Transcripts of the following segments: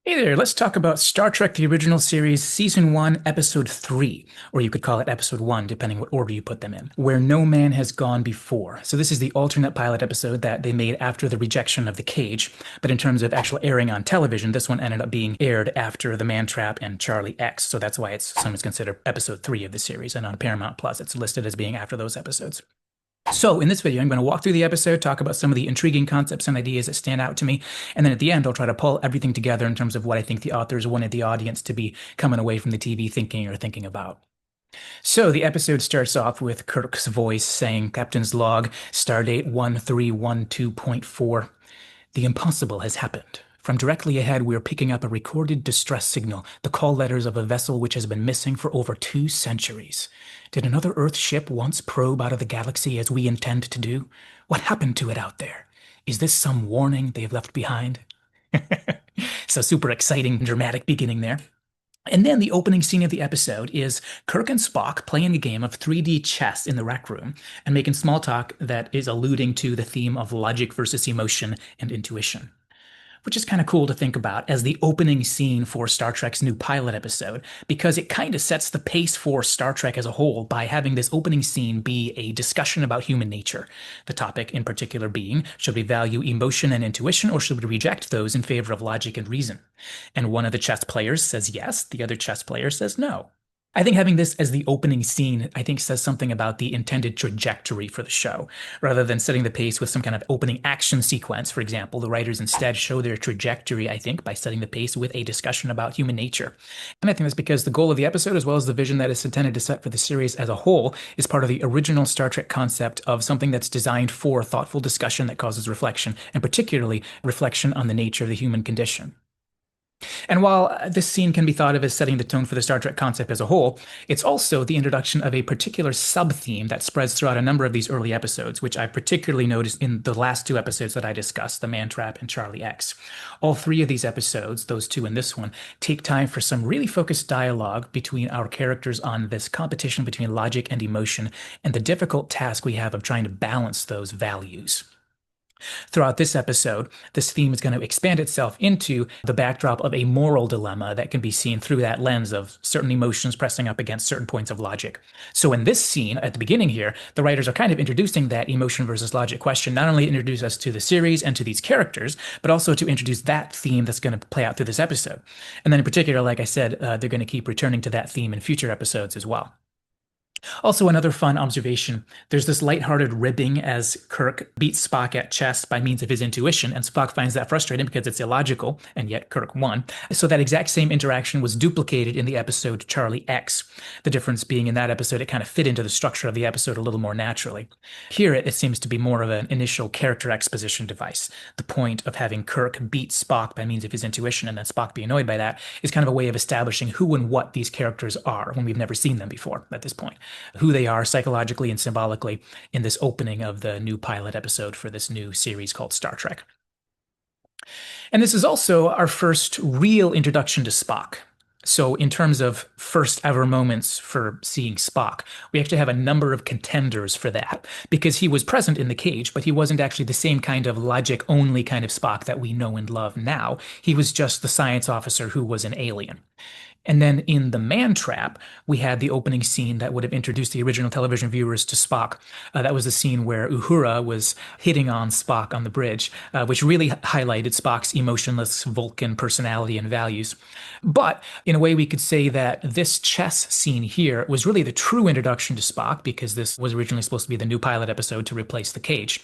Hey there, let's talk about Star Trek The Original Series, Season 1, Episode 3, or you could call it Episode 1, depending what order you put them in, Where No Man Has Gone Before. So this is the alternate pilot episode that they made after the rejection of the cage, but in terms of actual airing on television, this one ended up being aired after The Man Trap and Charlie X, so that's why it's sometimes considered Episode 3 of the series, and on Paramount Plus, it's listed as being after those episodes. So in this video, I'm going to walk through the episode, talk about some of the intriguing concepts and ideas that stand out to me, and then at the end, I'll try to pull everything together in terms of what I think the authors wanted the audience to be coming away from the TV thinking or thinking about. So the episode starts off with Kirk's voice saying, Captain's log, stardate 1312.4. The impossible has happened. From directly ahead, we are picking up a recorded distress signal, the call letters of a vessel which has been missing for over 2 centuries. Did another Earth ship once probe out of the galaxy as we intend to do? What happened to it out there? Is this some warning they've left behind? So super exciting, dramatic beginning there. And then the opening scene of the episode is Kirk and Spock playing a game of 3D chess in the rec room and making small talk that is alluding to the theme of logic versus emotion and intuition, which is kind of cool to think about as the opening scene for Star Trek's new pilot episode, because it kind of sets the pace for Star Trek as a whole by having this opening scene be a discussion about human nature. The topic in particular being, should we value emotion and intuition, or should we reject those in favor of logic and reason? And one of the chess players says yes, the other chess player says no. I think having this as the opening scene, I think says something about the intended trajectory for the show. Rather than setting the pace with some kind of opening action sequence, for example, the writers instead show their trajectory, I think, by setting the pace with a discussion about human nature. And I think that's because the goal of the episode, as well as the vision that is intended to set for the series as a whole, is part of the original Star Trek concept of something that's designed for thoughtful discussion that causes reflection, and particularly reflection on the nature of the human condition. And while this scene can be thought of as setting the tone for the Star Trek concept as a whole, it's also the introduction of a particular sub-theme that spreads throughout a number of these early episodes, which I particularly noticed in the last 2 episodes that I discussed, The Man Trap and Charlie X. All 3 of these episodes, those 2 and this one, take time for some really focused dialogue between our characters on this competition between logic and emotion and the difficult task we have of trying to balance those values. Throughout this episode, this theme is going to expand itself into the backdrop of a moral dilemma that can be seen through that lens of certain emotions pressing up against certain points of logic. So in this scene, at the beginning here, the writers are kind of introducing that emotion versus logic question, not only to introduce us to the series and to these characters, but also to introduce that theme that's going to play out through this episode. And then in particular, like I said, they're going to keep returning to that theme in future episodes as well. Also, another fun observation, there's this lighthearted ribbing as Kirk beats Spock at chess by means of his intuition, and Spock finds that frustrating because it's illogical, and yet Kirk won. So that exact same interaction was duplicated in the episode Charlie X. The difference being in that episode, it kind of fit into the structure of the episode a little more naturally. Here, it seems to be more of an initial character exposition device. The point of having Kirk beat Spock by means of his intuition, and then Spock be annoyed by that, is kind of a way of establishing who and what these characters are when we've never seen them before at this point, who they are psychologically and symbolically in this opening of the new pilot episode for this new series called Star Trek. And this is also our first real introduction to Spock. So in terms of first ever moments for seeing Spock, we actually have a number of contenders for that because he was present in the cage, but he wasn't actually the same kind of logic only kind of Spock that we know and love now. He was just the science officer who was an alien. And then in The Man Trap, we had the opening scene that would have introduced the original television viewers to Spock. That was the scene where Uhura was hitting on Spock on the bridge, which really highlighted Spock's emotionless Vulcan personality and values. But in a way, we could say that this chess scene here was really the true introduction to Spock because this was originally supposed to be the new pilot episode to replace the cage.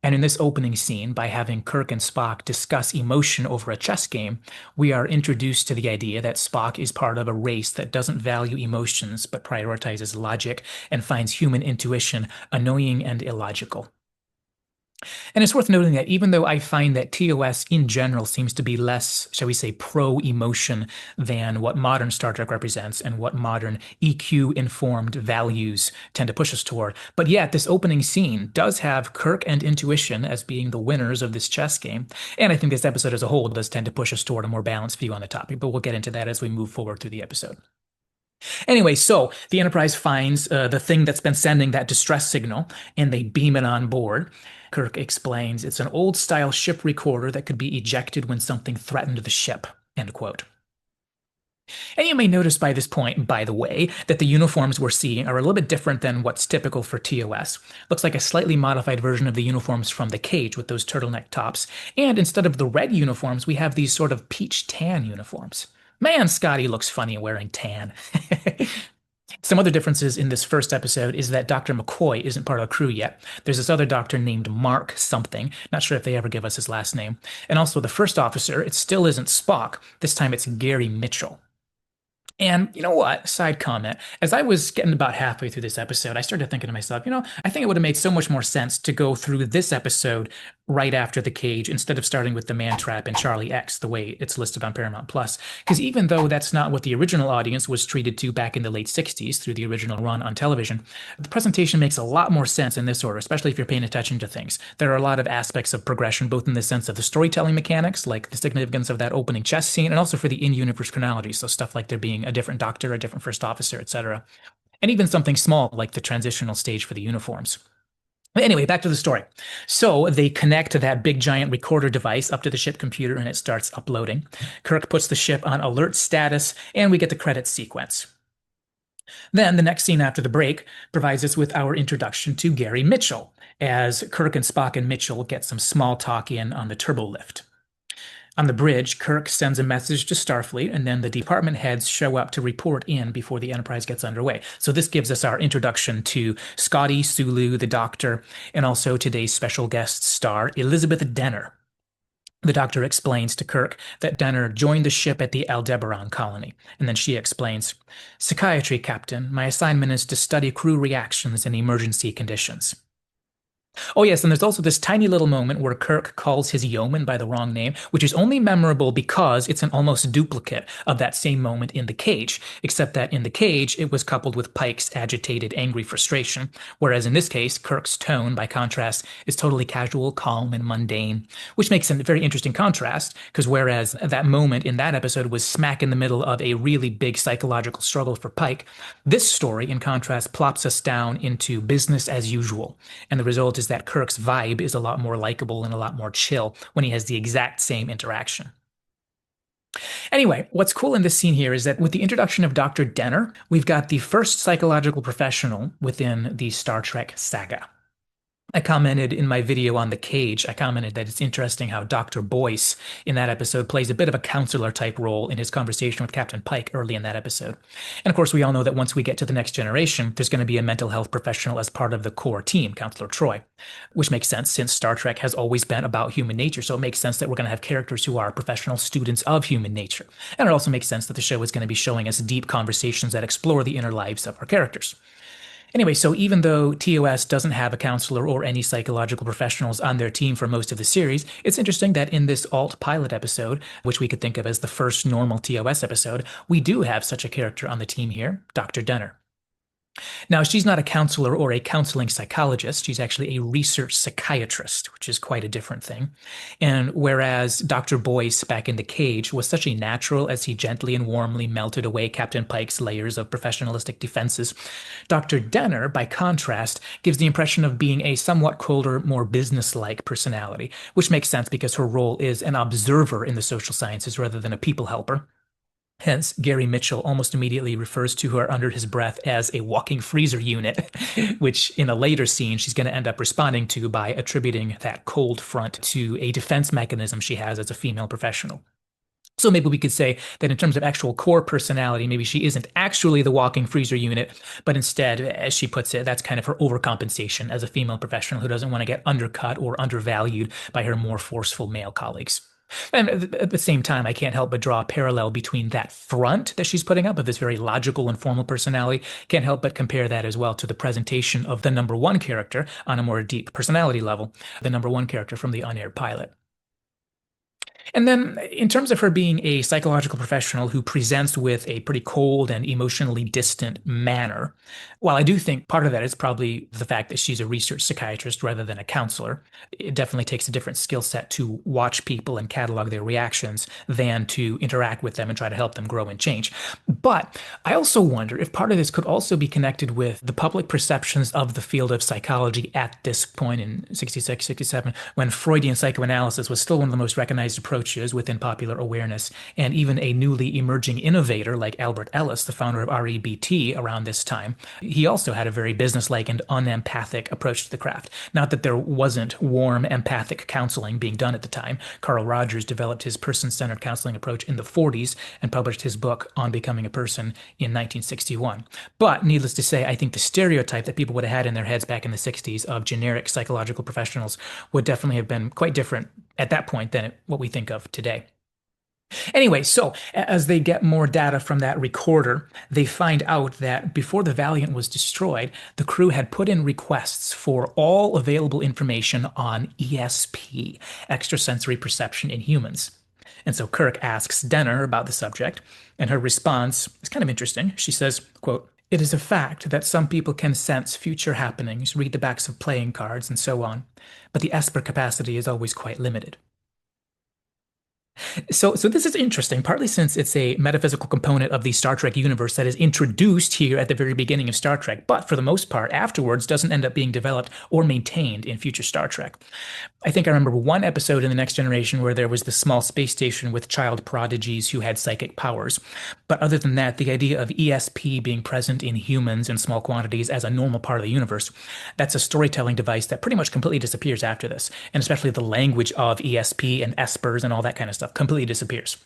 And in this opening scene, by having Kirk and Spock discuss emotion over a chess game, we are introduced to the idea that Spock is part of a race that doesn't value emotions but prioritizes logic and finds human intuition annoying and illogical. And it's worth noting that even though I find that TOS in general seems to be less, shall we say, pro-emotion than what modern Star Trek represents and what modern EQ-informed values tend to push us toward, but yet this opening scene does have Kirk and intuition as being the winners of this chess game. And I think this episode as a whole does tend to push us toward a more balanced view on the topic, but we'll get into that as we move forward through the episode. Anyway, so the Enterprise finds the thing that's been sending that distress signal, and they beam it on board. Kirk explains it's an old-style ship recorder that could be ejected when something threatened the ship. End quote. And you may notice by this point, by the way, that the uniforms we're seeing are a little bit different than what's typical for TOS. Looks like a slightly modified version of the uniforms from the cage with those turtleneck tops. And instead of the red uniforms, we have these sort of peach tan uniforms. Man, Scotty looks funny wearing tan. Some other differences in this first episode is that Dr. McCoy isn't part of the crew yet. There's this other doctor named Mark something. Not sure if they ever give us his last name. And also the first officer, it still isn't Spock. This time it's Gary Mitchell. And you know what? Side comment. As I was getting about halfway through this episode, I started thinking to myself, I think it would have made so much more sense to go through this episode right after the cage instead of starting with the man trap and Charlie X, the way it's listed on Paramount Plus. Because even though that's not what the original audience was treated to back in the late 60s through the original run on television, the presentation makes a lot more sense in this order, especially if you're paying attention to things. There are a lot of aspects of progression, both in the sense of the storytelling mechanics, like the significance of that opening chess scene, and also for the in-universe chronology. So stuff like there being a different doctor, a different first officer, etc. And even something small like the transitional stage for the uniforms. But anyway, back to the story. So they connect to that big giant recorder device up to the ship computer and it starts uploading. Kirk puts the ship on alert status and we get the credits sequence. Then the next scene after the break provides us with our introduction to Gary Mitchell as Kirk and Spock and Mitchell get some small talk in on the turbo lift. On the bridge, Kirk sends a message to Starfleet, and then the department heads show up to report in before the Enterprise gets underway. So this gives us our introduction to Scotty, Sulu, the Doctor, and also today's special guest star, Elizabeth Dehner. The Doctor explains to Kirk that Dehner joined the ship at the Aldebaran colony, and then she explains, "Psychiatry, Captain. My assignment is to study crew reactions in emergency conditions." Oh, yes, and there's also this tiny little moment where Kirk calls his yeoman by the wrong name, which is only memorable because it's an almost duplicate of that same moment in the cage, except that in the cage it was coupled with Pike's agitated, angry frustration, whereas in this case, Kirk's tone, by contrast, is totally casual, calm, and mundane, which makes a very interesting contrast, because whereas that moment in that episode was smack in the middle of a really big psychological struggle for Pike, this story, in contrast, plops us down into business as usual, and the result is that Kirk's vibe is a lot more likable and a lot more chill when he has the exact same interaction. Anyway, what's cool in this scene here is that with the introduction of Dr. Dehner, we've got the first psychological professional within the Star Trek saga. I commented in my video on the cage, I commented that it's interesting how Dr. Boyce in that episode plays a bit of a counselor type role in his conversation with Captain Pike early in that episode. And of course, we all know that once we get to the next generation, there's going to be a mental health professional as part of the core team, Counselor Troy, which makes sense since Star Trek has always been about human nature. So it makes sense that we're going to have characters who are professional students of human nature. And it also makes sense that the show is going to be showing us deep conversations that explore the inner lives of our characters. Anyway, so even though TOS doesn't have a counselor or any psychological professionals on their team for most of the series, it's interesting that in this alt pilot episode, which we could think of as the first normal TOS episode, we do have such a character on the team here, Dr. Dehner. Now, she's not a counselor or a counseling psychologist. She's actually a research psychiatrist, which is quite a different thing. And whereas Dr. Boyce back in the cage was such a natural as he gently and warmly melted away Captain Pike's layers of professionalistic defenses, Dr. Dehner, by contrast, gives the impression of being a somewhat colder, more business-like personality, which makes sense because her role is an observer in the social sciences rather than a people helper. Hence, Gary Mitchell almost immediately refers to her under his breath as a walking freezer unit, which in a later scene she's going to end up responding to by attributing that cold front to a defense mechanism she has as a female professional. So maybe we could say that in terms of actual core personality, maybe she isn't actually the walking freezer unit, but instead, as she puts it, that's kind of her overcompensation as a female professional who doesn't want to get undercut or undervalued by her more forceful male colleagues. And at the same time, I can't help but draw a parallel between that front that she's putting up of this very logical and formal personality. Can't help but compare that as well to the presentation of the number one character on a more deep personality level, the number one character from the unaired pilot. And then in terms of her being a psychological professional who presents with a pretty cold and emotionally distant manner, while I do think part of that is probably the fact that she's a research psychiatrist rather than a counselor, it definitely takes a different skill set to watch people and catalog their reactions than to interact with them and try to help them grow and change. But I also wonder if part of this could also be connected with the public perceptions of the field of psychology at this point in 66, 67, when Freudian psychoanalysis was still one of the most recognized approaches approaches within popular awareness, and even a newly emerging innovator like Albert Ellis, the founder of REBT around this time, he also had a very businesslike and unempathic approach to the craft. Not that there wasn't warm, empathic counseling being done at the time. Carl Rogers developed his person-centered counseling approach in the 40s and published his book On Becoming a Person in 1961. But needless to say, I think the stereotype that people would have had in their heads back in the 60s of generic psychological professionals would definitely have been quite different at that point than what we think of today. Anyway, so as they get more data from that recorder, they find out that before the Valiant was destroyed, the crew had put in requests for all available information on ESP, extrasensory perception in humans. And so Kirk asks Dehner about the subject, and her response is kind of interesting. She says, quote, "It is a fact that some people can sense future happenings, read the backs of playing cards, and so on, but the Esper capacity is always quite limited." So this is interesting, partly since it's a metaphysical component of the Star Trek universe that is introduced here at the very beginning of Star Trek, but for the most part, afterwards doesn't end up being developed or maintained in future Star Trek. I think I remember one episode in The Next Generation where there was the small space station with child prodigies who had psychic powers. But other than that, the idea of ESP being present in humans in small quantities as a normal part of the universe, that's a storytelling device that pretty much completely disappears after this. And especially the language of ESP and Espers and all that kind of stuff completely disappears.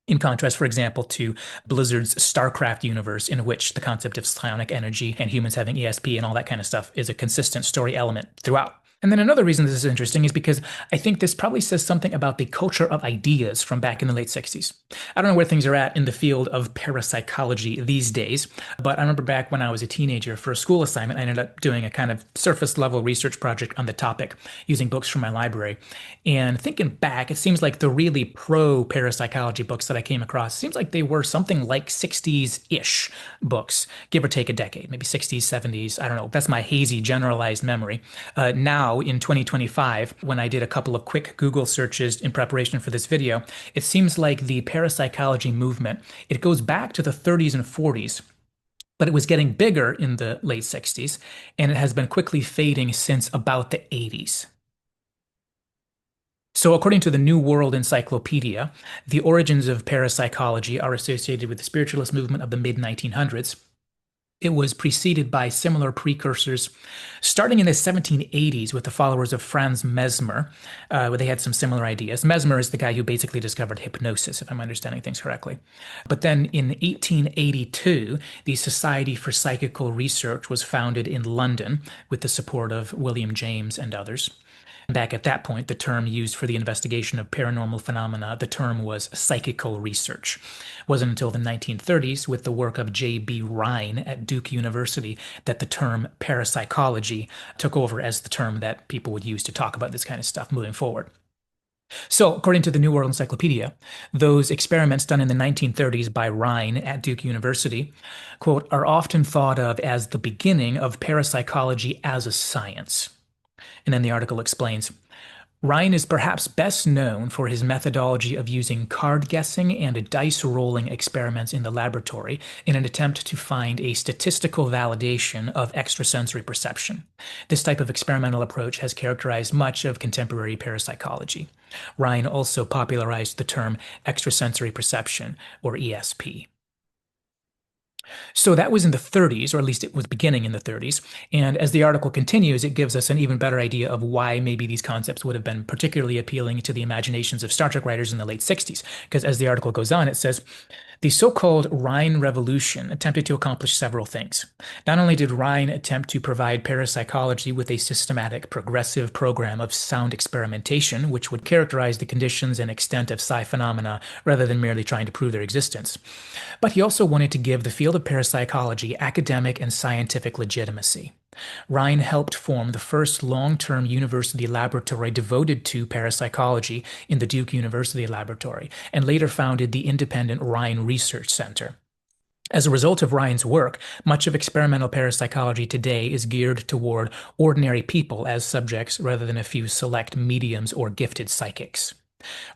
In contrast, for example, to Blizzard's StarCraft universe, in which the concept of psionic energy and humans having ESP and all that kind of stuff is a consistent story element throughout. And then another reason this is interesting is because I think this probably says something about the culture of ideas from back in the late 60s. I don't know where things are at in the field of parapsychology these days, but I remember back when I was a teenager for a school assignment, I ended up doing a kind of surface level research project on the topic using books from my library. And thinking back, it seems like the really pro parapsychology books that I came across, seems like they were something like 60s-ish books, give or take a decade, maybe 60s, 70s, I don't know. That's my hazy generalized memory. Now, in 2025, when I did a couple of quick Google searches in preparation for this video, it seems like the parapsychology movement, it goes back to the 30s and 40s, but it was getting bigger in the late 60s, and it has been quickly fading since about the 80s. So according to the New World Encyclopedia, the origins of parapsychology are associated with the spiritualist movement of the mid-1900s. It was preceded by similar precursors starting in the 1780s with the followers of Franz Mesmer, where they had some similar ideas. Mesmer is the guy who basically discovered hypnosis, if I'm understanding things correctly. But then in 1882, the Society for Psychical Research was founded in London with the support of William James and others. Back at that point, the term used for the investigation of paranormal phenomena, the term was psychical research. It wasn't until the 1930s, with the work of J.B. Rhine at Duke University, that the term parapsychology took over as the term that people would use to talk about this kind of stuff moving forward. So, according to the New World Encyclopedia, those experiments done in the 1930s by Rhine at Duke University, quote, are often thought of as the beginning of parapsychology as a science. And then the article explains, Rhine is perhaps best known for his methodology of using card guessing and dice rolling experiments in the laboratory in an attempt to find a statistical validation of extrasensory perception. This type of experimental approach has characterized much of contemporary parapsychology. Rhine also popularized the term extrasensory perception, or ESP. So that was in the 30s, or at least it was beginning in the 30s. And as the article continues, it gives us an even better idea of why maybe these concepts would have been particularly appealing to the imaginations of Star Trek writers in the late 60s. Because as the article goes on, it says, the so-called Rhine Revolution attempted to accomplish several things. Not only did Rhine attempt to provide parapsychology with a systematic, progressive program of sound experimentation, which would characterize the conditions and extent of psi phenomena rather than merely trying to prove their existence, but he also wanted to give the field of parapsychology academic and scientific legitimacy. Rhine helped form the first long-term university laboratory devoted to parapsychology in the Duke University Laboratory, and later founded the independent Rhine Research Center. As a result of Rhine's work, much of experimental parapsychology today is geared toward ordinary people as subjects rather than a few select mediums or gifted psychics.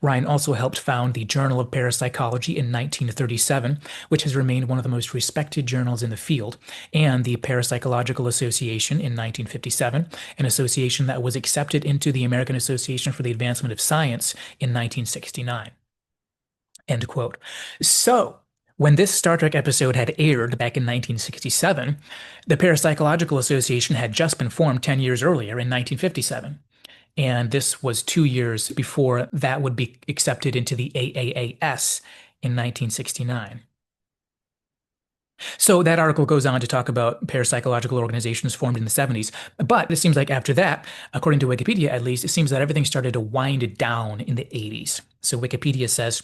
Ryan also helped found the Journal of Parapsychology in 1937, which has remained one of the most respected journals in the field, and the Parapsychological Association in 1957, an association that was accepted into the American Association for the Advancement of Science in 1969. End quote. So, when this Star Trek episode had aired back in 1967, the Parapsychological Association had just been formed 10 years earlier in 1957. And this was 2 years before that would be accepted into the AAAS in 1969. So that article goes on to talk about parapsychological organizations formed in the 70s. But it seems like after that, according to Wikipedia at least, it seems that everything started to wind down in the 80s. So Wikipedia says,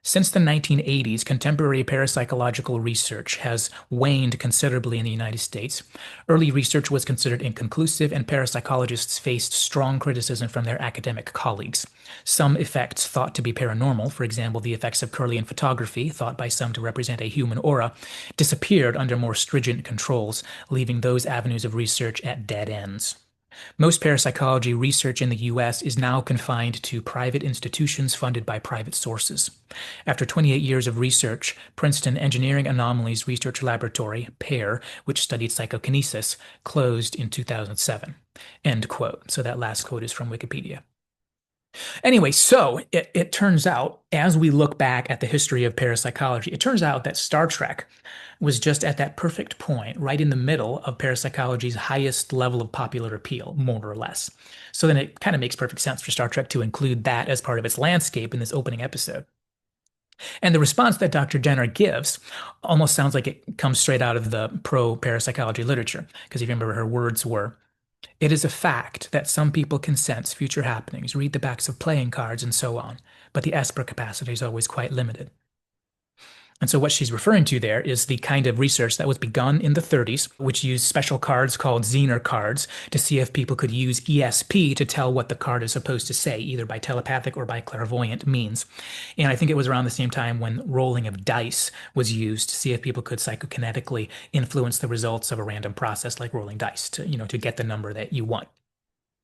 since the 1980s, contemporary parapsychological research has waned considerably in the United States. Early research was considered inconclusive, and parapsychologists faced strong criticism from their academic colleagues. Some effects thought to be paranormal, for example, the effects of Kirlian photography, thought by some to represent a human aura, disappeared under more stringent controls, leaving those avenues of research at dead ends. Most parapsychology research in the US is now confined to private institutions funded by private sources. After 28 years of research, Princeton Engineering Anomalies Research Laboratory, PAIR, which studied psychokinesis, closed in 2007. End quote. So that last quote is from Wikipedia. Anyway, so it turns out, as we look back at the history of parapsychology, it turns out that Star Trek was just at that perfect point, right in the middle of parapsychology's highest level of popular appeal, more or less. So then it kind of makes perfect sense for Star Trek to include that as part of its landscape in this opening episode. And the response that Dr. Dehner gives almost sounds like it comes straight out of the pro-parapsychology literature, because if you remember, her words were, "It is a fact that some people can sense future happenings, read the backs of playing cards, and so on, but the Esper capacity is always quite limited." And so what she's referring to there is the kind of research that was begun in the 30s, which used special cards called Dehner cards to see if people could use ESP to tell what the card is supposed to say, either by telepathic or by clairvoyant means. And I think it was around the same time when rolling of dice was used to see if people could psychokinetically influence the results of a random process like rolling dice to get the number that you want.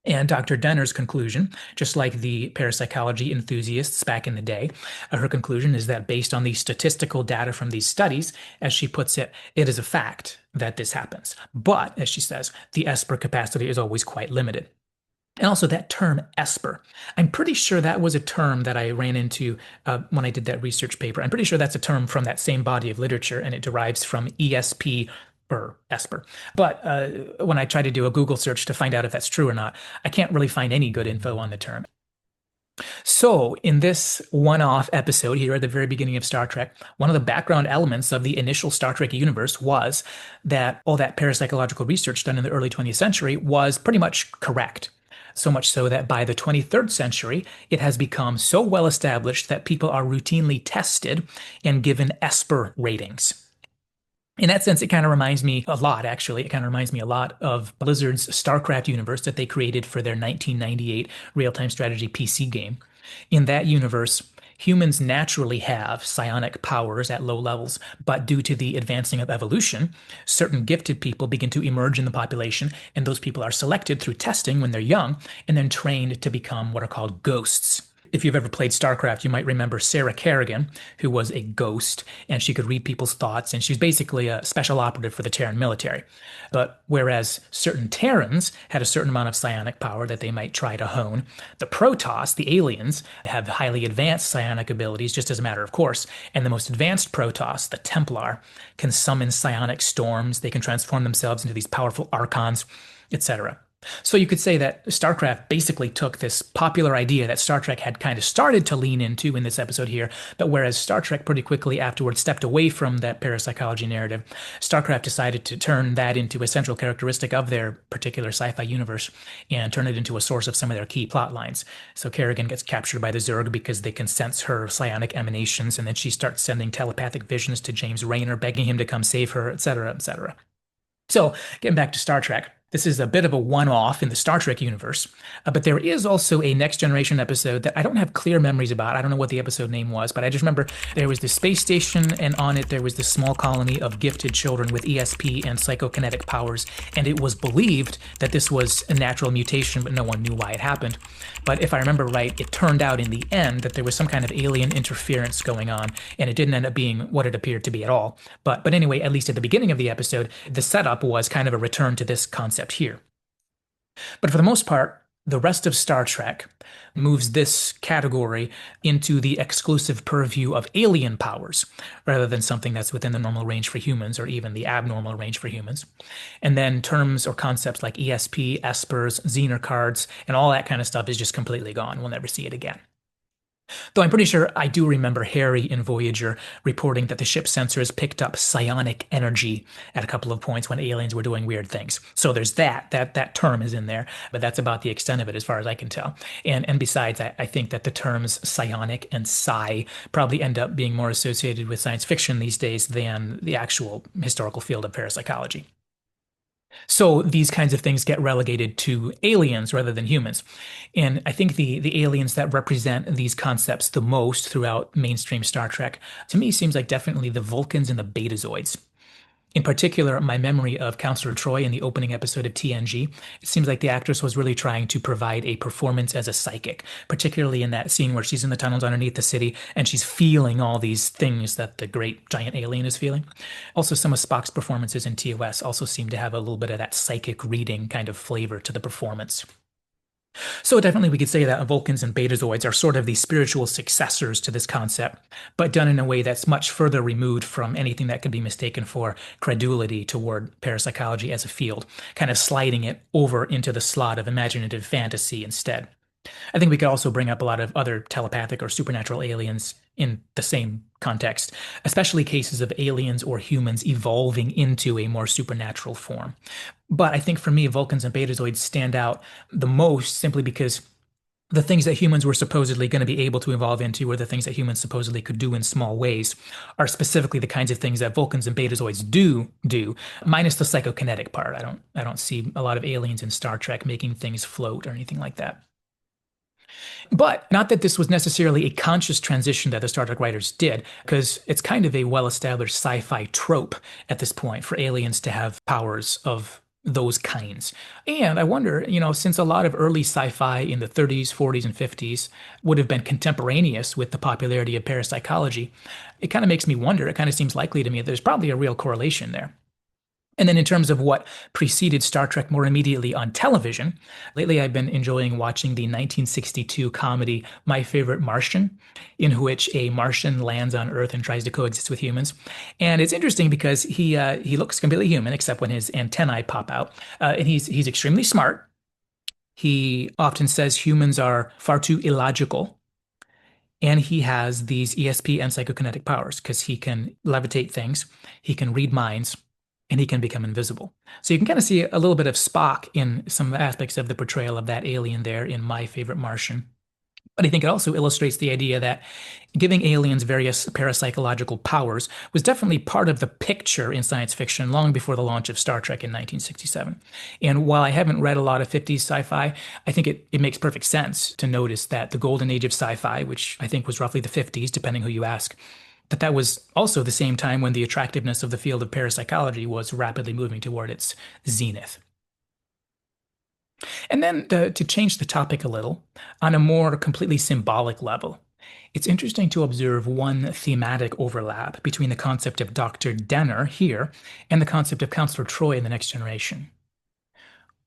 And Dr. Dehner's conclusion, just like the parapsychology enthusiasts back in the day, her conclusion is that based on the statistical data from these studies, as she puts it, it is a fact that this happens. But, as she says, the Esper capacity is always quite limited. And also that term Esper, I'm pretty sure that was a term that I ran into when I did that research paper. I'm pretty sure that's a term from that same body of literature, and it derives from ESP or Esper. But when I try to do a Google search to find out if that's true or not, I can't really find any good info on the term. So, in this one-off episode here at the very beginning of Star Trek, one of the background elements of the initial Star Trek universe was that all that parapsychological research done in the early 20th century was pretty much correct. So much so that by the 23rd century, it has become so well established that people are routinely tested and given Esper ratings. In that sense, it kind of reminds me a lot, actually. It kind of reminds me a lot of Blizzard's StarCraft universe that they created for their 1998 real-time strategy PC game. In that universe, humans naturally have psionic powers at low levels, but due to the advancing of evolution, certain gifted people begin to emerge in the population, and those people are selected through testing when they're young and then trained to become what are called ghosts. If you've ever played StarCraft, you might remember Sarah Kerrigan, who was a ghost, and she could read people's thoughts, and she's basically a special operative for the Terran military. But whereas certain Terrans had a certain amount of psionic power that they might try to hone, the Protoss, the aliens, have highly advanced psionic abilities, just as a matter of course, and the most advanced Protoss, the Templar, can summon psionic storms, they can transform themselves into these powerful archons, etc. So you could say that StarCraft basically took this popular idea that Star Trek had kind of started to lean into in this episode here, but whereas Star Trek pretty quickly afterwards stepped away from that parapsychology narrative, StarCraft decided to turn that into a central characteristic of their particular sci-fi universe and turn it into a source of some of their key plot lines. So Kerrigan gets captured by the Zerg because they can sense her psionic emanations, and then she starts sending telepathic visions to James Raynor, begging him to come save her, etc., etc. So, getting back to Star Trek. This is a bit of a one-off in the Star Trek universe, but there is also a Next Generation episode that I don't have clear memories about. I don't know what the episode name was, but I just remember there was this space station, and on it there was this small colony of gifted children with ESP and psychokinetic powers, and it was believed that this was a natural mutation, but no one knew why it happened. But if I remember right, it turned out in the end that there was some kind of alien interference going on, and it didn't end up being what it appeared to be at all. But anyway, at least at the beginning of the episode, the setup was kind of a return to this concept here. But for the most part, the rest of Star Trek moves this category into the exclusive purview of alien powers, rather than something that's within the normal range for humans or even the abnormal range for humans. And then terms or concepts like ESP, Espers, Zener cards, and all that kind of stuff is just completely gone. We'll never see it again. Though I'm pretty sure I do remember Harry in Voyager reporting that the ship's sensors picked up psionic energy at a couple of points when aliens were doing weird things. So there's that term is in there, but that's about the extent of it as far as I can tell. And besides, I think that the terms psionic and psi probably end up being more associated with science fiction these days than the actual historical field of parapsychology. So these kinds of things get relegated to aliens rather than humans. And I think the aliens that represent these concepts the most throughout mainstream Star Trek, to me, seems like definitely the Vulcans and the Betazoids. In particular, my memory of Counselor Troy in the opening episode of TNG, it seems like the actress was really trying to provide a performance as a psychic, particularly in that scene where she's in the tunnels underneath the city and she's feeling all these things that the great giant alien is feeling. Also, some of Spock's performances in TOS also seem to have a little bit of that psychic reading kind of flavor to the performance. So definitely we could say that Vulcans and Betazoids are sort of the spiritual successors to this concept, but done in a way that's much further removed from anything that could be mistaken for credulity toward parapsychology as a field, kind of sliding it over into the slot of imaginative fantasy instead. I think we could also bring up a lot of other telepathic or supernatural aliens in the same context, especially cases of aliens or humans evolving into a more supernatural form. But I think for me, Vulcans and Betazoids stand out the most simply because the things that humans were supposedly going to be able to evolve into, or the things that humans supposedly could do in small ways, are specifically the kinds of things that Vulcans and Betazoids do, minus the psychokinetic part. I don't see a lot of aliens in Star Trek making things float or anything like that. But not that this was necessarily a conscious transition that the Star Trek writers did, because it's kind of a well-established sci-fi trope at this point for aliens to have powers of those kinds. And I wonder, since a lot of early sci-fi in the 30s, 40s, and 50s would have been contemporaneous with the popularity of parapsychology, it kind of makes me wonder, it kind of seems likely to me that there's probably a real correlation there. And then in terms of what preceded Star Trek more immediately on television, lately I've been enjoying watching the 1962 comedy My Favorite Martian, in which a Martian lands on Earth and tries to coexist with humans. And it's interesting because he looks completely human except when his antennae pop out. And he's extremely smart. He often says humans are far too illogical. And he has these ESP and psychokinetic powers because he can levitate things, he can read minds, and he can become invisible. So you can kind of see a little bit of Spock in some aspects of the portrayal of that alien there in My Favorite Martian. But I think it also illustrates the idea that giving aliens various parapsychological powers was definitely part of the picture in science fiction long before the launch of Star Trek in 1967. And while I haven't read a lot of 50s sci-fi, I think it makes perfect sense to notice that the golden age of sci-fi, which I think was roughly the 50s, depending who you ask, that was also the same time when the attractiveness of the field of parapsychology was rapidly moving toward its zenith. And then to change the topic a little, on a more completely symbolic level, it's interesting to observe one thematic overlap between the concept of Dr. Dehner here and the concept of Counselor Troy in The Next Generation.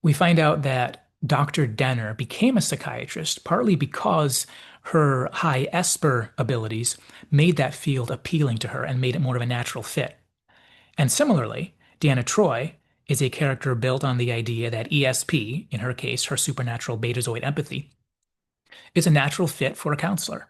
We find out that Dr. Dehner became a psychiatrist partly because her high Esper abilities made that field appealing to her and made it more of a natural fit. And similarly, Deanna Troi is a character built on the idea that ESP, in her case, her supernatural betazoid empathy, is a natural fit for a counselor.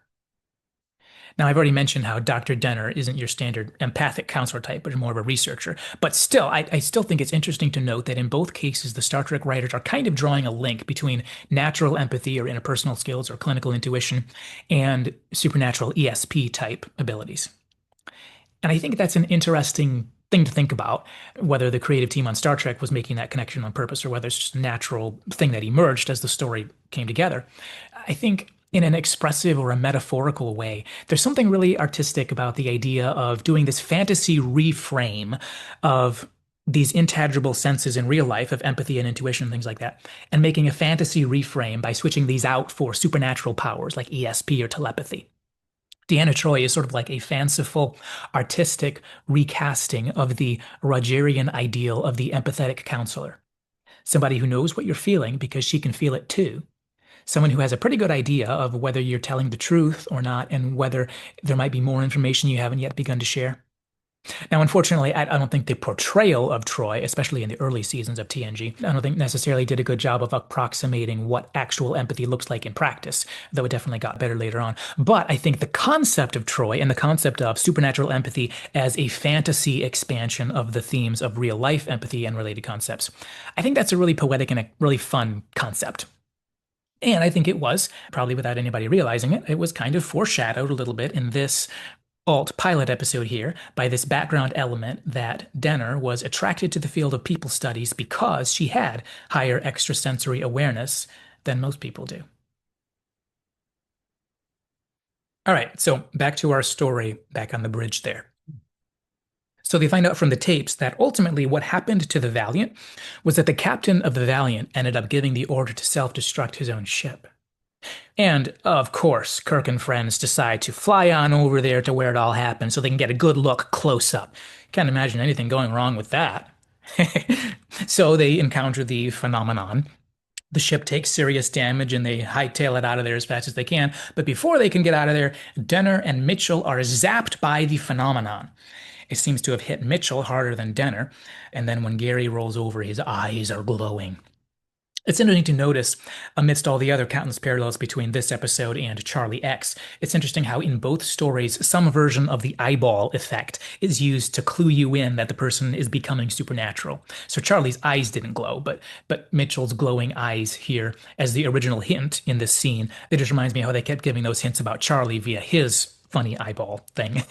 Now, I've already mentioned how Dr. Dehner isn't your standard empathic counselor type, but more of a researcher. But still, I still think it's interesting to note that in both cases, the Star Trek writers are kind of drawing a link between natural empathy or interpersonal skills or clinical intuition and supernatural ESP type abilities. And I think that's an interesting thing to think about, whether the creative team on Star Trek was making that connection on purpose or whether it's just a natural thing that emerged as the story came together. I think in an expressive or a metaphorical way, there's something really artistic about the idea of doing this fantasy reframe of these intangible senses in real life of empathy and intuition and things like that, and making a fantasy reframe by switching these out for supernatural powers like ESP or telepathy. Deanna Troi is sort of like a fanciful, artistic recasting of the Rogerian ideal of the empathetic counselor. Somebody who knows what you're feeling because she can feel it too. Someone who has a pretty good idea of whether you're telling the truth or not and whether there might be more information you haven't yet begun to share. Now, unfortunately, I don't think the portrayal of Troy, especially in the early seasons of TNG, I don't think necessarily did a good job of approximating what actual empathy looks like in practice, though it definitely got better later on. But I think the concept of Troy and the concept of supernatural empathy as a fantasy expansion of the themes of real life empathy and related concepts, I think that's a really poetic and a really fun concept. And I think it was, probably without anybody realizing it, it was kind of foreshadowed a little bit in this alt pilot episode here by this background element that Dehner was attracted to the field of people studies because she had higher extrasensory awareness than most people do. All right, so back to our story back on the bridge there. So they find out from the tapes that ultimately what happened to the Valiant was that the captain of the Valiant ended up giving the order to self-destruct his own ship. And, of course, Kirk and friends decide to fly on over there to where it all happened so they can get a good look close up. Can't imagine anything going wrong with that. So they encounter the phenomenon. The ship takes serious damage and they hightail it out of there as fast as they can. But before they can get out of there, Dehner and Mitchell are zapped by the phenomenon. It seems to have hit Mitchell harder than Dehner. And then when Gary rolls over, his eyes are glowing. It's interesting to notice, amidst all the other countless parallels between this episode and Charlie X, it's interesting how in both stories, some version of the eyeball effect is used to clue you in that the person is becoming supernatural. So Charlie's eyes didn't glow, but Mitchell's glowing eyes here as the original hint in this scene. It just reminds me how they kept giving those hints about Charlie via his funny eyeball thing.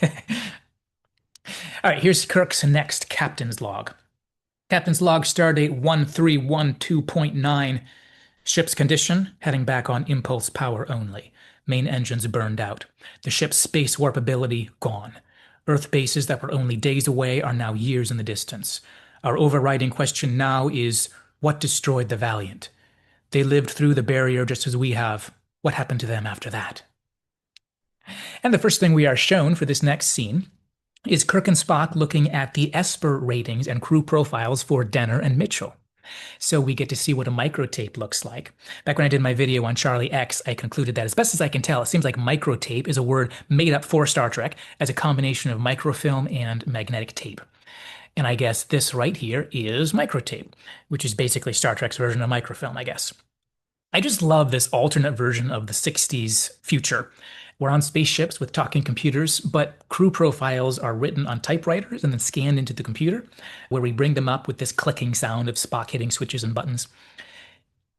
All right, here's Kirk's next captain's log. Captain's log, stardate 1312.9. Ship's condition, heading back on impulse power only. Main engines burned out. The ship's space warp ability gone. Earth bases that were only days away are now years in the distance. Our overriding question now is, what destroyed the Valiant? They lived through the barrier just as we have. What happened to them after that? And the first thing we are shown for this next scene is Kirk and Spock looking at the Esper ratings and crew profiles for Dehner and Mitchell. So we get to see what a microtape looks like. Back when I did my video on Charlie X, I concluded that as best as I can tell, it seems like microtape is a word made up for Star Trek as a combination of microfilm and magnetic tape. And I guess this right here is microtape, which is basically Star Trek's version of microfilm, I guess. I just love this alternate version of the 60s future. We're on spaceships with talking computers, but crew profiles are written on typewriters and then scanned into the computer, where we bring them up with this clicking sound of Spock hitting switches and buttons.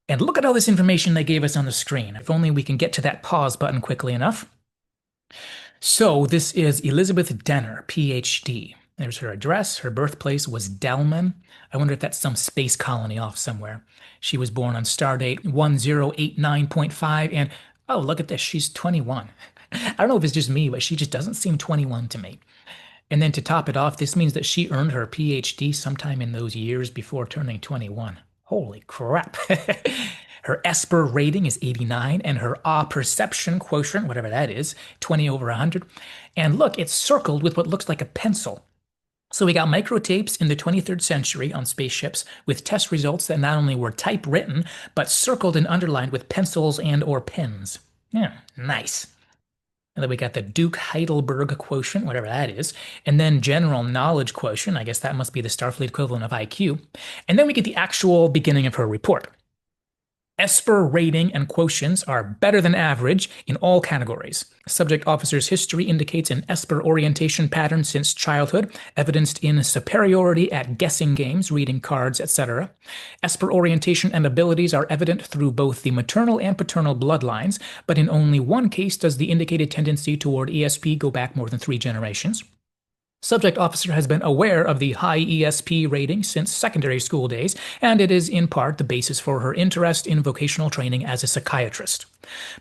And look at all this information they gave us on the screen. If only we can get to that pause button quickly enough. So this is Elizabeth Dehner, PhD. There's her address. Her birthplace was Delman. I wonder if that's some space colony off somewhere. She was born on stardate 1089.5 and oh, look at this. She's 21. I don't know if it's just me, but she just doesn't seem 21 to me. And then to top it off, this means that she earned her PhD sometime in those years before turning 21. Holy crap. Her Esper rating is 89, and her perception quotient, whatever that is, 20 over 100. And look, it's circled with what looks like a pencil. So we got microtapes in the 23rd century on spaceships with test results that not only were typewritten, but circled and underlined with pencils and or pens. Yeah, nice. And then we got the Duke Heidelberg quotient, whatever that is, and then general knowledge quotient. I guess that must be the Starfleet equivalent of IQ. And then we get the actual beginning of her report. Esper rating and quotients are better than average in all categories. Subject officer's history indicates an Esper orientation pattern since childhood, evidenced in superiority at guessing games, reading cards, etc. Esper orientation and abilities are evident through both the maternal and paternal bloodlines, but in only one case does the indicated tendency toward ESP go back more than 3 generations. Subject officer has been aware of the high ESP rating since secondary school days, and it is in part the basis for her interest in vocational training as a psychiatrist.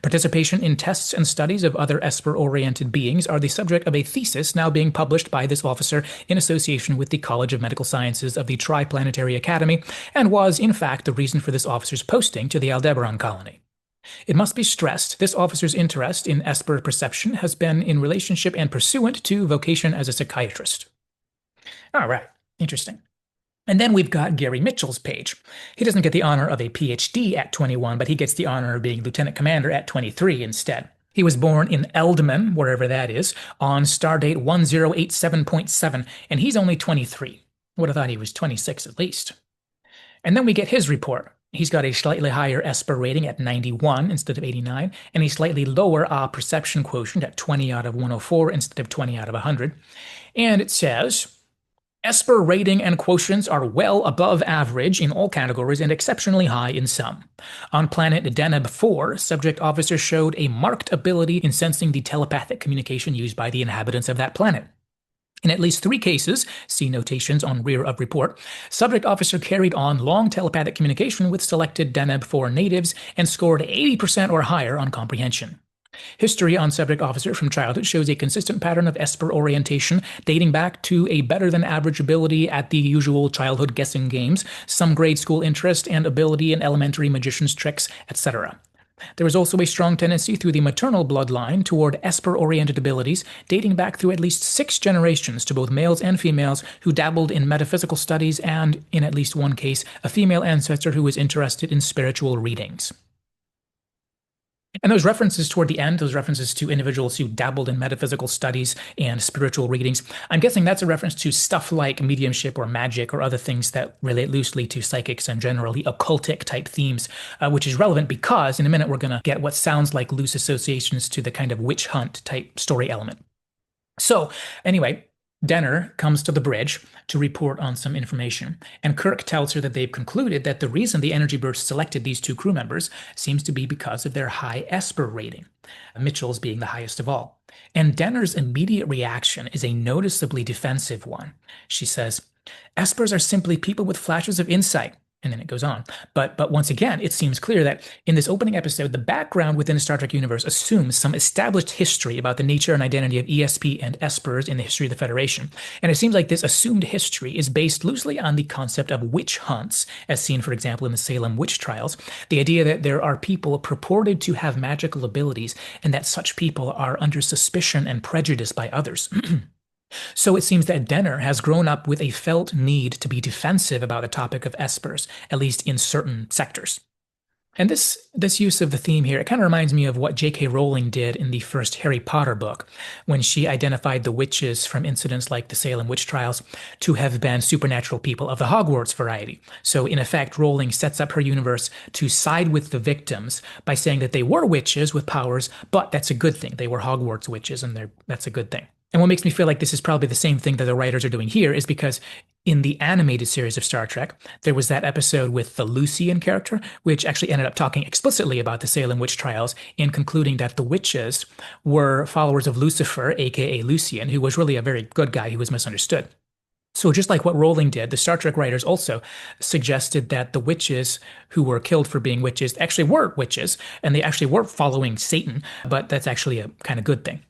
Participation in tests and studies of other Esper-oriented beings are the subject of a thesis now being published by this officer in association with the College of Medical Sciences of the Triplanetary Academy, and was, in fact, the reason for this officer's posting to the Aldebaran colony. It must be stressed this officer's interest in Esper perception has been in relationship and pursuant to vocation as a psychiatrist. All right, interesting. And then we've got Gary Mitchell's page. He doesn't get the honor of a PhD at 21, but he gets the honor of being lieutenant commander at 23 instead. He was born in Eldman, wherever that is, on stardate 1087.7, and he's only 23. Would have thought he was 26 at least. And then we get his report. He's got a slightly higher Esper rating at 91 instead of 89, and a slightly lower perception quotient at 20 out of 104 instead of 20 out of 100. And it says, Esper rating and quotients are well above average in all categories and exceptionally high in some. On planet Deneb 4, subject officer showed a marked ability in sensing the telepathic communication used by the inhabitants of that planet. In at least 3 cases, see notations on rear of report, subject officer carried on long telepathic communication with selected Deneb 4 natives and scored 80% or higher on comprehension. History on subject officer from childhood shows a consistent pattern of Esper orientation dating back to a better than average ability at the usual childhood guessing games, some grade school interest and ability in elementary magician's tricks, etc. There is also a strong tendency through the maternal bloodline toward Esper-oriented abilities, dating back through at least 6 generations to both males and females who dabbled in metaphysical studies and, in at least one case, a female ancestor who was interested in spiritual readings. And those references toward the end, those references to individuals who dabbled in metaphysical studies and spiritual readings, I'm guessing that's a reference to stuff like mediumship or magic or other things that relate loosely to psychics and generally occultic type themes, which is relevant because in a minute we're going to get what sounds like loose associations to the kind of witch hunt type story element. So anyway, Dehner comes to the bridge to report on some information, and Kirk tells her that they've concluded that the reason the Energy Burst selected these 2 crew members seems to be because of their high Esper rating, Mitchell's being the highest of all. And Dehner's immediate reaction is a noticeably defensive one. She says, Espers are simply people with flashes of insight. And then it goes on. But once again, it seems clear that in this opening episode, the background within the Star Trek universe assumes some established history about the nature and identity of ESP and Espers in the history of the Federation. And it seems like this assumed history is based loosely on the concept of witch hunts, as seen, for example, in the Salem witch trials. The idea that there are people purported to have magical abilities and that such people are under suspicion and prejudice by others. So it seems that Dehner has grown up with a felt need to be defensive about the topic of Espers, at least in certain sectors. And this use of the theme here, it kind of reminds me of what J.K. Rowling did in the first Harry Potter book, when she identified the witches from incidents like the Salem witch trials to have been supernatural people of the Hogwarts variety. So in effect, Rowling sets up her universe to side with the victims by saying that they were witches with powers, but that's a good thing. They were Hogwarts witches, and that's a good thing. And what makes me feel like this is probably the same thing that the writers are doing here is because in the animated series of Star Trek, there was that episode with the Lucian character, which actually ended up talking explicitly about the Salem witch trials and concluding that the witches were followers of Lucifer, aka Lucian, who was really a very good guy who was misunderstood. So just like what Rowling did, the Star Trek writers also suggested that the witches who were killed for being witches actually were witches, and they actually were following Satan, but that's actually a kind of good thing.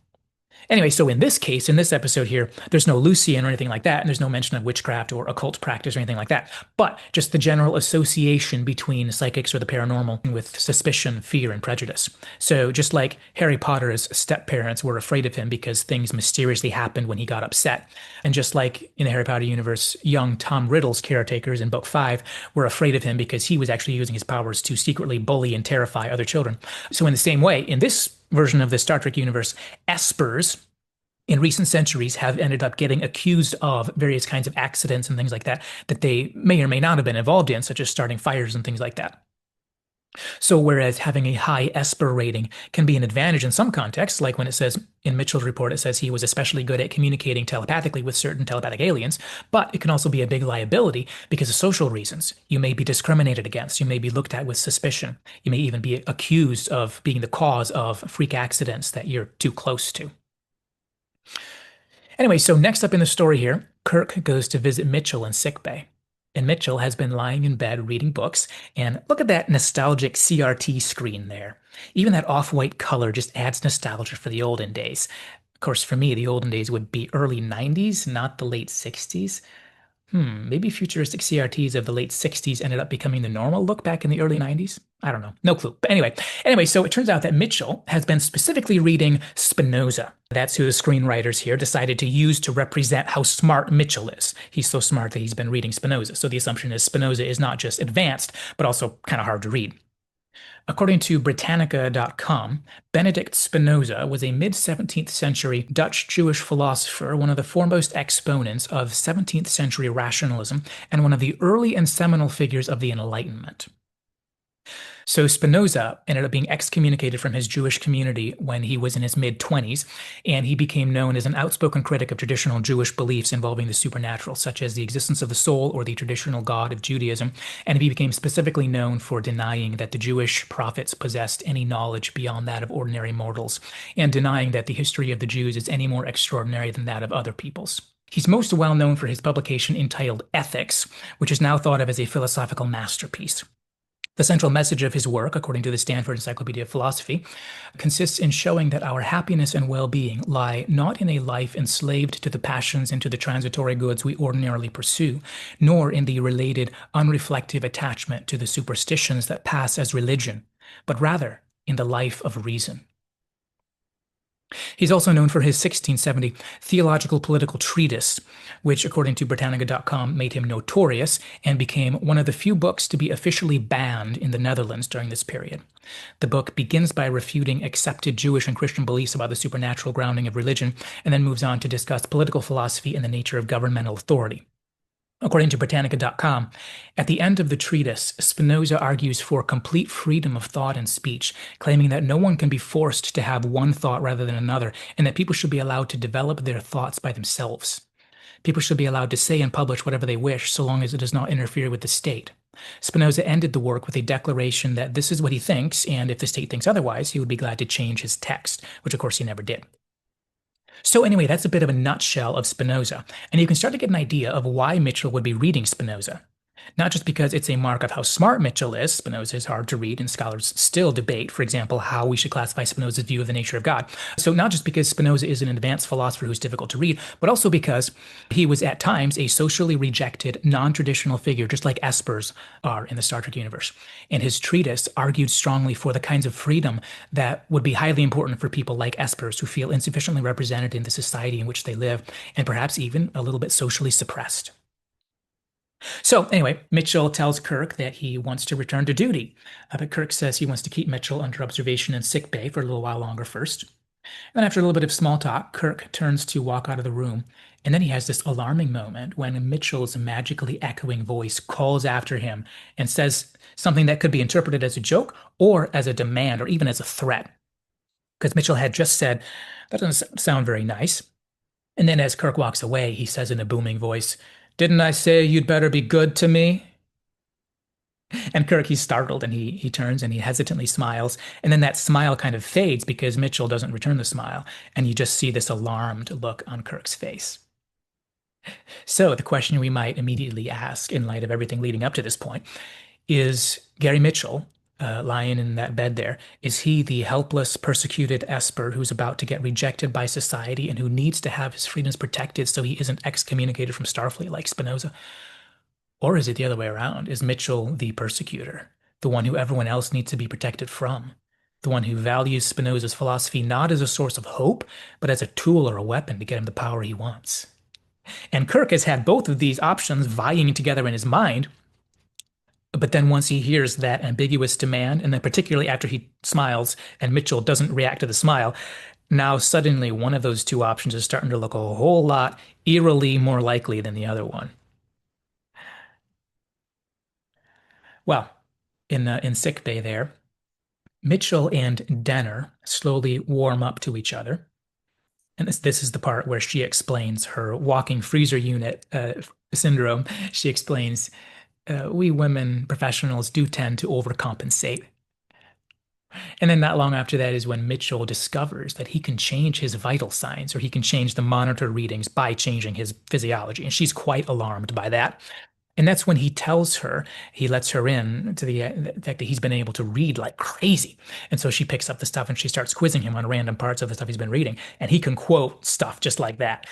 Anyway, so in this case, in this episode here, there's no Lucian or anything like that, and there's no mention of witchcraft or occult practice or anything like that, but just the general association between psychics or the paranormal with suspicion, fear, and prejudice. So just like Harry Potter's step-parents were afraid of him because things mysteriously happened when he got upset, and just like in the Harry Potter universe, young Tom Riddle's caretakers in Book 5 were afraid of him because he was actually using his powers to secretly bully and terrify other children. So in the same way, in this version of the Star Trek universe, Espers in recent centuries have ended up getting accused of various kinds of accidents and things like that they may or may not have been involved in, such as starting fires and things like that. So whereas having a high Esper rating can be an advantage in some contexts, like when it says in Mitchell's report, it says he was especially good at communicating telepathically with certain telepathic aliens, but it can also be a big liability because of social reasons. You may be discriminated against. You may be looked at with suspicion. You may even be accused of being the cause of freak accidents that you're too close to. Anyway, so next up in the story here, Kirk goes to visit Mitchell in sickbay. And Mitchell has been lying in bed reading books, and look at that nostalgic CRT screen there. Even that off-white color just adds nostalgia for the olden days. Of course, for me, the olden days would be early 90s, not the late 60s. Maybe futuristic CRTs of the late 60s ended up becoming the normal look back in the early 90s. I don't know. No clue. But anyway, so it turns out that Mitchell has been specifically reading Spinoza. That's who the screenwriters here decided to use to represent how smart Mitchell is. He's so smart that he's been reading Spinoza. So the assumption is Spinoza is not just advanced, but also kind of hard to read. According to Britannica.com, Benedict Spinoza was a mid-17th century Dutch Jewish philosopher, one of the foremost exponents of 17th century rationalism, and one of the early and seminal figures of the Enlightenment. So Spinoza ended up being excommunicated from his Jewish community when he was in his mid-20s, and he became known as an outspoken critic of traditional Jewish beliefs involving the supernatural, such as the existence of the soul or the traditional God of Judaism, and he became specifically known for denying that the Jewish prophets possessed any knowledge beyond that of ordinary mortals, and denying that the history of the Jews is any more extraordinary than that of other peoples. He's most well known for his publication entitled Ethics, which is now thought of as a philosophical masterpiece. The central message of his work, according to the Stanford Encyclopedia of Philosophy, consists in showing that our happiness and well-being lie not in a life enslaved to the passions and to the transitory goods we ordinarily pursue, nor in the related unreflective attachment to the superstitions that pass as religion, but rather in the life of reason. He's also known for his 1670 theological political treatise, which, according to Britannica.com, made him notorious and became one of the few books to be officially banned in the Netherlands during this period. The book begins by refuting accepted Jewish and Christian beliefs about the supernatural grounding of religion, and then moves on to discuss political philosophy and the nature of governmental authority. According to Britannica.com, at the end of the treatise, Spinoza argues for complete freedom of thought and speech, claiming that no one can be forced to have one thought rather than another, and that people should be allowed to develop their thoughts by themselves. People should be allowed to say and publish whatever they wish, so long as it does not interfere with the state. Spinoza ended the work with a declaration that this is what he thinks, and if the state thinks otherwise, he would be glad to change his text, which of course he never did. So anyway, that's a bit of a nutshell of Spinoza, and you can start to get an idea of why Mitchell would be reading Spinoza. Not just because it's a mark of how smart Mitchell is, Spinoza is hard to read and scholars still debate, for example, how we should classify Spinoza's view of the nature of God. So not just because Spinoza is an advanced philosopher who's difficult to read, but also because he was at times a socially rejected, non-traditional figure, just like Esper's are in the Star Trek universe. And his treatise argued strongly for the kinds of freedom that would be highly important for people like Esper's who feel insufficiently represented in the society in which they live, and perhaps even a little bit socially suppressed. So anyway, Mitchell tells Kirk that he wants to return to duty, but Kirk says he wants to keep Mitchell under observation in sick bay for a little while longer first. Then after a little bit of small talk, Kirk turns to walk out of the room, and then he has this alarming moment when Mitchell's magically echoing voice calls after him and says something that could be interpreted as a joke or as a demand or even as a threat. Because Mitchell had just said, "That doesn't sound very nice." And then as Kirk walks away, he says in a booming voice, "Didn't I say you'd better be good to me?" And Kirk, he's startled and he turns and he hesitantly smiles. And then that smile kind of fades because Mitchell doesn't return the smile. And you just see this alarmed look on Kirk's face. So the question we might immediately ask in light of everything leading up to this point is Gary Mitchell, lying in that bed there, is he the helpless, persecuted Esper who's about to get rejected by society and who needs to have his freedoms protected so he isn't excommunicated from Starfleet like Spinoza? Or is it the other way around? Is Mitchell the persecutor, the one who everyone else needs to be protected from, the one who values Spinoza's philosophy not as a source of hope, but as a tool or a weapon to get him the power he wants? And Kirk has had both of these options vying together in his mind. But then once he hears that ambiguous demand, and then particularly after he smiles and Mitchell doesn't react to the smile, now suddenly one of those two options is starting to look a whole lot eerily more likely than the other one. Well, in sick bay there, Mitchell and Dehner slowly warm up to each other. And this is the part where she explains her walking freezer unit syndrome. She explains, we women professionals do tend to overcompensate. And then not long after that is when Mitchell discovers that he can change his vital signs or he can change the monitor readings by changing his physiology. And she's quite alarmed by that. And that's when he tells her, he lets her in to the fact that he's been able to read like crazy. And so she picks up the stuff and she starts quizzing him on random parts of the stuff he's been reading. And he can quote stuff just like that.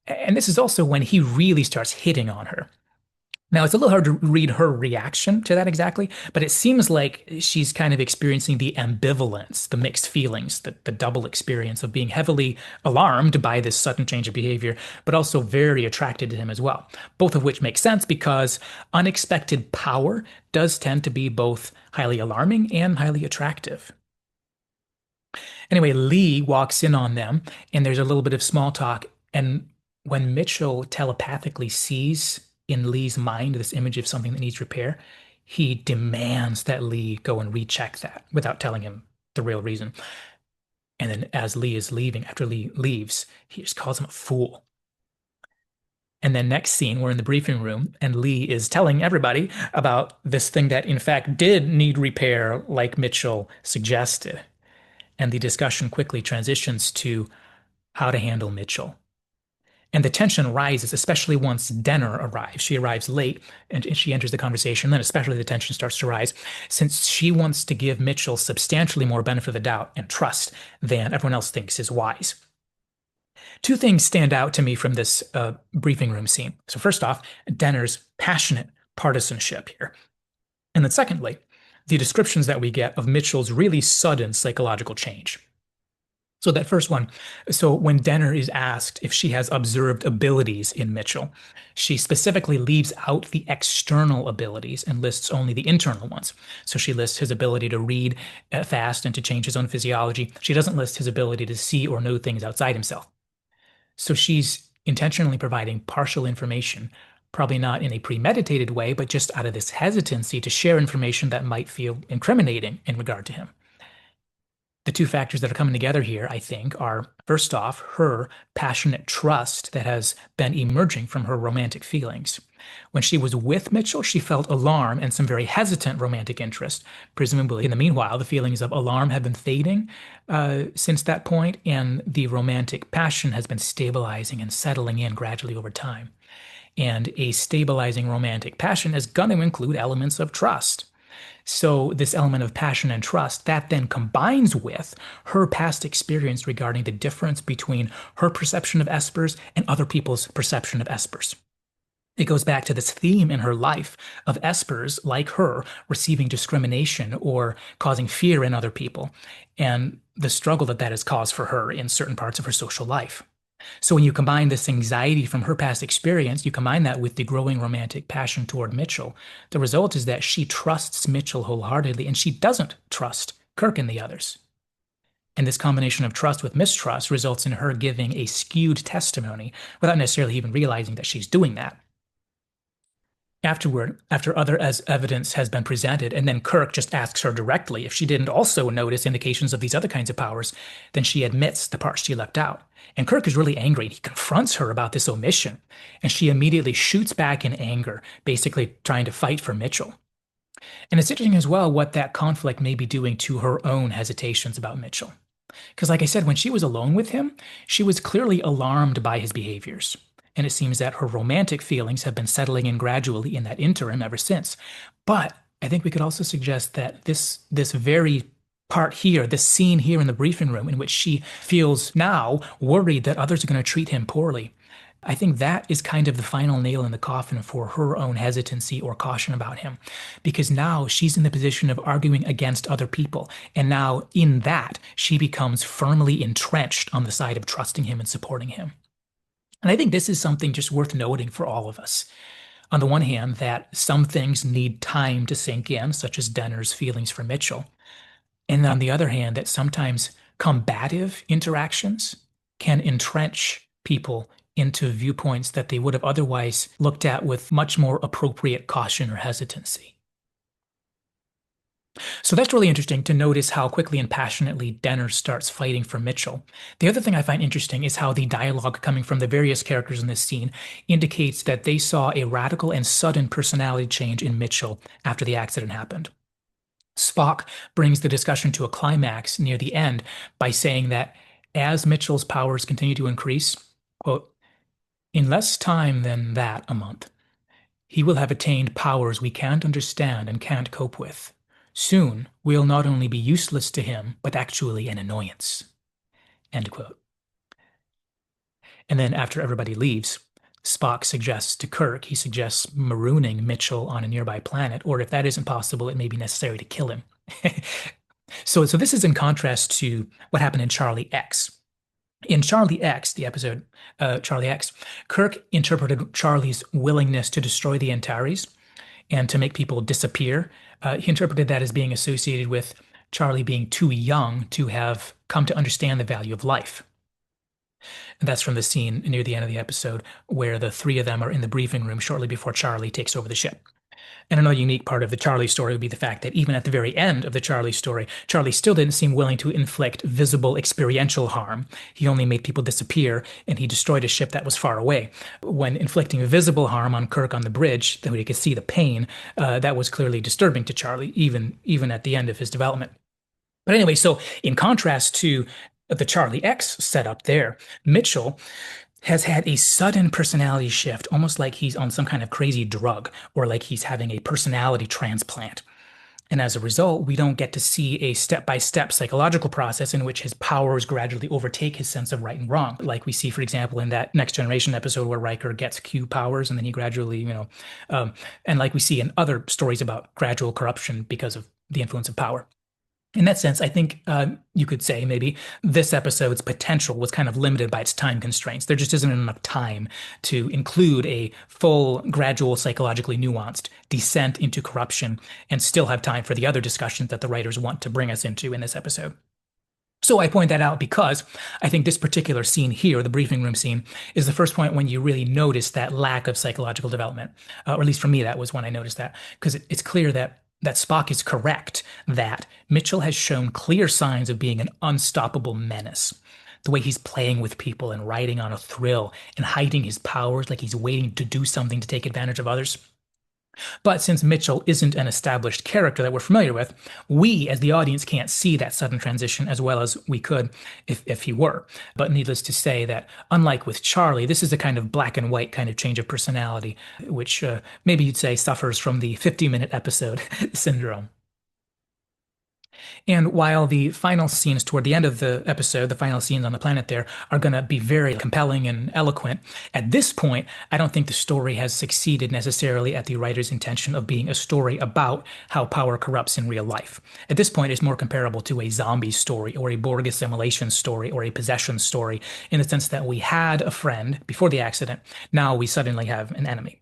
And this is also when he really starts hitting on her. Now, it's a little hard to read her reaction to that exactly, but it seems like she's kind of experiencing the ambivalence, the mixed feelings, the double experience of being heavily alarmed by this sudden change of behavior, but also very attracted to him as well. Both of which make sense because unexpected power does tend to be both highly alarming and highly attractive. Anyway, Lee walks in on them, and there's a little bit of small talk. And when Mitchell telepathically sees in Lee's mind this image of something that needs repair, he demands that Lee go and recheck that without telling him the real reason. And then as Lee is leaving, after Lee leaves, he just calls him a fool. And then next scene, we're in the briefing room, and Lee is telling everybody about this thing that in fact did need repair, like Mitchell suggested. And the discussion quickly transitions to how to handle Mitchell. And the tension rises, especially once Dehner arrives. She arrives late and she enters the conversation. Then, especially, the tension starts to rise since she wants to give Mitchell substantially more benefit of the doubt and trust than everyone else thinks is wise. Two things stand out to me from this briefing room scene. So, first off, Dehner's passionate partisanship here. And then, secondly, the descriptions that we get of Mitchell's really sudden psychological change. So that first one, so when Dehner is asked if she has observed abilities in Mitchell, she specifically leaves out the external abilities and lists only the internal ones. So she lists his ability to read fast and to change his own physiology. She doesn't list his ability to see or know things outside himself. So she's intentionally providing partial information, probably not in a premeditated way, but just out of this hesitancy to share information that might feel incriminating in regard to him. The two factors that are coming together here, I think, are first off, her passionate trust that has been emerging from her romantic feelings. When she was with Mitchell, she felt alarm and some very hesitant romantic interest. Presumably, in the meanwhile, the feelings of alarm have been fading since that point, and the romantic passion has been stabilizing and settling in gradually over time. And a stabilizing romantic passion is going to include elements of trust. So this element of passion and trust that then combines with her past experience regarding the difference between her perception of Espers and other people's perception of Espers. It goes back to this theme in her life of Espers, like her, receiving discrimination or causing fear in other people, and the struggle that that has caused for her in certain parts of her social life. So when you combine this anxiety from her past experience, you combine that with the growing romantic passion toward Mitchell, the result is that she trusts Mitchell wholeheartedly and she doesn't trust Kirk and the others. And this combination of trust with mistrust results in her giving a skewed testimony without necessarily even realizing that she's doing that. Afterward, after other as evidence has been presented, and then Kirk just asks her directly if she didn't also notice indications of these other kinds of powers, then she admits the parts she left out. And Kirk is really angry. He confronts her about this omission, and she immediately shoots back in anger, basically trying to fight for Mitchell. And it's interesting as well what that conflict may be doing to her own hesitations about Mitchell. Because, like I said, when she was alone with him, she was clearly alarmed by his behaviors. And it seems that her romantic feelings have been settling in gradually in that interim ever since. But I think we could also suggest that this very part here, this scene here in the briefing room in which she feels now worried that others are going to treat him poorly, I think that is kind of the final nail in the coffin for her own hesitancy or caution about him. Because now she's in the position of arguing against other people. And now in that, she becomes firmly entrenched on the side of trusting him and supporting him. And I think this is something just worth noting for all of us. On the one hand, that some things need time to sink in, such as Dehner's feelings for Mitchell. And on the other hand, that sometimes combative interactions can entrench people into viewpoints that they would have otherwise looked at with much more appropriate caution or hesitancy. So that's really interesting to notice how quickly and passionately Dehner starts fighting for Mitchell. The other thing I find interesting is how the dialogue coming from the various characters in this scene indicates that they saw a radical and sudden personality change in Mitchell after the accident happened. Spock brings the discussion to a climax near the end by saying that as Mitchell's powers continue to increase, quote, in less time than that, a month, he will have attained powers we can't understand and can't cope with. Soon, we'll not only be useless to him, but actually an annoyance. End quote. And then after everybody leaves, Spock suggests to Kirk, he suggests marooning Mitchell on a nearby planet, or if that isn't possible, it may be necessary to kill him. So this is in contrast to what happened in Charlie X. In Charlie X, the episode Charlie X, Kirk interpreted Charlie's willingness to destroy the Antares and to make people disappear. He interpreted that as being associated with Charlie being too young to have come to understand the value of life. And that's from the scene near the end of the episode where the three of them are in the briefing room shortly before Charlie takes over the ship. And another unique part of the Charlie story would be the fact that even at the very end of the Charlie story, Charlie still didn't seem willing to inflict visible experiential harm. He only made people disappear, and he destroyed a ship that was far away. When inflicting visible harm on Kirk on the bridge, that he could see the pain, that was clearly disturbing to Charlie, even at the end of his development. But anyway, so in contrast to the Charlie X setup there, Mitchell has had a sudden personality shift, almost like he's on some kind of crazy drug or like he's having a personality transplant. And as a result, we don't get to see a step-by-step psychological process in which his powers gradually overtake his sense of right and wrong. Like we see, for example, in that Next Generation episode where Riker gets Q powers and then he gradually, and like we see in other stories about gradual corruption because of the influence of power. In that sense, I think you could say maybe this episode's potential was kind of limited by its time constraints. There just isn't enough time to include a full, gradual, psychologically nuanced descent into corruption and still have time for the other discussions that the writers want to bring us into in this episode. So I point that out because I think this particular scene here, the briefing room scene, is the first point when you really notice that lack of psychological development. Or at least for me, that was when I noticed that. Because it's clear that Spock is correct that Mitchell has shown clear signs of being an unstoppable menace. The way he's playing with people and riding on a thrill and hiding his powers like he's waiting to do something to take advantage of others. But since Mitchell isn't an established character that we're familiar with, we as the audience can't see that sudden transition as well as we could if he were. But needless to say that unlike with Charlie, this is a kind of black and white kind of change of personality, which maybe you'd say suffers from the 50-minute episode syndrome. And while the final scenes toward the end of the episode, the final scenes on the planet there, are going to be very compelling and eloquent, at this point, I don't think the story has succeeded necessarily at the writer's intention of being a story about how power corrupts in real life. At this point, it's more comparable to a zombie story or a Borg assimilation story or a possession story in the sense that we had a friend before the accident. Now we suddenly have an enemy.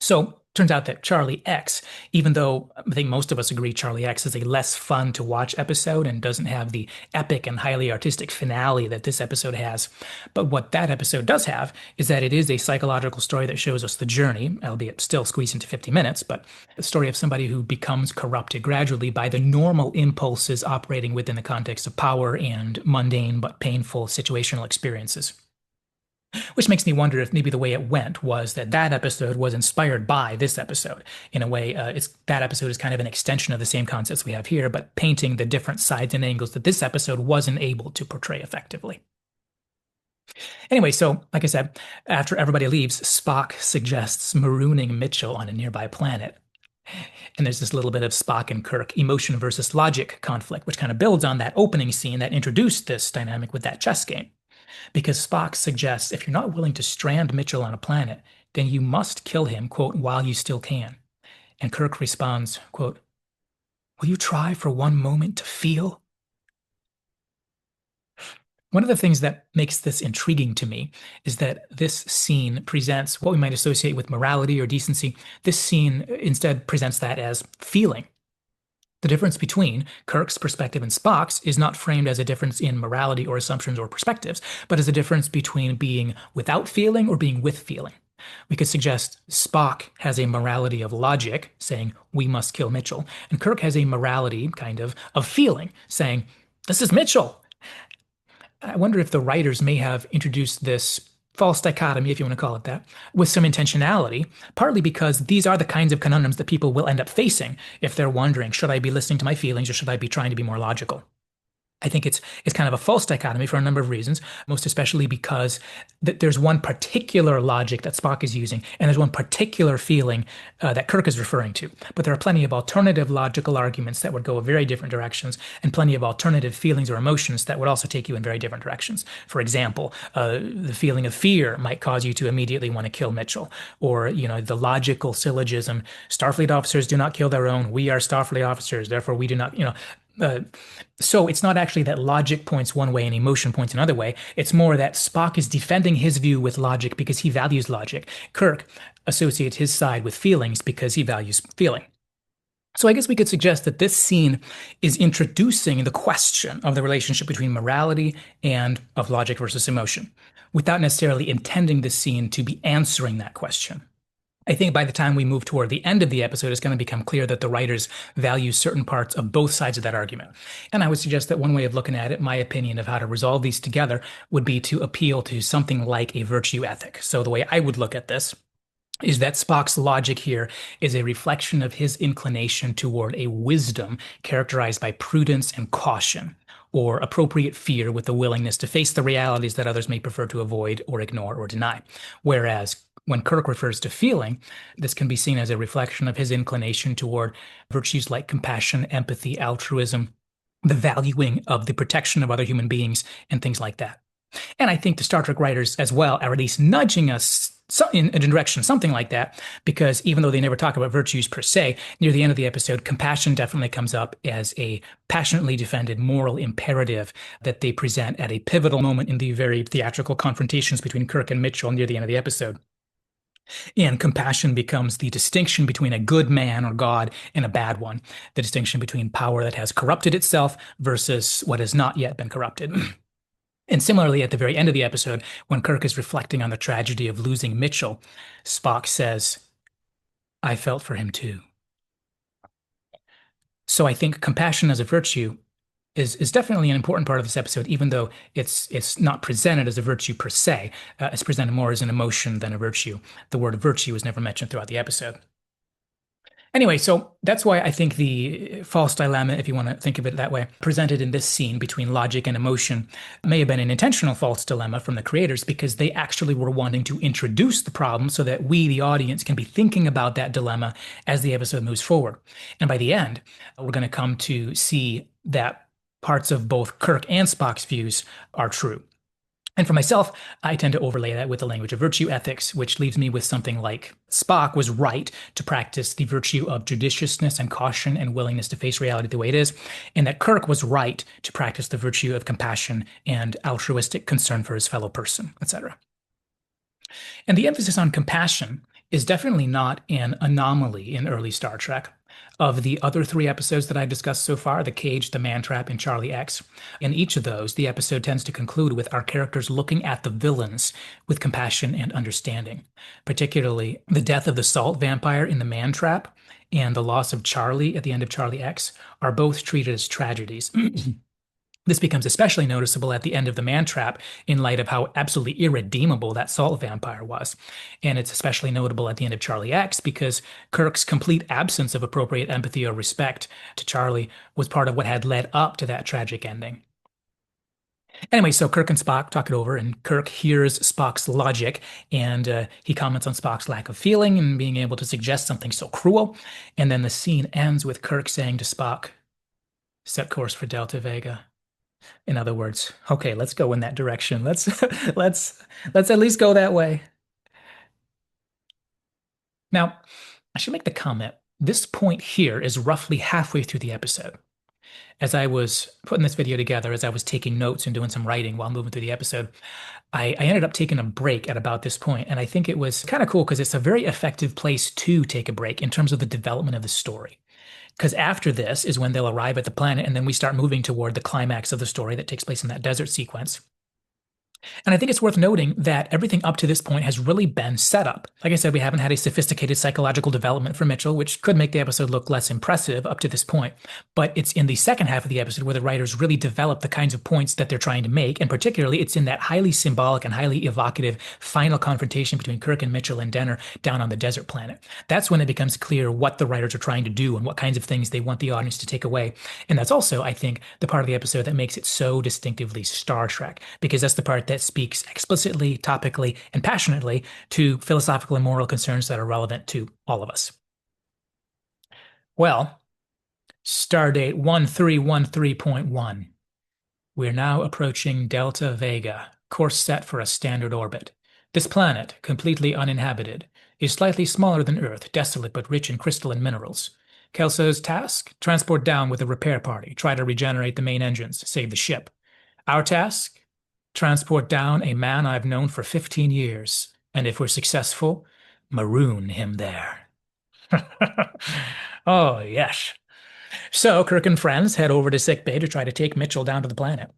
So turns out that Charlie X, even though I think most of us agree Charlie X is a less fun to watch episode and doesn't have the epic and highly artistic finale that this episode has, but what that episode does have is that it is a psychological story that shows us the journey, albeit still squeezed into 50 minutes, but the story of somebody who becomes corrupted gradually by the normal impulses operating within the context of power and mundane but painful situational experiences. Which makes me wonder if maybe the way it went was that that episode was inspired by this episode. In a way, that episode is kind of an extension of the same concepts we have here, but painting the different sides and angles that this episode wasn't able to portray effectively. Anyway, so like I said, after everybody leaves, Spock suggests marooning Mitchell on a nearby planet. And there's this little bit of Spock and Kirk emotion versus logic conflict, which kind of builds on that opening scene that introduced this dynamic with that chess game. Because Spock suggests if you're not willing to strand Mitchell on a planet, then you must kill him, quote, while you still can. And Kirk responds, quote, will you try for one moment to feel? One of the things that makes this intriguing to me is that this scene presents what we might associate with morality or decency. This scene instead presents that as feeling. The difference between Kirk's perspective and Spock's is not framed as a difference in morality or assumptions or perspectives, but as a difference between being without feeling or being with feeling. We could suggest Spock has a morality of logic, saying, we must kill Mitchell, and Kirk has a morality, kind of feeling, saying, this is Mitchell. I wonder if the writers may have introduced this false dichotomy, if you want to call it that, with some intentionality, partly because these are the kinds of conundrums that people will end up facing if they're wondering, should I be listening to my feelings or should I be trying to be more logical? I think it's kind of a false dichotomy for a number of reasons, most especially because there's one particular logic that Spock is using, and there's one particular feeling that Kirk is referring to. But there are plenty of alternative logical arguments that would go very different directions, and plenty of alternative feelings or emotions that would also take you in very different directions. For example, the feeling of fear might cause you to immediately want to kill Mitchell, or the logical syllogism: Starfleet officers do not kill their own. We are Starfleet officers, therefore we do not. Uh, so it's not actually that logic points one way and emotion points another way. It's more that Spock is defending his view with logic because he values logic. Kirk associates his side with feelings because he values feeling. So I guess we could suggest that this scene is introducing the question of the relationship between morality and of logic versus emotion, without necessarily intending the scene to be answering that question. I think by the time we move toward the end of the episode, it's going to become clear that the writers value certain parts of both sides of that argument. And I would suggest that one way of looking at it, my opinion of how to resolve these together, would be to appeal to something like a virtue ethic. So the way I would look at this is that Spock's logic here is a reflection of his inclination toward a wisdom characterized by prudence and caution, or appropriate fear with the willingness to face the realities that others may prefer to avoid or ignore or deny. Whereas when Kirk refers to feeling, this can be seen as a reflection of his inclination toward virtues like compassion, empathy, altruism, the valuing of the protection of other human beings, and things like that. And I think the Star Trek writers as well are at least nudging us in a direction, something like that, because even though they never talk about virtues per se, near the end of the episode, compassion definitely comes up as a passionately defended moral imperative that they present at a pivotal moment in the very theatrical confrontations between Kirk and Mitchell near the end of the episode. And compassion becomes the distinction between a good man or God and a bad one, the distinction between power that has corrupted itself versus what has not yet been corrupted. And similarly, at the very end of the episode, when Kirk is reflecting on the tragedy of losing Mitchell, Spock says, I felt for him too. So I think compassion as a virtue is definitely an important part of this episode, even though it's not presented as a virtue per se. It's presented more as an emotion than a virtue. The word virtue is never mentioned throughout the episode. Anyway, so that's why I think the false dilemma, if you want to think of it that way, presented in this scene between logic and emotion may have been an intentional false dilemma from the creators because they actually were wanting to introduce the problem so that we, the audience, can be thinking about that dilemma as the episode moves forward. And by the end, we're going to come to see that parts of both Kirk and Spock's views are true. And for myself, I tend to overlay that with the language of virtue ethics, which leaves me with something like Spock was right to practice the virtue of judiciousness and caution and willingness to face reality the way it is, and that Kirk was right to practice the virtue of compassion and altruistic concern for his fellow person, etc. And the emphasis on compassion is definitely not an anomaly in early Star Trek. Of the other three episodes that I've discussed so far, The Cage, The Man Trap, and Charlie X, in each of those, the episode tends to conclude with our characters looking at the villains with compassion and understanding. Particularly, the death of the salt vampire in The Man Trap and the loss of Charlie at the end of Charlie X are both treated as tragedies. This becomes especially noticeable at the end of The Man Trap in light of how absolutely irredeemable that salt vampire was. And it's especially notable at the end of Charlie X because Kirk's complete absence of appropriate empathy or respect to Charlie was part of what had led up to that tragic ending. Anyway, so Kirk and Spock talk it over, and Kirk hears Spock's logic, and he comments on Spock's lack of feeling and being able to suggest something so cruel. And then the scene ends with Kirk saying to Spock, set course for Delta Vega. In other words, okay, let's go in that direction. Let's let's at least go that way. Now, I should make the comment. This point here is roughly halfway through the episode. As I was putting this video together, as I was taking notes and doing some writing while moving through the episode, I ended up taking a break at about this point, and I think it was kind of cool because it's a very effective place to take a break in terms of the development of the story. Because after this is when they'll arrive at the planet, and then we start moving toward the climax of the story that takes place in that desert sequence. And I think it's worth noting that everything up to this point has really been set up. Like I said, we haven't had a sophisticated psychological development for Mitchell, which could make the episode look less impressive up to this point. But it's in the second half of the episode where the writers really develop the kinds of points that they're trying to make. And particularly, it's in that highly symbolic and highly evocative final confrontation between Kirk and Mitchell and Dehner down on the desert planet. That's when it becomes clear what the writers are trying to do and what kinds of things they want the audience to take away. And that's also, I think, the part of the episode that makes it so distinctively Star Trek, because that's the part that speaks explicitly, topically, and passionately to philosophical and moral concerns that are relevant to all of us. Well, Stardate 1313.1. We're now approaching Delta Vega, course set for a standard orbit. This planet, completely uninhabited, is slightly smaller than Earth, desolate but rich in crystalline minerals. Kelso's task? Transport down with a repair party, try to regenerate the main engines, save the ship. Our task? Transport down a man I've known for 15 years, and if we're successful, maroon him there. Oh, yes. So Kirk and friends head over to sickbay to try to take Mitchell down to the planet.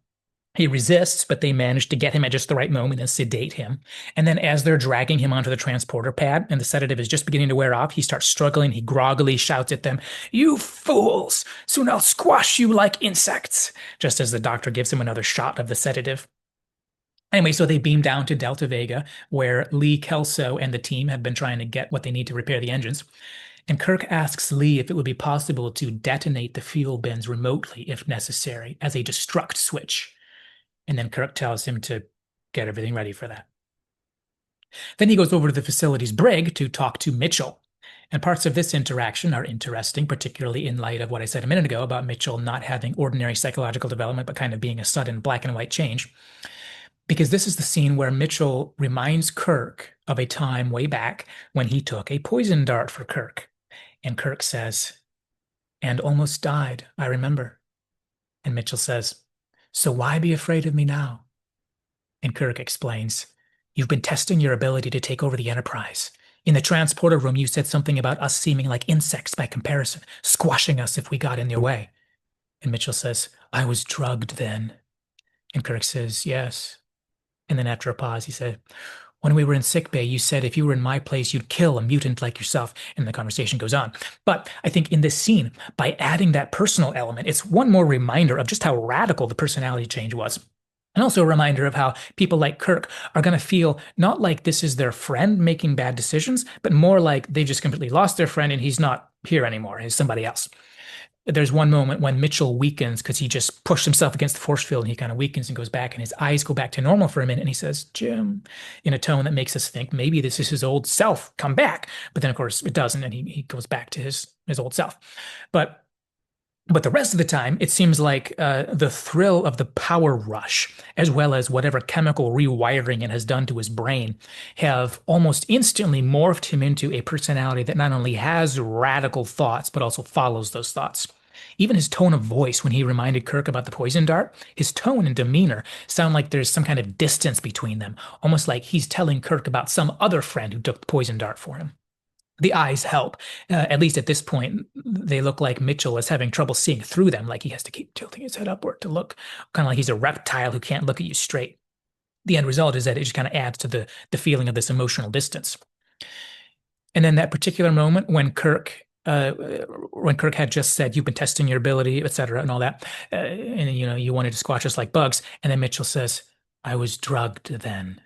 He resists, but they manage to get him at just the right moment and sedate him. And then as they're dragging him onto the transporter pad and the sedative is just beginning to wear off, he starts struggling. He groggily shouts at them, "You fools! Soon I'll squash you like insects," just as the doctor gives him another shot of the sedative. Anyway, so they beam down to Delta Vega, where Lee Kelso and the team have been trying to get what they need to repair the engines. And Kirk asks Lee if it would be possible to detonate the fuel bins remotely if necessary as a destruct switch. And then Kirk tells him to get everything ready for that. Then he goes over to the facility's brig to talk to Mitchell. And parts of this interaction are interesting, particularly in light of what I said a minute ago about Mitchell not having ordinary psychological development, but kind of being a sudden black and white change. Because this is the scene where Mitchell reminds Kirk of a time way back when he took a poison dart for Kirk. And Kirk says, "And almost died, I remember." And Mitchell says, "So why be afraid of me now?" And Kirk explains, "You've been testing your ability to take over the Enterprise. In the transporter room, you said something about us seeming like insects by comparison, squashing us if we got in your way." And Mitchell says, "I was drugged then." And Kirk says, "Yes." And then after a pause, he said, "When we were in sickbay, you said if you were in my place, you'd kill a mutant like yourself." And the conversation goes on. But I think in this scene, by adding that personal element, it's one more reminder of just how radical the personality change was. And also a reminder of how people like Kirk are going to feel not like this is their friend making bad decisions, but more like they've just completely lost their friend and he's not here anymore. He's somebody else. There's one moment when Mitchell weakens because he just pushed himself against the force field and he kind of weakens and goes back and his eyes go back to normal for a minute and he says, "Jim," in a tone that makes us think maybe this is his old self come back. But then of course it doesn't and he goes back to his old self. But the rest of the time, it seems like the thrill of the power rush, as well as whatever chemical rewiring it has done to his brain, have almost instantly morphed him into a personality that not only has radical thoughts, but also follows those thoughts. Even his tone of voice when he reminded Kirk about the poison dart, his tone and demeanor sound like there's some kind of distance between them, almost like he's telling Kirk about some other friend who took the poison dart for him. The eyes help. At least at this point, they look like Mitchell is having trouble seeing through them, like he has to keep tilting his head upward to look, kind of like he's a reptile who can't look at you straight. The end result is that it just kind of adds to the feeling of this emotional distance. And then that particular moment when Kirk had just said, "You've been testing your ability, etc., and all that, and you wanted to squash us like bugs," and then Mitchell says, "I was drugged then,"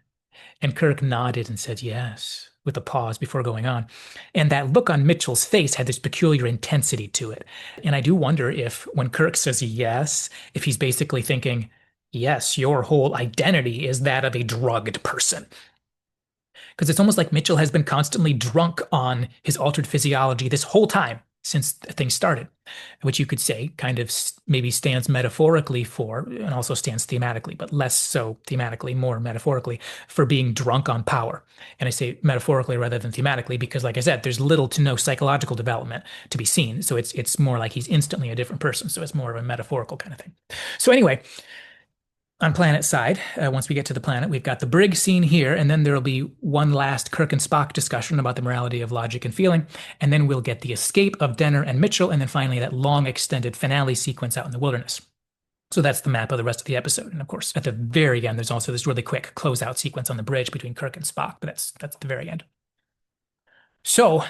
and Kirk nodded and said, "Yes," with a pause before going on. And that look on Mitchell's face had this peculiar intensity to it. And I do wonder if when Kirk says yes, if he's basically thinking, "Yes, your whole identity is that of a drugged person." Because it's almost like Mitchell has been constantly drunk on his altered physiology this whole time since things started, which you could say kind of maybe stands metaphorically for, and also stands thematically, but less so thematically, more metaphorically, for being drunk on power. And I say metaphorically rather than thematically because, like I said, there's little to no psychological development to be seen. So it's more like he's instantly a different person. So it's more of a metaphorical kind of thing. So anyway, on planet side, once we get to the planet, we've got the brig scene here, and then there'll be one last Kirk and Spock discussion about the morality of logic and feeling, and then we'll get the escape of Dehner and Mitchell, and then finally that long extended finale sequence out in the wilderness. So that's the map of the rest of the episode. And of course, at the very end, there's also this really quick closeout sequence on the bridge between Kirk and Spock, but that's the very end. So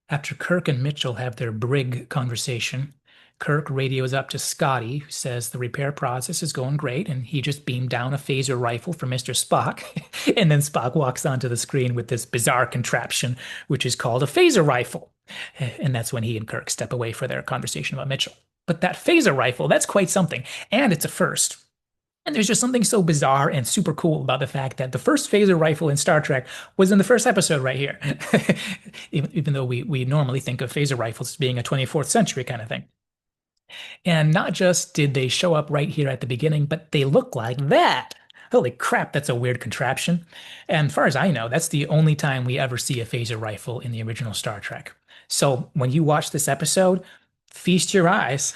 after Kirk and Mitchell have their brig conversation, Kirk radios up to Scotty, who says the repair process is going great, and he just beamed down a phaser rifle for Mr. Spock. And then Spock walks onto the screen with this bizarre contraption, which is called a phaser rifle. And that's when he and Kirk step away for their conversation about Mitchell. But that phaser rifle, that's quite something, and it's a first. And there's just something so bizarre and super cool about the fact that the first phaser rifle in Star Trek was in the first episode right here. Even though we normally think of phaser rifles as being a 24th century kind of thing. And not just did they show up right here at the beginning, but they look like that. Holy crap, that's a weird contraption. And as far as I know, that's the only time we ever see a phaser rifle in the original Star Trek. So when you watch this episode, feast your eyes.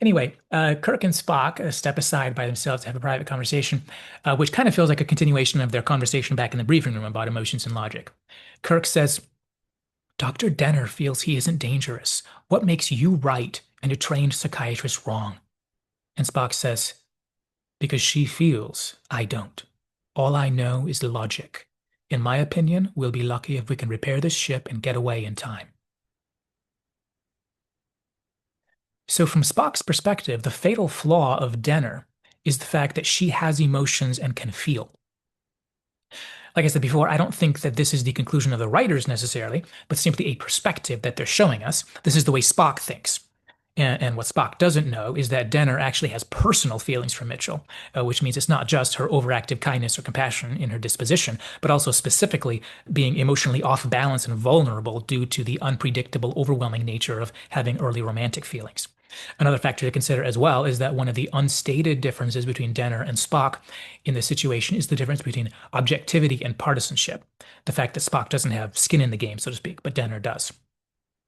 Anyway, Kirk and Spock step aside by themselves to have a private conversation, which kind of feels like a continuation of their conversation back in the briefing room about emotions and logic. Kirk says, Dr. Dehner feels he isn't dangerous. What makes you right and a trained psychiatrist wrong? And Spock says, because she feels I don't. All I know is the logic. In my opinion, we'll be lucky if we can repair this ship and get away in time. So, from Spock's perspective, the fatal flaw of Dehner is the fact that she has emotions and can feel. Like I said before, I don't think that this is the conclusion of the writers necessarily, but simply a perspective that they're showing us. This is the way Spock thinks. And what Spock doesn't know is that Dehner actually has personal feelings for Mitchell, which means it's not just her overactive kindness or compassion in her disposition, but also specifically being emotionally off balance and vulnerable due to the unpredictable, overwhelming nature of having early romantic feelings. Another factor to consider as well is that one of the unstated differences between Dehner and Spock in this situation is the difference between objectivity and partisanship. The fact that Spock doesn't have skin in the game, so to speak, but Dehner does.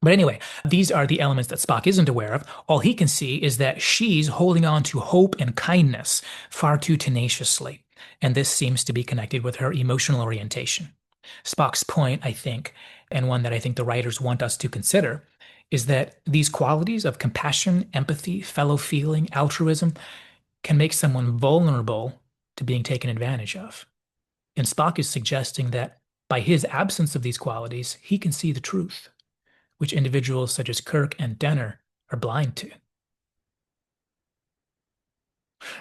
But anyway, these are the elements that Spock isn't aware of. All he can see is that she's holding on to hope and kindness far too tenaciously. And this seems to be connected with her emotional orientation. Spock's point, I think, and one that I think the writers want us to consider, is that these qualities of compassion, empathy, fellow feeling, altruism can make someone vulnerable to being taken advantage of. And Spock is suggesting that by his absence of these qualities, he can see the truth, which individuals such as Kirk and Dehner are blind to.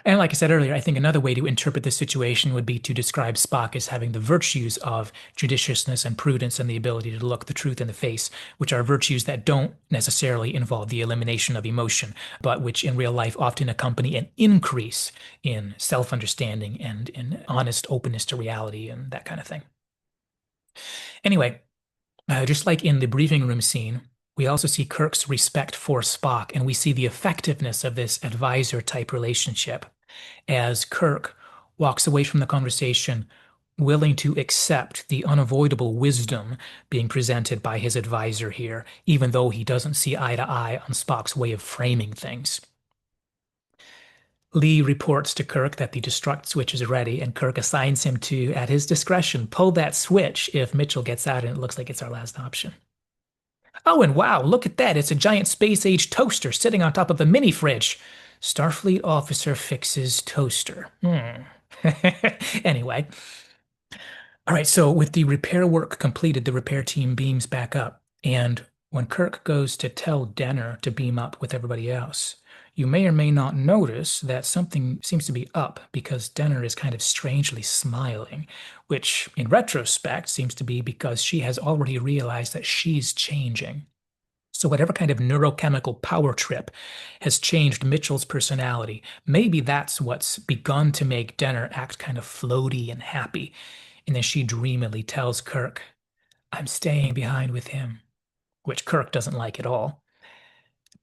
And like I said earlier, I think another way to interpret this situation would be to describe Spock as having the virtues of judiciousness and prudence and the ability to look the truth in the face, which are virtues that don't necessarily involve the elimination of emotion, but which in real life often accompany an increase in self-understanding and in honest openness to reality and that kind of thing. Anyway, just like in the briefing room scene, we also see Kirk's respect for Spock, and we see the effectiveness of this advisor type relationship as Kirk walks away from the conversation, willing to accept the unavoidable wisdom being presented by his advisor here, even though he doesn't see eye to eye on Spock's way of framing things. Lee reports to Kirk that the destruct switch is ready, and Kirk assigns him to, at his discretion, pull that switch if Mitchell gets out and it looks like it's our last option. Oh, and wow, look at that. It's a giant space-age toaster sitting on top of a mini fridge. Starfleet officer fixes toaster. Anyway. All right, so with the repair work completed, the repair team beams back up. And when Kirk goes to tell Dehner to beam up with everybody else, you may or may not notice that something seems to be up because Dehner is kind of strangely smiling, which in retrospect seems to be because she has already realized that she's changing. So whatever kind of neurochemical power trip has changed Mitchell's personality, maybe that's what's begun to make Dehner act kind of floaty and happy. And then she dreamily tells Kirk, I'm staying behind with him, which Kirk doesn't like at all.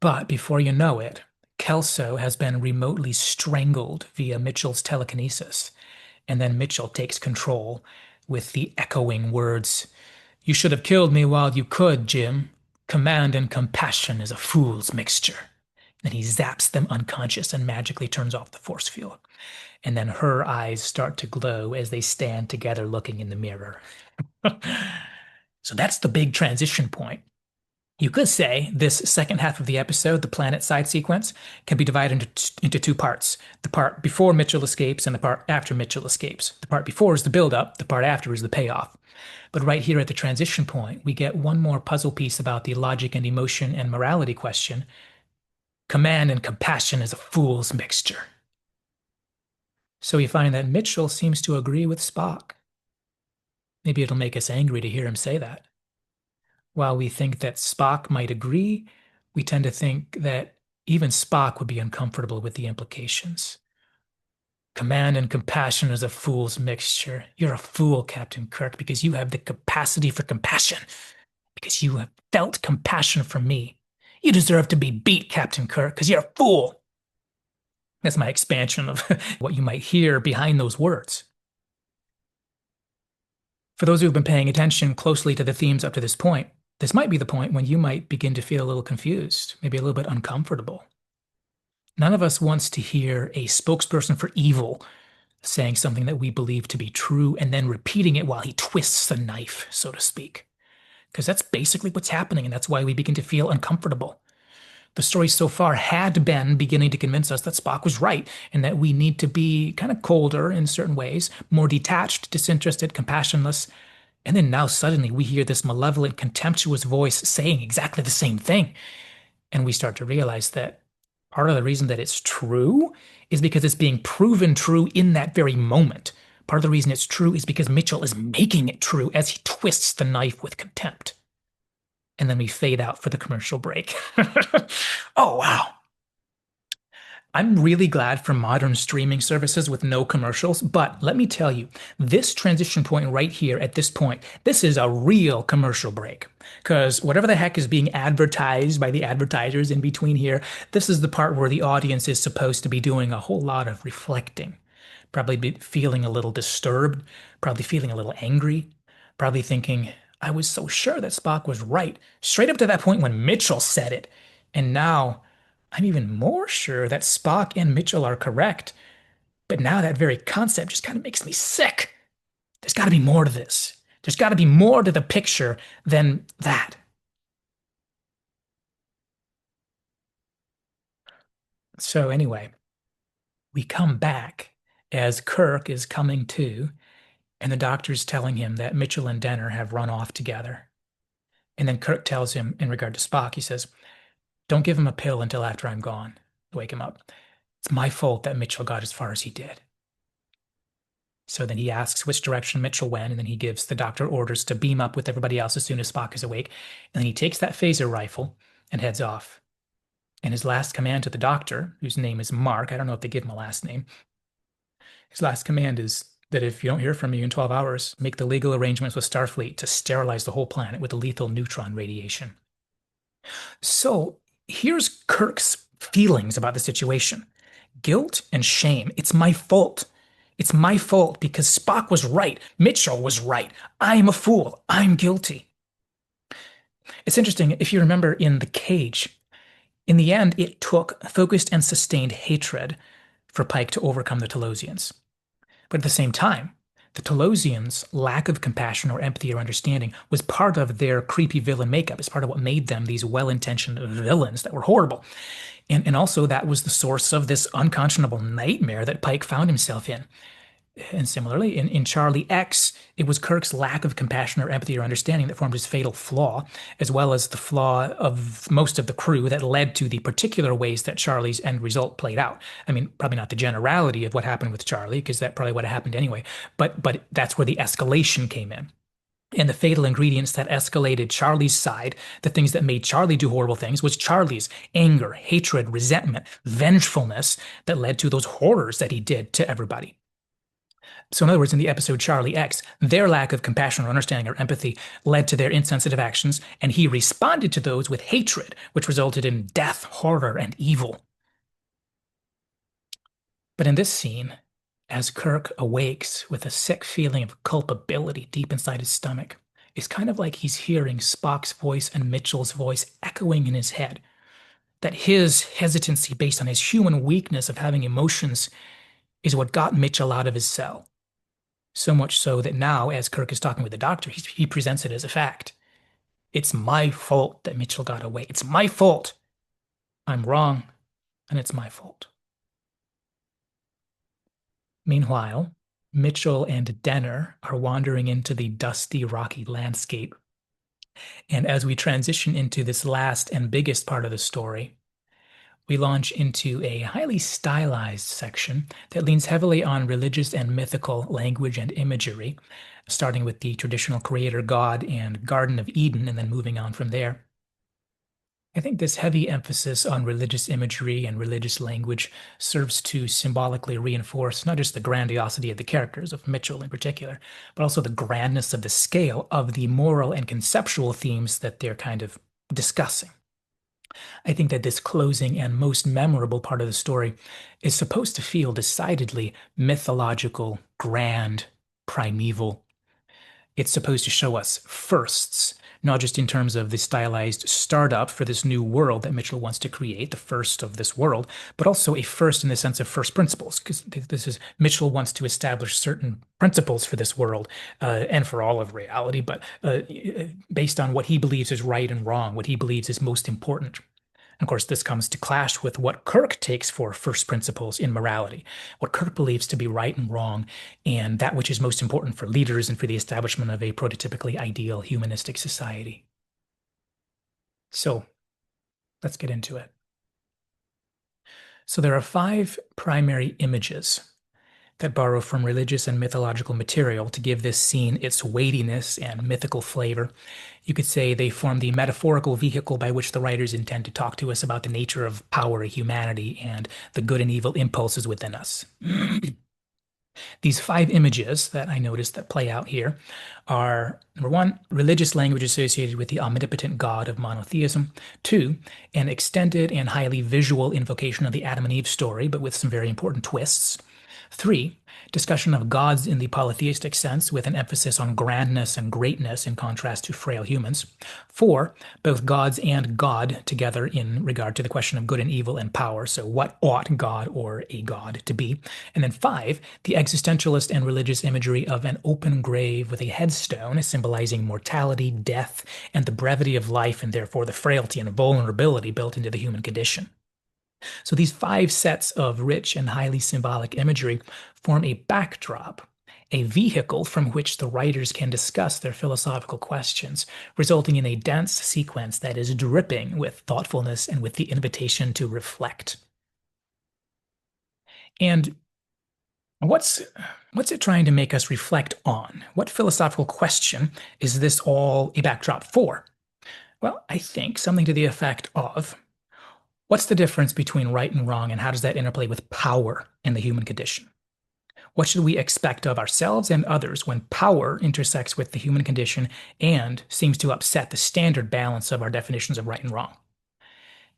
But before you know it, Kelso has been remotely strangled via Mitchell's telekinesis. And then Mitchell takes control with the echoing words, You should have killed me while you could, Jim. Command and compassion is a fool's mixture. And he zaps them unconscious and magically turns off the force field. And then her eyes start to glow as they stand together looking in the mirror. So that's the big transition point. You could say this second half of the episode, the planet side sequence, can be divided into two parts. The part before Mitchell escapes and the part after Mitchell escapes. The part before is the build-up, the part after is the payoff. But right here at the transition point, we get one more puzzle piece about the logic and emotion and morality question. Command and compassion is a fool's mixture. So we find that Mitchell seems to agree with Spock. Maybe it'll make us angry to hear him say that. While we think that Spock might agree, we tend to think that even Spock would be uncomfortable with the implications. Command and compassion is a fool's mixture. You're a fool, Captain Kirk, because you have the capacity for compassion, because you have felt compassion for me. You deserve to be beat, Captain Kirk, because you're a fool. That's my expansion of what you might hear behind those words. For those who have been paying attention closely to the themes up to this point, this might be the point when you might begin to feel a little confused, maybe a little bit uncomfortable. None of us wants to hear a spokesperson for evil saying something that we believe to be true and then repeating it while he twists the knife, so to speak. Because that's basically what's happening, and that's why we begin to feel uncomfortable. The story so far had been beginning to convince us that Spock was right and that we need to be kind of colder in certain ways, more detached, disinterested, compassionless. And then now suddenly we hear this malevolent, contemptuous voice saying exactly the same thing. And we start to realize that part of the reason that it's true is because it's being proven true in that very moment. Part of the reason it's true is because Mitchell is making it true as he twists the knife with contempt. And then we fade out for the commercial break. Oh, wow. I'm really glad for modern streaming services with no commercials, but let me tell you, this transition point right here at this point, this is a real commercial break. Because whatever the heck is being advertised by the advertisers in between here, this is the part where the audience is supposed to be doing a whole lot of reflecting. Probably be feeling a little disturbed, probably feeling a little angry, probably thinking, I was so sure that Spock was right, straight up to that point when Mitchell said it. And now I'm even more sure that Spock and Mitchell are correct. But now that very concept just kind of makes me sick. There's got to be more to this. There's got to be more to the picture than that. So, anyway, we come back as Kirk is coming to, and the doctor's telling him that Mitchell and Dehner have run off together. And then Kirk tells him, in regard to Spock, he says, don't give him a pill until after I'm gone to wake him up. It's my fault that Mitchell got as far as he did. So then he asks which direction Mitchell went, and then he gives the doctor orders to beam up with everybody else as soon as Spock is awake. And then he takes that phaser rifle and heads off. And his last command to the doctor, whose name is Mark, I don't know if they give him a last name, his last command is that if you don't hear from me in 12 hours, make the legal arrangements with Starfleet to sterilize the whole planet with lethal neutron radiation. So here's Kirk's feelings about the situation. Guilt and shame. It's my fault. It's my fault because Spock was right. Mitchell was right. I'm a fool. I'm guilty. It's interesting, if you remember in The Cage, in the end, it took focused and sustained hatred for Pike to overcome the Talosians. But at the same time, the Talosians' lack of compassion or empathy or understanding was part of their creepy villain makeup. It's part of what made them these well-intentioned villains that were horrible. And also that was the source of this unconscionable nightmare that Pike found himself in. And similarly, in Charlie X, it was Kirk's lack of compassion or empathy or understanding that formed his fatal flaw, as well as the flaw of most of the crew that led to the particular ways that Charlie's end result played out. I mean, probably not the generality of what happened with Charlie, because that probably would have happened anyway, but that's where the escalation came in. And the fatal ingredients that escalated Charlie's side, the things that made Charlie do horrible things, was Charlie's anger, hatred, resentment, vengefulness that led to those horrors that he did to everybody. So, in other words, in the episode Charlie X, their lack of compassion or understanding or empathy led to their insensitive actions, and he responded to those with hatred, which resulted in death, horror, and evil. But in this scene, as Kirk awakes with a sick feeling of culpability deep inside his stomach, it's kind of like he's hearing Spock's voice and Mitchell's voice echoing in his head. That his hesitancy based on his human weakness of having emotions is what got Mitchell out of his cell. So much so that now, as Kirk is talking with the doctor, he presents it as a fact. It's my fault that Mitchell got away. It's my fault. I'm wrong, and it's my fault. Meanwhile, Mitchell and Dehner are wandering into the dusty, rocky landscape. And as we transition into this last and biggest part of the story, we launch into a highly stylized section that leans heavily on religious and mythical language and imagery, starting with the traditional creator god and Garden of Eden, and then moving on from there. I think this heavy emphasis on religious imagery and religious language serves to symbolically reinforce not just the grandiosity of the characters, of Mitchell in particular, but also the grandness of the scale of the moral and conceptual themes that they're kind of discussing. I think that this closing and most memorable part of the story is supposed to feel decidedly mythological, grand, primeval. It's supposed to show us firsts, not just in terms of the stylized startup for this new world that Mitchell wants to create, the first of this world, but also a first in the sense of first principles, because this is Mitchell wants to establish certain principles for this world and for all of reality, but based on what he believes is right and wrong, what he believes is most important. Of course, this comes to clash with what Kirk takes for first principles in morality, what Kirk believes to be right and wrong, and that which is most important for leaders and for the establishment of a prototypically ideal humanistic society. So let's get into it. So there are 5 primary images that borrow from religious and mythological material to give this scene its weightiness and mythical flavor. You could say they form the metaphorical vehicle by which the writers intend to talk to us about the nature of power, humanity, and the good and evil impulses within us. These 5 images that I noticed that play out here are number 1, religious language associated with the omnipotent God of monotheism. 2, an extended and highly visual invocation of the Adam and Eve story, but with some very important twists. 3, discussion of gods in the polytheistic sense with an emphasis on grandness and greatness in contrast to frail humans. 4, both gods and God together in regard to the question of good and evil and power. So what ought God or a god to be? And then 5, the existentialist and religious imagery of an open grave with a headstone symbolizing mortality, death, and the brevity of life, and therefore the frailty and vulnerability built into the human condition. So these 5 sets of rich and highly symbolic imagery form a backdrop, a vehicle from which the writers can discuss their philosophical questions, resulting in a dense sequence that is dripping with thoughtfulness and with the invitation to reflect. And what's it trying to make us reflect on? What philosophical question is this all a backdrop for? Well, I think something to the effect of, what's the difference between right and wrong, and how does that interplay with power in the human condition? What should we expect of ourselves and others when power intersects with the human condition and seems to upset the standard balance of our definitions of right and wrong?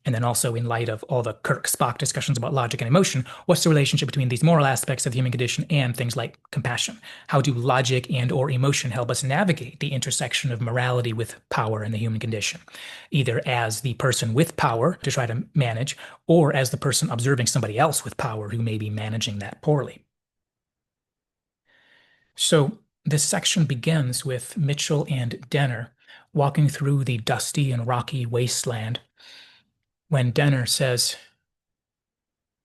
And then also, in light of all the Kirk-Spock discussions about logic and emotion, what's the relationship between these moral aspects of the human condition and things like compassion? How do logic and or emotion help us navigate the intersection of morality with power in the human condition, either as the person with power to try to manage, or as the person observing somebody else with power who may be managing that poorly? So this section begins with Mitchell and Dehner walking through the dusty and rocky wasteland when Dehner says,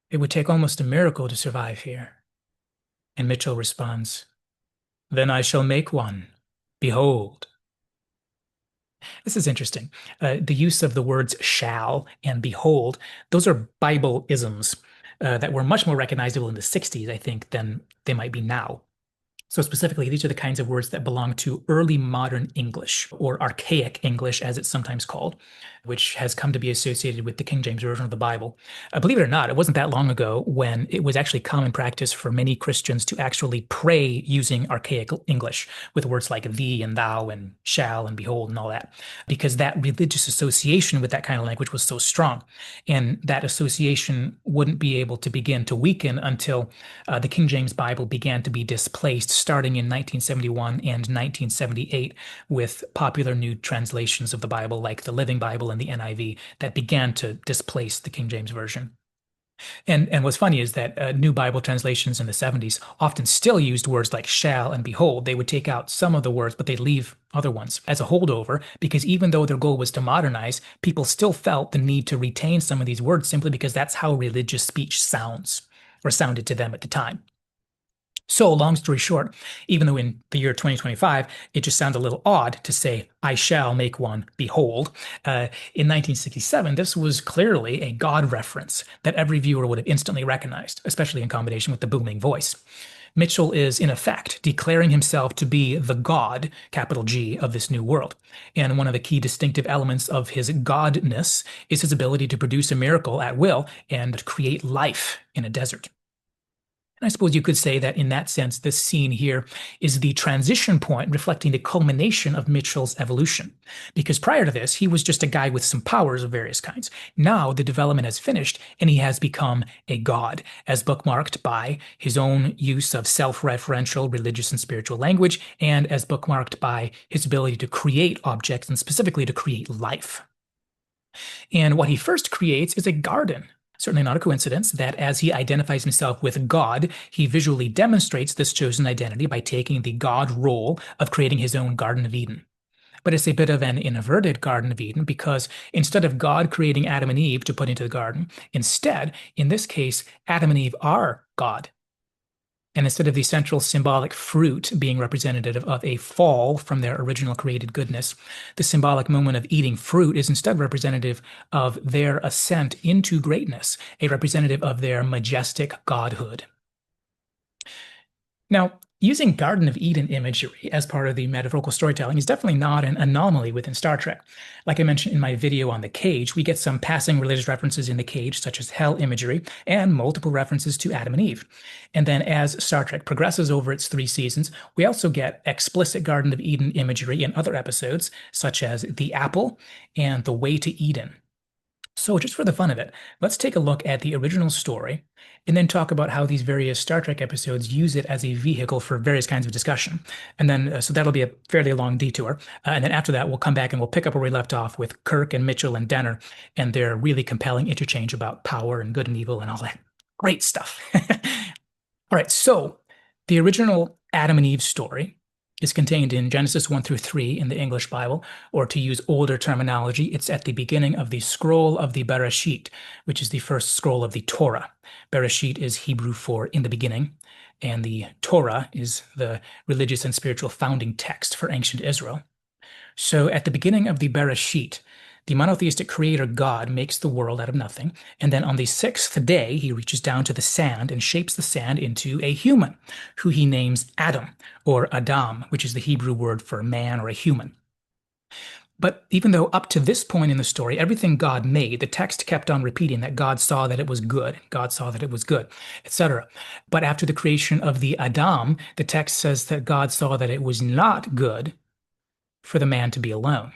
"It would take almost a miracle to survive here." And Mitchell responds, "Then I shall make one. Behold." This is interesting. The use of the words shall and behold, those are Bible isms that were much more recognizable in the 60s, I think, than they might be now. So specifically, these are the kinds of words that belong to early modern English, or archaic English, as it's sometimes called, which has come to be associated with the King James Version of the Bible. Believe it or not, it wasn't that long ago when it was actually common practice for many Christians to actually pray using archaic English with words like thee and thou and shall and behold and all that, because that religious association with that kind of language was so strong. And that association wouldn't be able to begin to weaken until the King James Bible began to be displaced starting in 1971 and 1978 with popular new translations of the Bible like the Living Bible and the NIV that began to displace the King James Version. And what's funny is that new Bible translations in the 70s often still used words like shall and behold. They would take out some of the words, but they'd leave other ones as a holdover because even though their goal was to modernize, people still felt the need to retain some of these words simply because that's how religious speech sounds or sounded to them at the time. So, long story short, even though in the year 2025 it just sounds a little odd to say, I shall make one, behold, in 1967, this was clearly a God reference that every viewer would have instantly recognized, especially in combination with the booming voice. Mitchell is, in effect, declaring himself to be the God, capital G, of this new world. And one of the key distinctive elements of his godness is his ability to produce a miracle at will and create life in a desert. I suppose you could say that in that sense, this scene here is the transition point reflecting the culmination of Mitchell's evolution. Because prior to this, he was just a guy with some powers of various kinds. Now the development has finished and he has become a god, as bookmarked by his own use of self-referential religious and spiritual language, and as bookmarked by his ability to create objects and specifically to create life. And what he first creates is a garden. Certainly not a coincidence that as he identifies himself with God, he visually demonstrates this chosen identity by taking the God role of creating his own Garden of Eden. But it's a bit of an inverted Garden of Eden because instead of God creating Adam and Eve to put into the garden, instead, in this case, Adam and Eve are God. And instead of the central symbolic fruit being representative of a fall from their original created goodness, the symbolic moment of eating fruit is instead representative of their ascent into greatness, a representative of their majestic godhood. Now, using Garden of Eden imagery as part of the metaphorical storytelling is definitely not an anomaly within Star Trek. Like I mentioned in my video on the cage, we get some passing religious references in the cage, such as hell imagery, and multiple references to Adam and Eve. And then as Star Trek progresses over its 3 seasons, we also get explicit Garden of Eden imagery in other episodes, such as the apple and the way to Eden. So, just for the fun of it, let's take a look at the original story and then talk about how these various Star Trek episodes use it as a vehicle for various kinds of discussion. And then, so that'll be a fairly long detour. And then after that, we'll come back and we'll pick up where we left off with Kirk and Mitchell and Dehner and their really compelling interchange about power and good and evil and all that great stuff. All right, so the original Adam and Eve story is contained in Genesis 1 through 3 in the English Bible, or to use older terminology, it's at the beginning of the scroll of the Bereshit, which is the first scroll of the Torah. Bereshit is Hebrew for in the beginning, and the Torah is the religious and spiritual founding text for ancient Israel. So at the beginning of the Bereshit, the monotheistic creator God makes the world out of nothing, and then on the 6th day, he reaches down to the sand and shapes the sand into a human, who he names Adam, or Adam, which is the Hebrew word for man or a human. But even though up to this point in the story, everything God made, the text kept on repeating that God saw that it was good, God saw that it was good, etc. But after the creation of the Adam, the text says that God saw that it was not good for the man to be alone,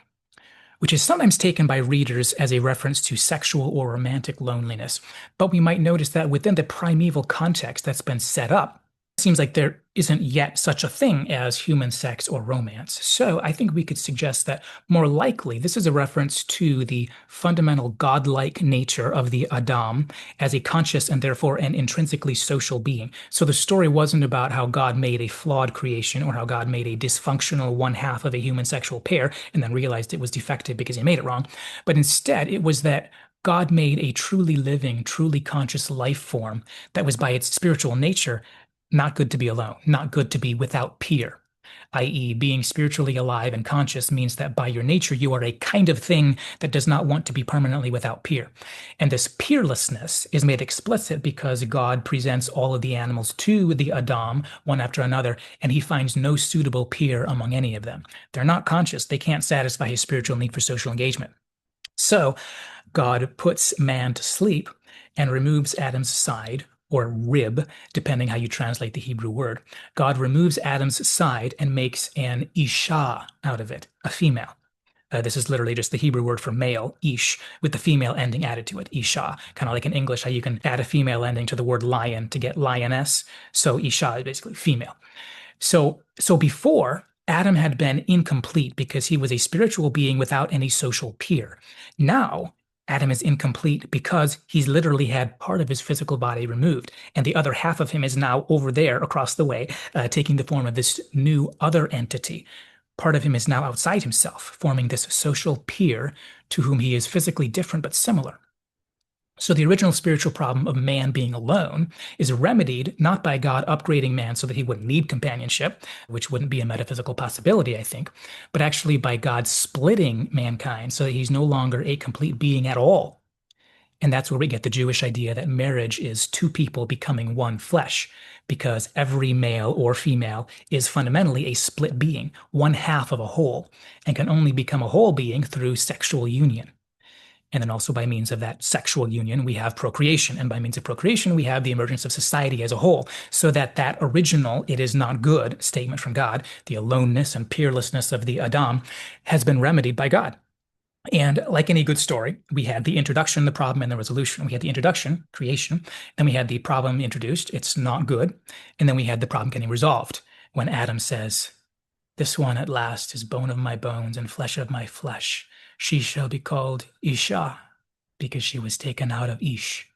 which is sometimes taken by readers as a reference to sexual or romantic loneliness. But we might notice that within the primeval context that's been set up, it seems like there isn't yet such a thing as human sex or romance. So I think we could suggest that more likely this is a reference to the fundamental godlike nature of the Adam as a conscious and therefore an intrinsically social being. So the story wasn't about how God made a flawed creation or how God made a dysfunctional one half of a human sexual pair and then realized it was defective because he made it wrong. But instead, it was that God made a truly living, truly conscious life form that was by its spiritual nature not good to be alone, not good to be without peer, i.e., being spiritually alive and conscious means that by your nature you are a kind of thing that does not want to be permanently without peer. And this peerlessness is made explicit because God presents all of the animals to the Adam one after another, and he finds no suitable peer among any of them. They're not conscious. They can't satisfy his spiritual need for social engagement. So God puts man to sleep and removes Adam's side, or rib, depending how you translate the Hebrew word. God removes Adam's side and makes an isha out of it, a female. This is literally just the Hebrew word for male, ish, with the female ending added to it, isha. Kind of like in English, how you can add a female ending to the word lion to get lioness. So isha is basically female. So before, Adam had been incomplete because he was a spiritual being without any social peer. Now, Adam is incomplete because he's literally had part of his physical body removed, and the other half of him is now over there across the way, taking the form of this new other entity. Part of him is now outside himself, forming this social peer to whom he is physically different but similar. So the original spiritual problem of man being alone is remedied not by God upgrading man so that he wouldn't need companionship, which wouldn't be a metaphysical possibility, I think, but actually by God splitting mankind so that he's no longer a complete being at all. And that's where we get the Jewish idea that marriage is two people becoming one flesh, because every male or female is fundamentally a split being, one half of a whole, and can only become a whole being through sexual union. And then also by means of that sexual union, we have procreation. And by means of procreation, we have the emergence of society as a whole. So that original, it is not good statement from God, the aloneness and peerlessness of the Adam, has been remedied by God. And like any good story, we had the introduction, the problem, and the resolution. We had the introduction, creation. Then we had the problem introduced, it's not good. And then we had the problem getting resolved when Adam says, "This one at last is bone of my bones and flesh of my flesh. She shall be called Isha, because she was taken out of Ish."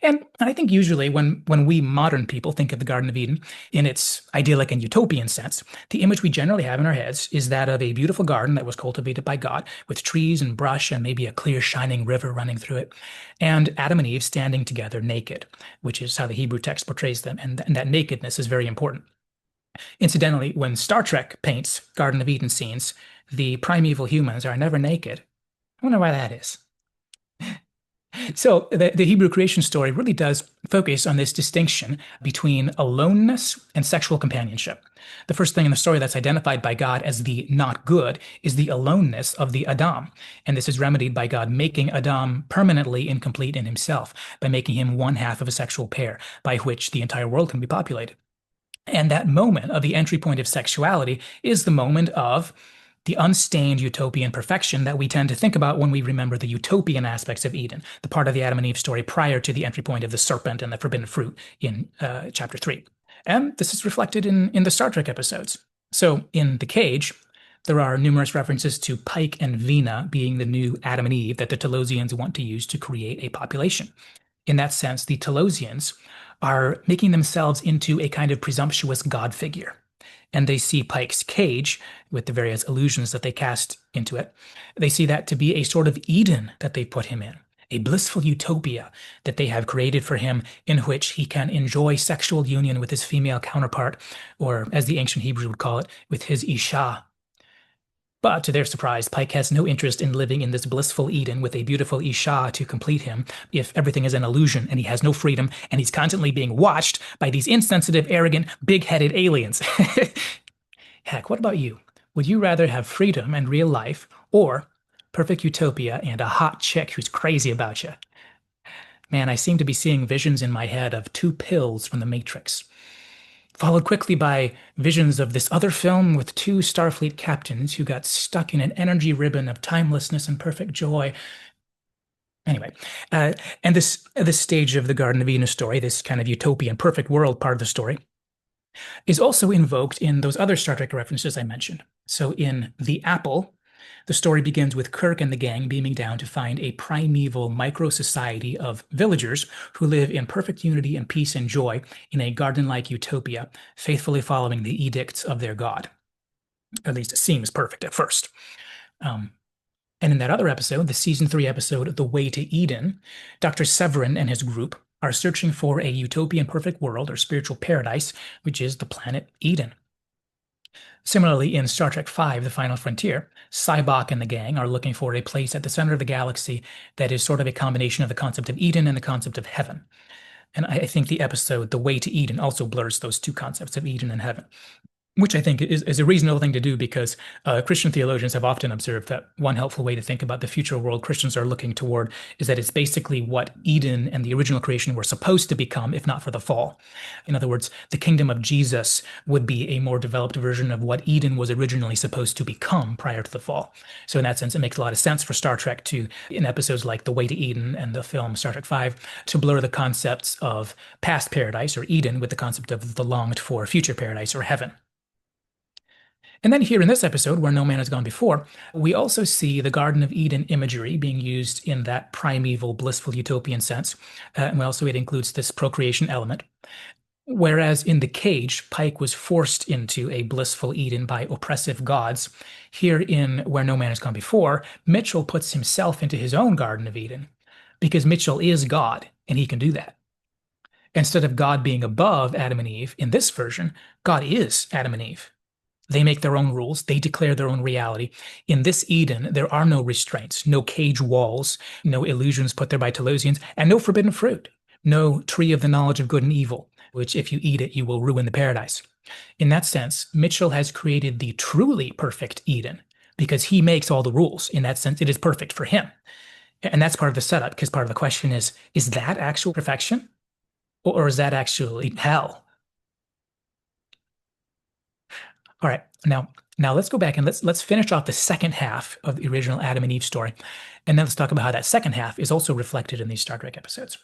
And I think usually when we modern people think of the Garden of Eden in its idyllic and utopian sense, the image we generally have in our heads is that of a beautiful garden that was cultivated by God with trees and brush and maybe a clear shining river running through it, and Adam and Eve standing together naked, which is how the Hebrew text portrays them, and that nakedness is very important. Incidentally, when Star Trek paints Garden of Eden scenes, the primeval humans are never naked. I wonder why that is. So the Hebrew creation story really does focus on this distinction between aloneness and sexual companionship. The first thing in the story that's identified by God as the not good is the aloneness of the Adam. And this is remedied by God making Adam permanently incomplete in himself, by making him one half of a sexual pair, by which the entire world can be populated. And that moment of the entry point of sexuality is the moment of the unstained utopian perfection that we tend to think about when we remember the utopian aspects of Eden, the part of the Adam and Eve story prior to the entry point of the serpent and the forbidden fruit in chapter 3. And this is reflected in the Star Trek episodes. So in The Cage, there are numerous references to Pike and Vina being the new Adam and Eve that the Telosians want to use to create a population. In that sense, the Telosians are making themselves into a kind of presumptuous god figure. And they see Pike's cage, with the various illusions that they cast into it, they see that to be a sort of Eden that they put him in, a blissful utopia that they have created for him in which he can enjoy sexual union with his female counterpart, or as the ancient Hebrews would call it, with his Isha. But to their surprise, Pike has no interest in living in this blissful Eden with a beautiful Isha to complete him if everything is an illusion and he has no freedom and he's constantly being watched by these insensitive, arrogant, big-headed aliens. Heck, what about you? Would you rather have freedom and real life or perfect utopia and a hot chick who's crazy about you? Man, I seem to be seeing visions in my head of two pills from the Matrix, followed quickly by visions of this other film with two Starfleet captains who got stuck in an energy ribbon of timelessness and perfect joy. Anyway, and this stage of the Garden of Eden story, this kind of utopian perfect world part of the story, is also invoked in those other Star Trek references I mentioned. So in The Apple, the story begins with Kirk and the gang beaming down to find a primeval micro-society of villagers who live in perfect unity and peace and joy in a garden-like utopia, faithfully following the edicts of their god. At least it seems perfect at first. And in that other episode, the season 3 episode, The Way to Eden, Dr. Severin and his group are searching for a utopian perfect world or spiritual paradise, which is the planet Eden. Similarly, in Star Trek V, The Final Frontier, Sybok and the gang are looking for a place at the center of the galaxy that is sort of a combination of the concept of Eden and the concept of heaven. And I think the episode The Way to Eden also blurs those two concepts of Eden and heaven, which I think is a reasonable thing to do because Christian theologians have often observed that one helpful way to think about the future world Christians are looking toward is that it's basically what Eden and the original creation were supposed to become, if not for the fall. In other words, the kingdom of Jesus would be a more developed version of what Eden was originally supposed to become prior to the fall. So in that sense, it makes a lot of sense for Star Trek to, in episodes like The Way to Eden and the film Star Trek V, to blur the concepts of past paradise or Eden with the concept of the longed for future paradise or heaven. And then here in this episode, where no man has gone before, we also see the Garden of Eden imagery being used in that primeval, blissful utopian sense. And also it includes this procreation element. Whereas in the cage, Pike was forced into a blissful Eden by oppressive gods. Here in Where No Man Has Gone Before, Mitchell puts himself into his own Garden of Eden because Mitchell is God and he can do that. Instead of God being above Adam and Eve, in this version, God is Adam and Eve. They make their own rules. They declare their own reality. In this Eden, there are no restraints, no cage walls, no illusions put there by Telosians, and no forbidden fruit, no tree of the knowledge of good and evil, which if you eat it, you will ruin the paradise. In that sense, Mitchell has created the truly perfect Eden because he makes all the rules. In that sense, it is perfect for him. And that's part of the setup, because part of the question is that actual perfection? Or is that actually hell? All right, now let's go back and let's finish off the second half of the original Adam and Eve story, and then let's talk about how that second half is also reflected in these Star Trek episodes.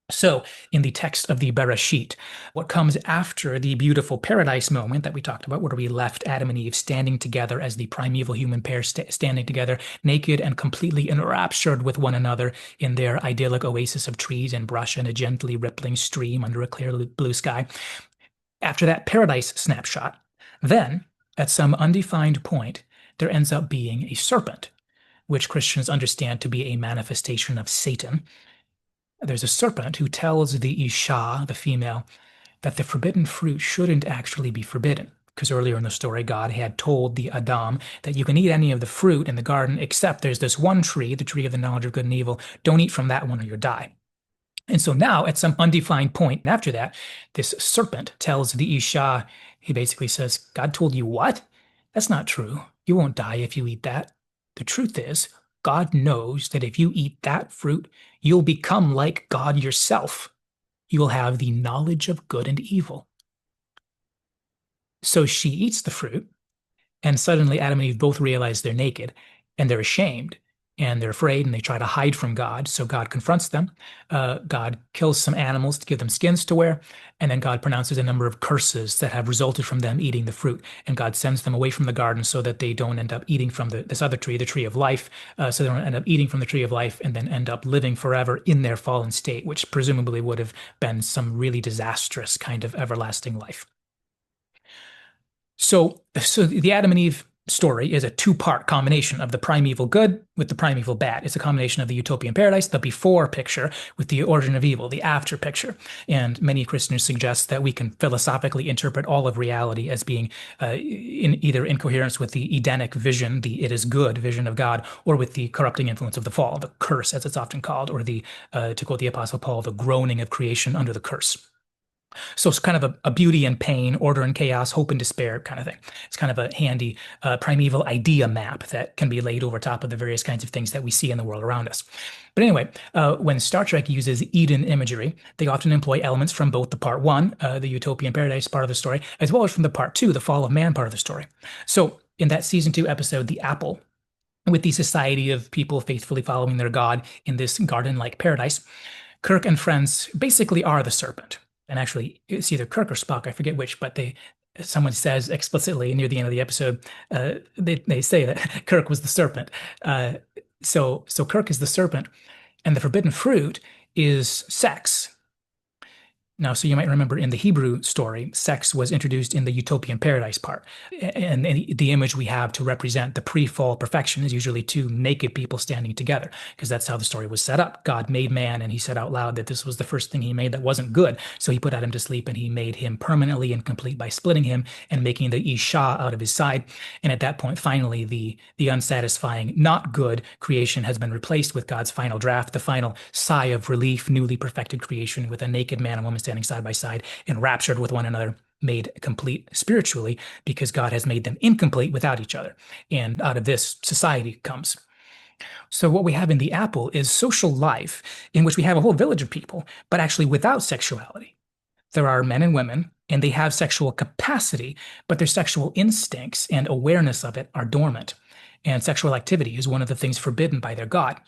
So, in the text of the Bereshit, what comes after the beautiful paradise moment that we talked about, where we left Adam and Eve standing together as the primeval human pair standing together, naked and completely enraptured with one another in their idyllic oasis of trees and brush and a gently rippling stream under a clear blue sky. After that paradise snapshot, then, at some undefined point, there ends up being a serpent, which Christians understand to be a manifestation of Satan. There's a serpent who tells the Isha, the female, that the forbidden fruit shouldn't actually be forbidden. Because earlier in the story, God had told the Adam that you can eat any of the fruit in the garden, except there's this one tree, the tree of the knowledge of good and evil. Don't eat from that one or you'll die. And so now, at some undefined point after that, this serpent tells the Isha, he basically says, God told you what? That's not true. You won't die if you eat that. The truth is, God knows that if you eat that fruit, you'll become like God yourself. You will have the knowledge of good and evil. So she eats the fruit, and suddenly Adam and Eve both realize they're naked, and they're ashamed, and they're afraid, and they try to hide from God. So God confronts them. God kills some animals to give them skins to wear, and then God pronounces a number of curses that have resulted from them eating the fruit. And God sends them away from the garden so that they don't end up eating from this other tree, the tree of life. So they don't end up eating from the tree of life and then end up living forever in their fallen state, which presumably would have been some really disastrous kind of everlasting life. So the Adam and Eve story is a two-part combination of the primeval good with the primeval bad. It's a combination of the utopian paradise, the before picture, with the origin of evil, the after picture. And many Christians suggest that we can philosophically interpret all of reality as being either in coherence with the Edenic vision, the it is good vision of God, or with the corrupting influence of the fall, the curse, as it's often called, or to quote the Apostle Paul, the groaning of creation under the curse. So it's kind of a beauty and pain, order and chaos, hope and despair kind of thing. It's kind of a handy primeval idea map that can be laid over top of the various kinds of things that we see in the world around us. But anyway, when Star Trek uses Eden imagery, they often employ elements from both the part one, the utopian paradise part of the story, as well as from the part two, the fall of man part of the story. So in that season 2 episode, The Apple, with the society of people faithfully following their God in this garden-like paradise, Kirk and friends basically are the serpent. And actually, it's either Kirk or Spock, I forget which, but someone says explicitly near the end of the episode, they say that Kirk was the serpent. So Kirk is the serpent, and the forbidden fruit is sex. Now, so you might remember in the Hebrew story, sex was introduced in the utopian paradise part. And the image we have to represent the pre-fall perfection is usually two naked people standing together, because that's how the story was set up. God made man, and he said out loud that this was the first thing he made that wasn't good. So he put Adam to sleep, and he made him permanently incomplete by splitting him and making the Isha out of his side. And at that point, finally, the unsatisfying, not good creation has been replaced with God's final draft, the final sigh of relief, newly perfected creation with a naked man and woman standing side by side, enraptured with one another, made complete spiritually, because God has made them incomplete without each other. And out of this, society comes. So what we have in The Apple is social life in which we have a whole village of people, but actually without sexuality. There are men and women, and they have sexual capacity, but their sexual instincts and awareness of it are dormant. And sexual activity is one of the things forbidden by their God.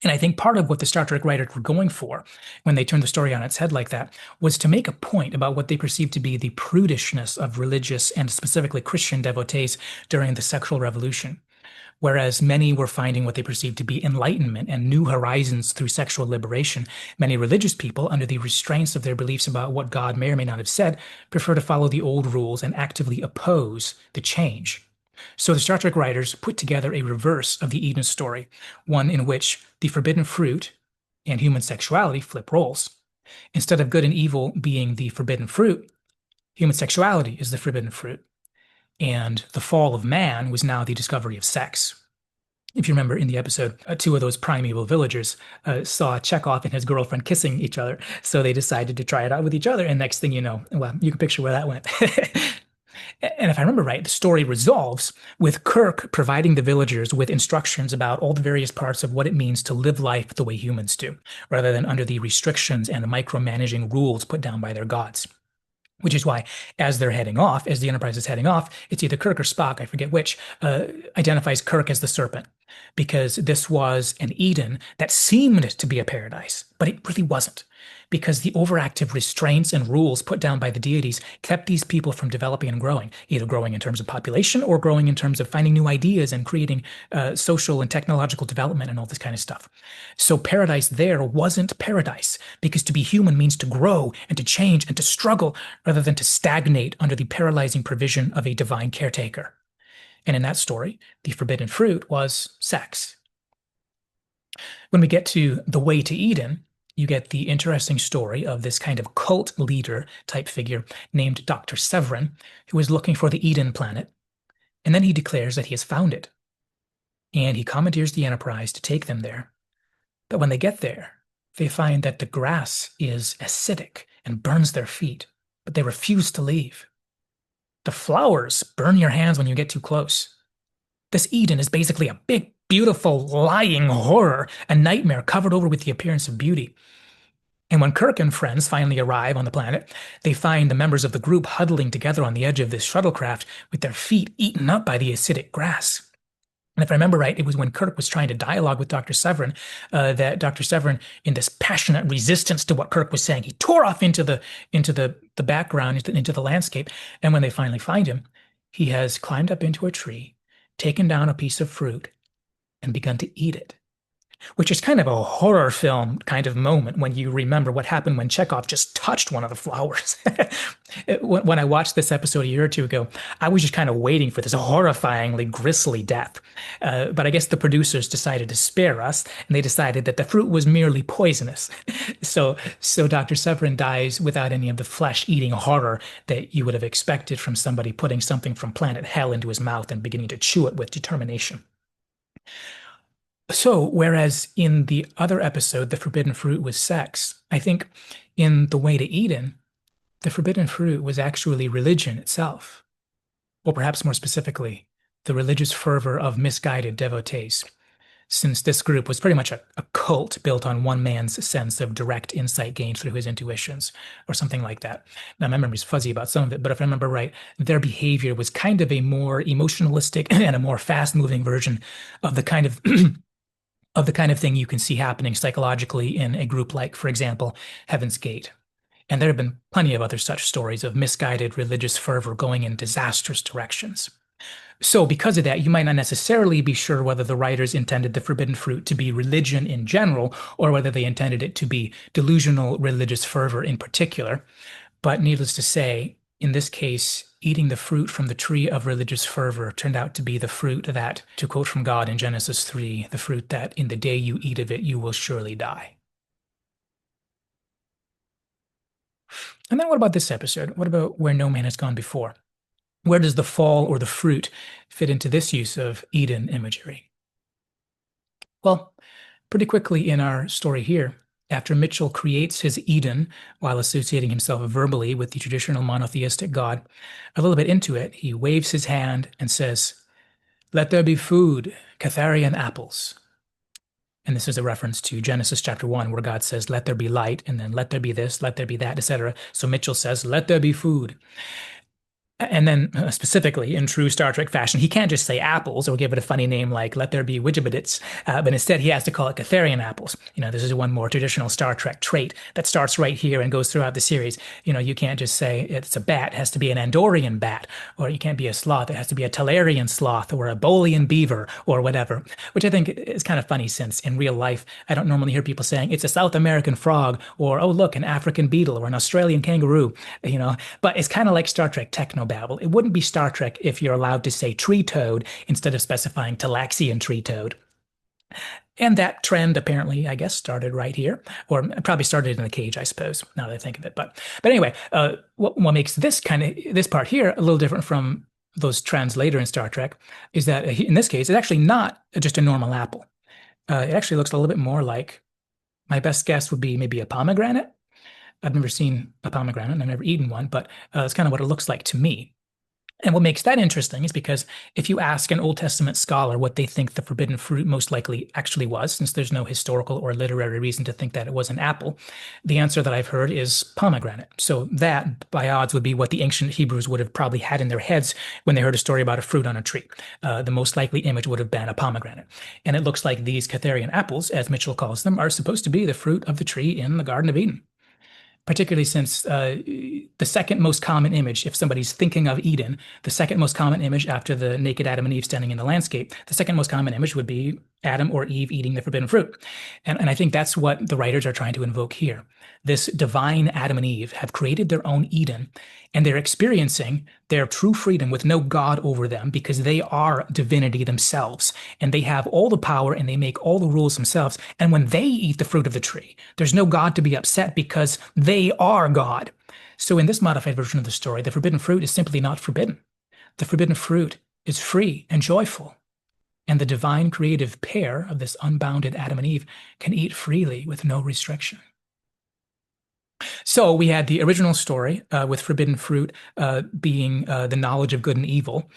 And I think part of what the Star Trek writers were going for when they turned the story on its head like that was to make a point about what they perceived to be the prudishness of religious and specifically Christian devotees during the sexual revolution. Whereas many were finding what they perceived to be enlightenment and new horizons through sexual liberation, many religious people, under the restraints of their beliefs about what God may or may not have said, prefer to follow the old rules and actively oppose the change. So the Star Trek writers put together a reverse of the Eden story, one in which the forbidden fruit and human sexuality flip roles. Instead of good and evil being the forbidden fruit, human sexuality is the forbidden fruit. And the fall of man was now the discovery of sex. If you remember in the episode, two of those primeval villagers saw Chekhov and his girlfriend kissing each other. So they decided to try it out with each other. And next thing you know, well, you can picture where that went. And if I remember right, the story resolves with Kirk providing the villagers with instructions about all the various parts of what it means to live life the way humans do, rather than under the restrictions and the micromanaging rules put down by their gods. Which is why, as they're heading off, as the Enterprise is heading off, it's either Kirk or Spock, I forget which, identifies Kirk as the serpent, because this was an Eden that seemed to be a paradise, but it really wasn't, because the overactive restraints and rules put down by the deities kept these people from developing and growing, either growing in terms of population or growing in terms of finding new ideas and creating social and technological development and all this kind of stuff. So paradise there wasn't paradise, because to be human means to grow and to change and to struggle rather than to stagnate under the paralyzing provision of a divine caretaker. And in that story, the forbidden fruit was sex. When we get to the way to Eden, you get the interesting story of this kind of cult leader type figure named Dr. Severin, who is looking for the Eden planet. And then he declares that he has found it. And he commandeers the Enterprise to take them there. But when they get there, they find that the grass is acidic and burns their feet, but they refuse to leave. The flowers burn your hands when you get too close. This Eden is basically a big, beautiful, lying horror, a nightmare covered over with the appearance of beauty. And when Kirk and friends finally arrive on the planet, they find the members of the group huddling together on the edge of this shuttlecraft with their feet eaten up by the acidic grass. And if I remember right, it was when Kirk was trying to dialogue with Dr. Severin that Dr. Severin, in this passionate resistance to what Kirk was saying, he tore off into the background, into the landscape. And when they finally find him, he has climbed up into a tree, taken down a piece of fruit, and begun to eat it, which is kind of a horror film kind of moment when you remember what happened when Chekhov just touched one of the flowers. When I watched this episode a year or two ago, I was just kind of waiting for this horrifyingly grisly death. But I guess the producers decided to spare us, and they decided that the fruit was merely poisonous. So Dr. Severin dies without any of the flesh-eating horror that you would have expected from somebody putting something from planet hell into his mouth and beginning to chew it with determination. So, whereas in the other episode, the forbidden fruit was sex, I think in The Way to Eden, the forbidden fruit was actually religion itself, or perhaps more specifically, the religious fervor of misguided devotees, since this group was pretty much a cult built on one man's sense of direct insight gained through his intuitions, or something like that. Now, my memory's fuzzy about some of it, but if I remember right, their behavior was kind of a more emotionalistic and a more fast-moving version of the kind of of the kind of thing you can see happening psychologically in a group like, for example, Heaven's Gate. And there have been plenty of other such stories of misguided religious fervor going in disastrous directions. So, because of that, you might not necessarily be sure whether the writers intended the forbidden fruit to be religion in general, or whether they intended it to be delusional religious fervor in particular. But needless to say, in this case, eating the fruit from the tree of religious fervor turned out to be the fruit that, to quote from God in Genesis 3, the fruit that in the day you eat of it, you will surely die. And then what about this episode? What about Where No Man Has Gone Before? Where does the fall or the fruit fit into this use of Eden imagery? Well, pretty quickly in our story here, after Mitchell creates his Eden while associating himself verbally with the traditional monotheistic God, a little bit into it, he waves his hand and says, "Let there be food, Catharian apples." And this is a reference to Genesis chapter 1, where God says, "Let there be light," and then "let there be this, let there be that," etc. So Mitchell says, "Let there be food." And then specifically in true Star Trek fashion, he can't just say apples or give it a funny name like "Let there be widgibits," but instead he has to call it Catharian apples. This is one more traditional Star Trek trait that starts right here and goes throughout the series. You can't just say it's a bat; it has to be an Andorian bat, or you can't be a sloth; it has to be a Talarian sloth or a Bolian beaver or whatever. Which I think is kind of funny since in real life I don't normally hear people saying it's a South American frog or oh look an African beetle or an Australian kangaroo. But it's kind of like Star Trek technobabble. It wouldn't be Star Trek if you're allowed to say tree toad instead of specifying Talaxian tree toad. And that trend apparently, I guess, started right here, or probably started in the cage, I suppose, now that I think of it. But anyway, what makes this part here a little different from those trends later in Star Trek is that in this case, it's actually not just a normal apple. It actually looks a little bit more like my best guess would be maybe a pomegranate. I've never seen a pomegranate and I've never eaten one, but it's kind of what it looks like to me. And what makes that interesting is because if you ask an Old Testament scholar what they think the forbidden fruit most likely actually was, since there's no historical or literary reason to think that it was an apple, the answer that I've heard is pomegranate. So that, by odds, would be what the ancient Hebrews would have probably had in their heads when they heard a story about a fruit on a tree. The most likely image would have been a pomegranate. And it looks like these Catharian apples, as Mitchell calls them, are supposed to be the fruit of the tree in the Garden of Eden, particularly since the second most common image, if somebody's thinking of Eden, the second most common image after the naked Adam and Eve standing in the landscape, the second most common image would be Adam or Eve eating the forbidden fruit. And I think that's what the writers are trying to invoke here. This divine Adam and Eve have created their own Eden, and they're experiencing their true freedom with no God over them because they are divinity themselves, and they have all the power and they make all the rules themselves. And when they eat the fruit of the tree, there's no God to be upset because they are God. So in this modified version of the story, the forbidden fruit is simply not forbidden. The forbidden fruit is free and joyful. And the divine creative pair of this unbounded Adam and Eve can eat freely with no restriction. So we had the original story with forbidden fruit being the knowledge of good and evil,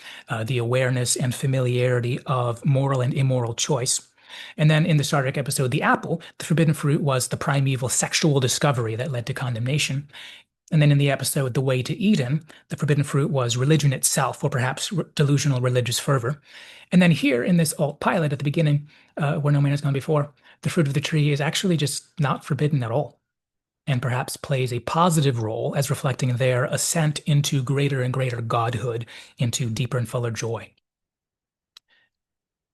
the awareness and familiarity of moral and immoral choice. And then in the Star Trek episode, The Apple, the forbidden fruit was the primeval sexual discovery that led to condemnation. And then in the episode The Way to Eden, the forbidden fruit was religion itself, or perhaps delusional religious fervor. And then here in this alt pilot at the beginning, where no man has gone before, the fruit of the tree is actually just not forbidden at all, and perhaps plays a positive role as reflecting their ascent into greater and greater godhood, into deeper and fuller joy.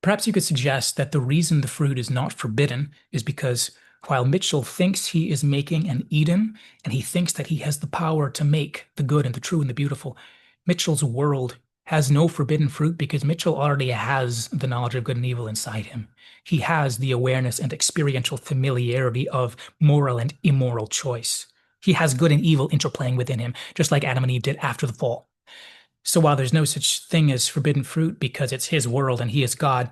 Perhaps you could suggest that the reason the fruit is not forbidden is because while Mitchell thinks he is making an Eden, and he thinks that he has the power to make the good and the true and the beautiful, Mitchell's world has no forbidden fruit because Mitchell already has the knowledge of good and evil inside him. He has the awareness and experiential familiarity of moral and immoral choice. He has good and evil interplaying within him, just like Adam and Eve did after the fall. So while there's no such thing as forbidden fruit because it's his world and he is God,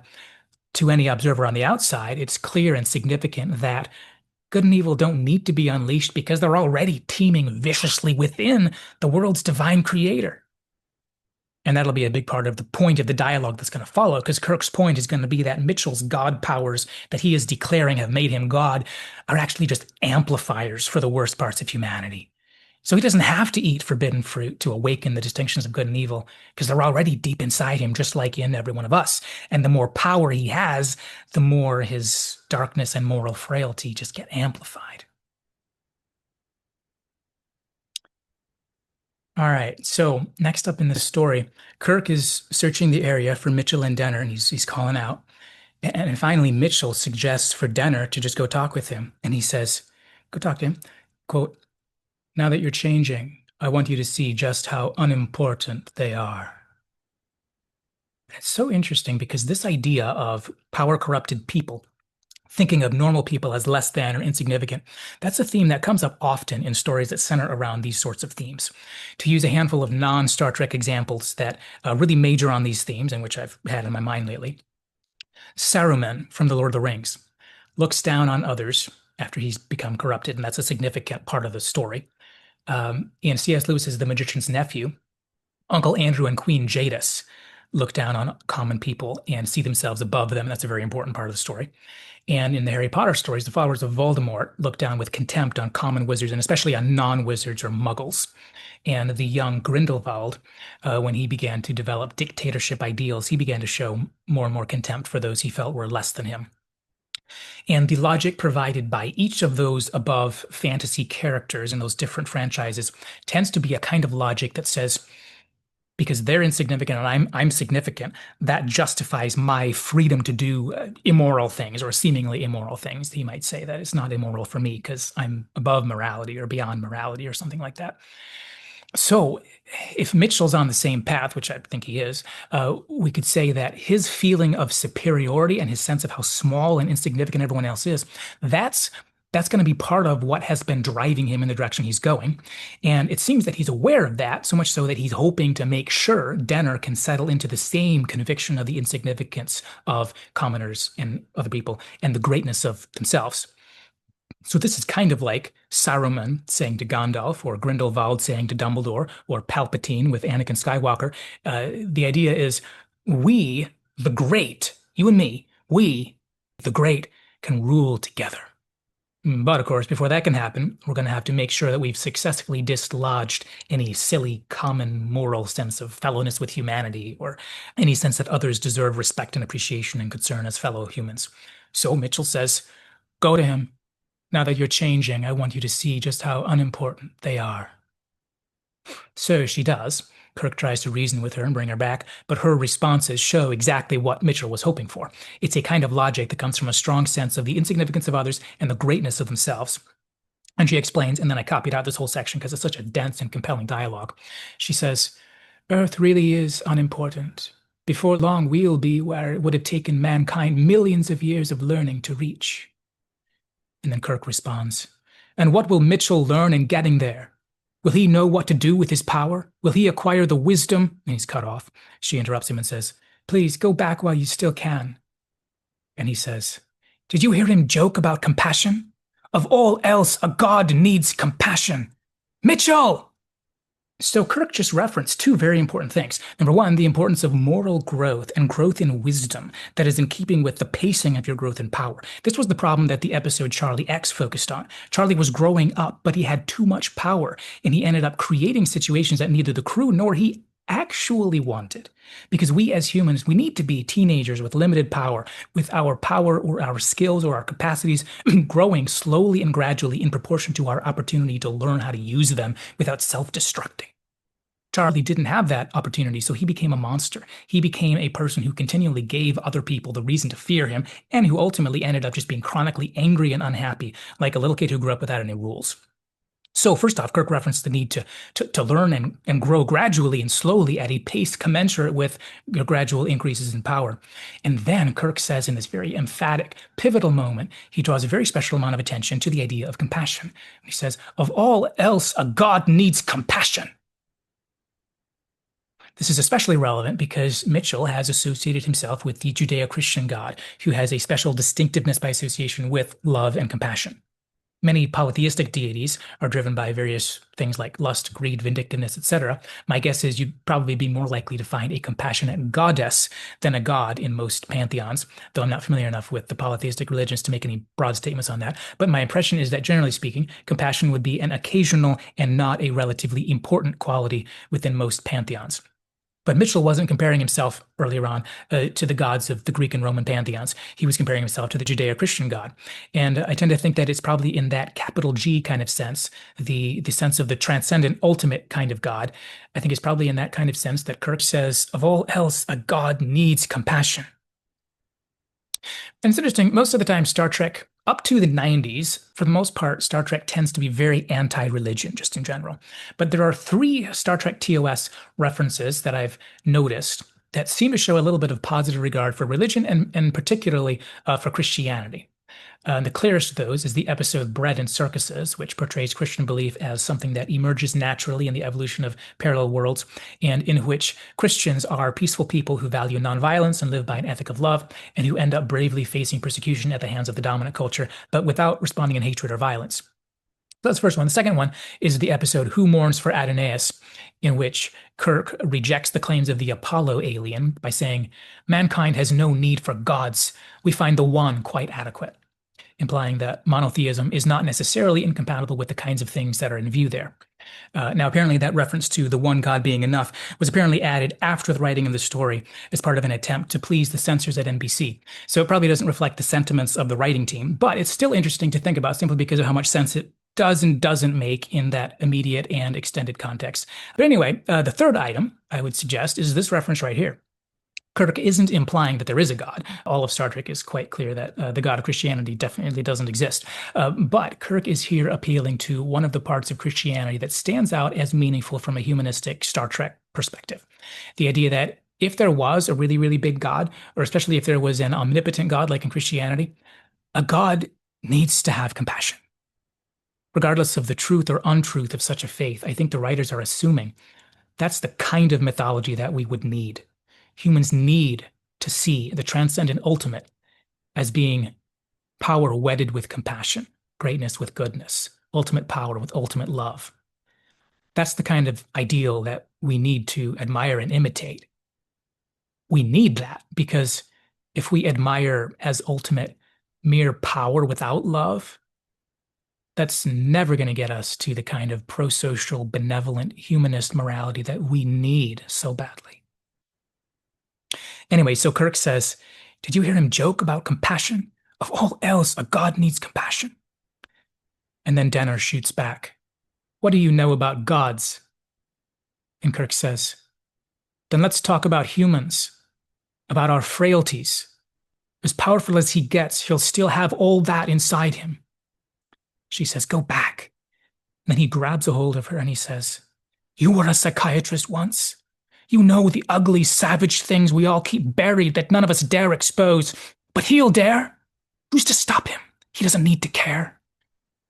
to any observer on the outside, it's clear and significant that good and evil don't need to be unleashed because they're already teeming viciously within the world's divine creator. And that'll be a big part of the point of the dialogue that's going to follow, because Kirk's point is going to be that Mitchell's God powers that he is declaring have made him God are actually just amplifiers for the worst parts of humanity. So he doesn't have to eat forbidden fruit to awaken the distinctions of good and evil, because they're already deep inside him, just like in every one of us. And the more power he has, the more his darkness and moral frailty just get amplified. All right, so next up in the story, Kirk is searching the area for Mitchell and Dehner, and he's calling out. And finally, Mitchell suggests for Dehner to just go talk with him. And he says, go talk to him. Quote, now that you're changing, I want you to see just how unimportant they are. It's so interesting because this idea of power-corrupted people, thinking of normal people as less than or insignificant, that's a theme that comes up often in stories that center around these sorts of themes. To use a handful of non-Star Trek examples that really major on these themes and which I've had in my mind lately, Saruman from The Lord of the Rings looks down on others after he's become corrupted, and that's a significant part of the story. In C.S. Lewis's The Magician's Nephew, Uncle Andrew and Queen Jadis look down on common people and see themselves above them. That's a very important part of the story. And in the Harry Potter stories, the followers of Voldemort look down with contempt on common wizards and especially on non-wizards or muggles. And the young Grindelwald, when he began to develop dictatorship ideals, he began to show more and more contempt for those he felt were less than him. And the logic provided by each of those above fantasy characters in those different franchises tends to be a kind of logic that says, because they're insignificant and I'm significant, that justifies my freedom to do immoral things or seemingly immoral things. He might say that it's not immoral for me because I'm above morality or beyond morality or something like that. So, if Mitchell's on the same path, which I think he is, we could say that his feeling of superiority and his sense of how small and insignificant everyone else is, that's going to be part of what has been driving him in the direction he's going. And it seems that he's aware of that, so much so that he's hoping to make sure Dehner can settle into the same conviction of the insignificance of commoners and other people and the greatness of themselves. So this is kind of like Saruman saying to Gandalf, or Grindelwald saying to Dumbledore, or Palpatine with Anakin Skywalker. The idea is we, the great, you and me, we, the great, can rule together. But of course, before that can happen, we're going to have to make sure that we've successfully dislodged any silly, common moral sense of fellowness with humanity, or any sense that others deserve respect and appreciation and concern as fellow humans. So Mitchell says, go to him. Now that you're changing, I want you to see just how unimportant they are. So she does. Kirk tries to reason with her and bring her back, but her responses show exactly what Mitchell was hoping for. It's a kind of logic that comes from a strong sense of the insignificance of others and the greatness of themselves. And she explains, and then I copied out this whole section because it's such a dense and compelling dialogue. She says, Earth really is unimportant. Before long, we'll be where it would have taken mankind millions of years of learning to reach. And then Kirk responds, and what will Mitchell learn in getting there? Will he know what to do with his power? Will he acquire the wisdom? And he's cut off. She interrupts him and says, please go back while you still can. And he says, did you hear him joke about compassion? Of all else, a god needs compassion. Mitchell! So Kirk just referenced two very important things. Number one, the importance of moral growth and growth in wisdom that is in keeping with the pacing of your growth in power. This was the problem that the episode Charlie X focused on. Charlie was growing up, but he had too much power, and he ended up creating situations that neither the crew nor he actually wanted. Because we as humans, we need to be teenagers with limited power, with our power or our skills or our capacities growing slowly and gradually in proportion to our opportunity to learn how to use them without self-destructing. Charlie didn't have that opportunity, so he became a monster. He became a person who continually gave other people the reason to fear him, and who ultimately ended up just being chronically angry and unhappy, like a little kid who grew up without any rules. So first off, Kirk referenced the need to learn and grow gradually and slowly at a pace commensurate with gradual increases in power. And then Kirk says in this very emphatic, pivotal moment, he draws a very special amount of attention to the idea of compassion. He says, of all else, a god needs compassion. This is especially relevant because Mitchell has associated himself with the Judeo-Christian God, who has a special distinctiveness by association with love and compassion. Many polytheistic deities are driven by various things like lust, greed, vindictiveness, etc. My guess is you'd probably be more likely to find a compassionate goddess than a god in most pantheons, though I'm not familiar enough with the polytheistic religions to make any broad statements on that. But my impression is that, generally speaking, compassion would be an occasional and not a relatively important quality within most pantheons. But Mitchell wasn't comparing himself earlier on to the gods of the Greek and Roman pantheons. He was comparing himself to the Judeo-Christian God. And I tend to think that it's probably in that capital G kind of sense, the sense of the transcendent ultimate kind of God. I think it's probably in that kind of sense that Kirk says, of all else, a god needs compassion. And it's interesting, most of the time Star Trek, up to the 90s, for the most part, Star Trek tends to be very anti-religion, just in general. But there are three Star Trek TOS references that I've noticed that seem to show a little bit of positive regard for religion and particularly for Christianity. The clearest of those is the episode Bread and Circuses, which portrays Christian belief as something that emerges naturally in the evolution of parallel worlds, and in which Christians are peaceful people who value nonviolence and live by an ethic of love, and who end up bravely facing persecution at the hands of the dominant culture, but without responding in hatred or violence. That's the first one. The second one is the episode Who Mourns for Adonais, in which Kirk rejects the claims of the Apollo alien by saying, mankind has no need for gods. We find the one quite adequate, implying that monotheism is not necessarily incompatible with the kinds of things that are in view there. Now, apparently, that reference to the one God being enough was apparently added after the writing of the story as part of an attempt to please the censors at NBC. So it probably doesn't reflect the sentiments of the writing team, but it's still interesting to think about simply because of how much sense it does and doesn't make in that immediate and extended context. But anyway, the third item I would suggest is this reference right here. Kirk isn't implying that there is a God. All of Star Trek is quite clear that the God of Christianity definitely doesn't exist. But Kirk is here appealing to one of the parts of Christianity that stands out as meaningful from a humanistic Star Trek perspective. The idea that if there was a really, really big God, or especially if there was an omnipotent God like in Christianity, a God needs to have compassion. Regardless of the truth or untruth of such a faith, I think the writers are assuming that's the kind of mythology that we would need. Humans need to see the transcendent ultimate as being power wedded with compassion, greatness with goodness, ultimate power with ultimate love. That's the kind of ideal that we need to admire and imitate. We need that because if we admire as ultimate mere power without love, that's never going to get us to the kind of pro-social, benevolent, humanist morality that we need so badly. Anyway, so Kirk says, did you hear him joke about compassion? Of all else, a god needs compassion. And then Dehner shoots back, what do you know about gods? And Kirk says, then let's talk about humans, about our frailties. As powerful as he gets, he'll still have all that inside him. She says, go back. And then he grabs a hold of her and he says, you were a psychiatrist once. You know the ugly, savage things we all keep buried that none of us dare expose. But he'll dare. Who's to stop him? He doesn't need to care.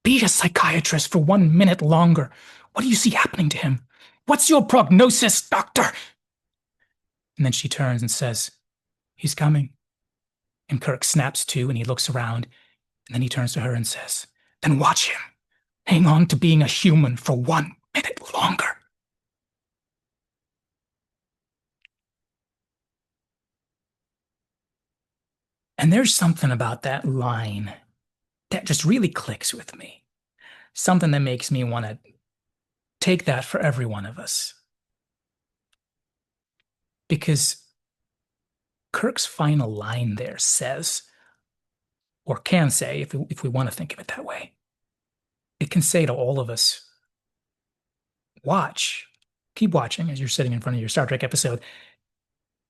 Be a psychiatrist for 1 minute longer. What do you see happening to him? What's your prognosis, doctor? And then she turns and says, he's coming. And Kirk snaps to and he looks around. And then he turns to her and says, then watch him. Hang on to being a human for 1 minute longer. And there's something about that line that just really clicks with me. Something that makes me want to take that for every one of us. Because Kirk's final line there says, or can say, if we want to think of it that way, it can say to all of us, watch, keep watching as you're sitting in front of your Star Trek episode.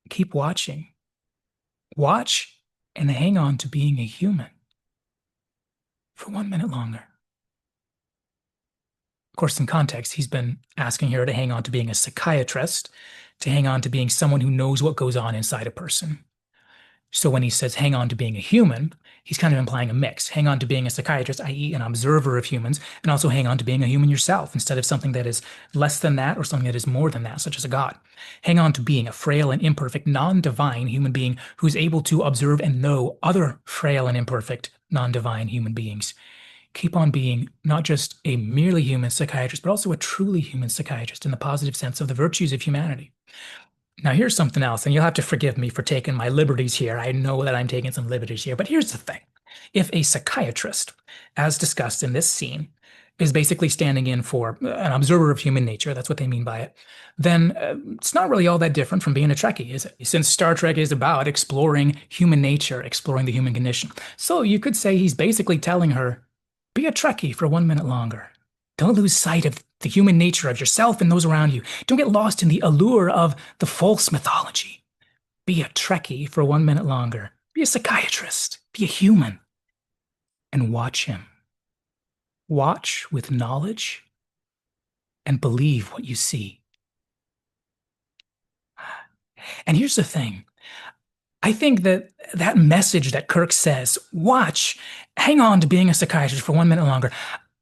Keep watching. Watch and hang on to being a human for 1 minute longer. Of course, in context, he's been asking her to hang on to being a psychiatrist, to hang on to being someone who knows what goes on inside a person. So when he says hang on to being a human, he's kind of implying a mix. Hang on to being a psychiatrist, i.e. an observer of humans, and also hang on to being a human yourself instead of something that is less than that or something that is more than that, such as a god. Hang on to being a frail and imperfect, non-divine human being who's able to observe and know other frail and imperfect, non-divine human beings. Keep on being not just a merely human psychiatrist, but also a truly human psychiatrist in the positive sense of the virtues of humanity. Now, here's something else, and you'll have to forgive me for taking my liberties here. I know that I'm taking some liberties here, but here's the thing. If a psychiatrist, as discussed in this scene, is basically standing in for an observer of human nature, that's what they mean by it, then it's not really all that different from being a Trekkie, is it? Since Star Trek is about exploring human nature, exploring the human condition. So you could say he's basically telling her, be a Trekkie for 1 minute longer. Don't lose sight of the human nature of yourself and those around you. Don't get lost in the allure of the false mythology. Be a Trekkie for 1 minute longer. Be a psychiatrist. Be a human. And watch him. Watch with knowledge and believe what you see. And here's the thing. I think that that message that Kirk says, watch, hang on to being a psychiatrist for 1 minute longer,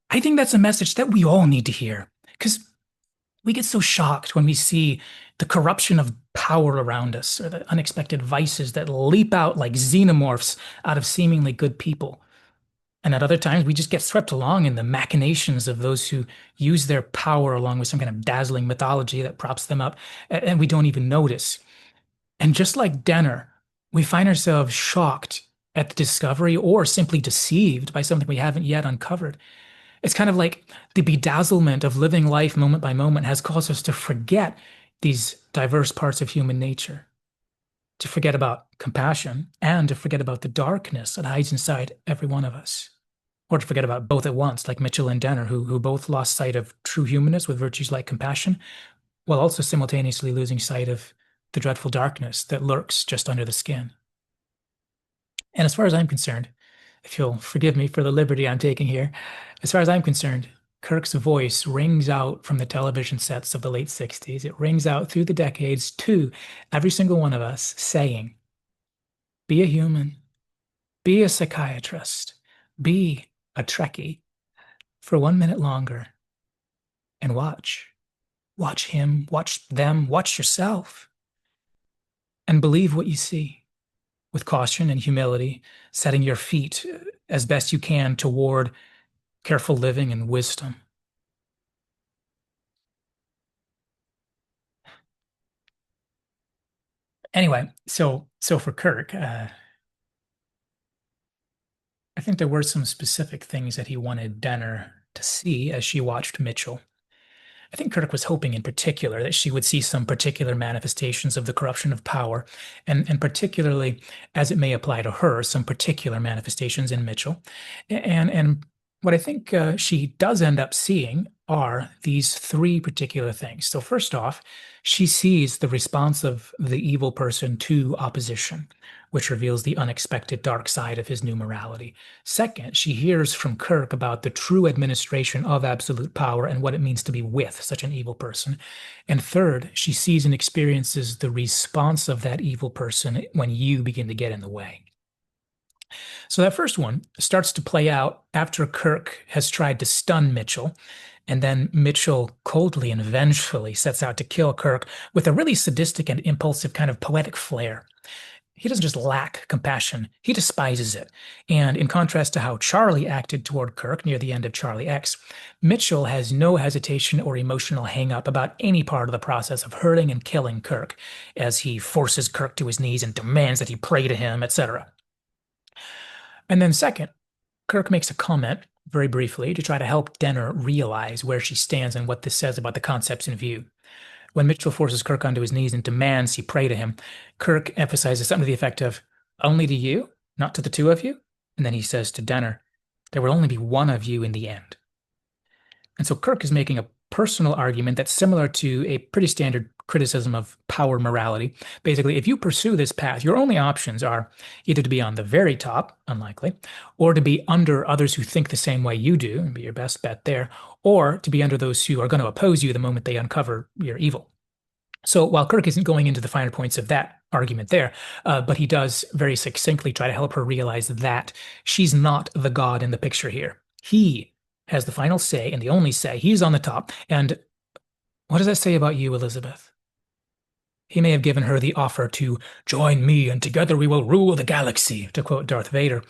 I think that's a message that we all need to hear, because we get so shocked when we see the corruption of power around us or the unexpected vices that leap out like xenomorphs out of seemingly good people. And at other times, we just get swept along in the machinations of those who use their power along with some kind of dazzling mythology that props them up, and we don't even notice. And just like Denner, we find ourselves shocked at the discovery or simply deceived by something we haven't yet uncovered. It's kind of like the bedazzlement of living life moment by moment has caused us to forget these diverse parts of human nature, to forget about compassion, and to forget about the darkness that hides inside every one of us. Or to forget about both at once, like Mitchell and Denner, who both lost sight of true humanness with virtues like compassion, while also simultaneously losing sight of the dreadful darkness that lurks just under the skin. And as far as I'm concerned, if you'll forgive me for the liberty I'm taking here, as far as I'm concerned, Kirk's voice rings out from the television sets of the late 60s. It rings out through the decades to every single one of us saying, be a human, be a psychiatrist, be a Trekkie for 1 minute longer and watch. Watch him, watch them, watch yourself, and believe what you see with caution and humility, setting your feet as best you can toward careful living and wisdom. Anyway, so for Kirk, I think there were some specific things that he wanted Denner to see as she watched Mitchell. I think Kirk was hoping in particular that she would see some particular manifestations of the corruption of power, and particularly as it may apply to her, some particular manifestations in Mitchell. And what I think she does end up seeing are these three particular things. So first off, she sees the response of the evil person to opposition, which reveals the unexpected dark side of his new morality. Second, she hears from Kirk about the true administration of absolute power and what it means to be with such an evil person. And third, she sees and experiences the response of that evil person when you begin to get in the way. So that first one starts to play out after Kirk has tried to stun Mitchell, and then Mitchell coldly and vengefully sets out to kill Kirk with a really sadistic and impulsive kind of poetic flair. He doesn't just lack compassion, he despises it. And in contrast to how Charlie acted toward Kirk near the end of Charlie X, Mitchell has no hesitation or emotional hang-up about any part of the process of hurting and killing Kirk, as he forces Kirk to his knees and demands that he pray to him, etc. And then second, Kirk makes a comment very briefly to try to help Denner realize where she stands and what this says about the concepts in view. When Mitchell forces Kirk onto his knees and demands he pray to him, Kirk emphasizes something to the effect of, only to you, not to the two of you? And then he says to Denner, there will only be one of you in the end. And so Kirk is making a personal argument that's similar to a pretty standard criticism of power morality. Basically, if you pursue this path, your only options are either to be on the very top, unlikely, or to be under others who think the same way you do, and be your best bet there, or to be under those who are going to oppose you the moment they uncover your evil. So while Kirk isn't going into the finer points of that argument there, but he does very succinctly try to help her realize that she's not the god in the picture here. He has the final say and the only say. He's on the top. And what does that say about you, Elizabeth? He may have given her the offer to join me and together we will rule the galaxy, to quote Darth Vader.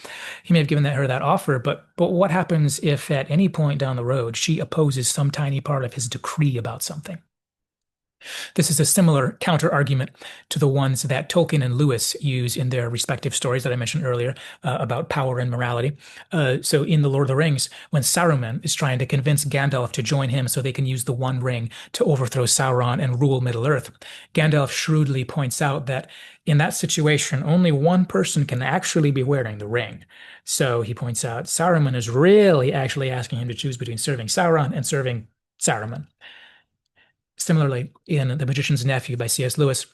He may have given her that offer, but what happens if at any point down the road she opposes some tiny part of his decree about something? This is a similar counter-argument to the ones that Tolkien and Lewis use in their respective stories that I mentioned earlier about power and morality. So in The Lord of the Rings, when Saruman is trying to convince Gandalf to join him so they can use the One Ring to overthrow Sauron and rule Middle-earth, Gandalf shrewdly points out that in that situation, only one person can actually be wearing the ring. So he points out Saruman is really actually asking him to choose between serving Sauron and serving Saruman. Similarly, in The Magician's Nephew by C.S. Lewis,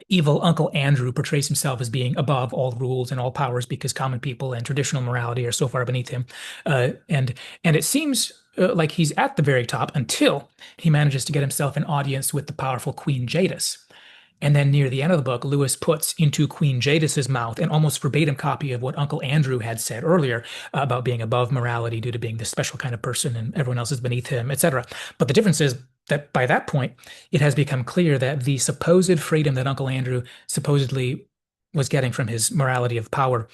evil Uncle Andrew portrays himself as being above all rules and all powers because common people and traditional morality are so far beneath him. And it seems like he's at the very top until he manages to get himself an audience with the powerful Queen Jadis. And then near the end of the book, Lewis puts into Queen Jadis's mouth an almost verbatim copy of what Uncle Andrew had said earlier about being above morality due to being this special kind of person and everyone else is beneath him, etc. But the difference is that by that point, it has become clear that the supposed freedom that Uncle Andrew supposedly was getting from his morality of power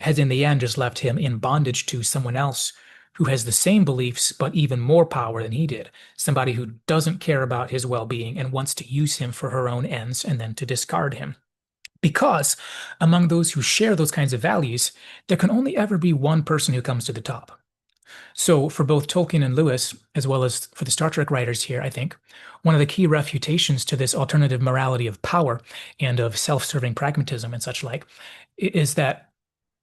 has in the end just left him in bondage to someone else who has the same beliefs but even more power than he did. Somebody who doesn't care about his well-being and wants to use him for her own ends and then to discard him. Because among those who share those kinds of values, there can only ever be one person who comes to the top. So, for both Tolkien and Lewis, as well as for the Star Trek writers here, I think, one of the key refutations to this alternative morality of power and of self-serving pragmatism and such like is that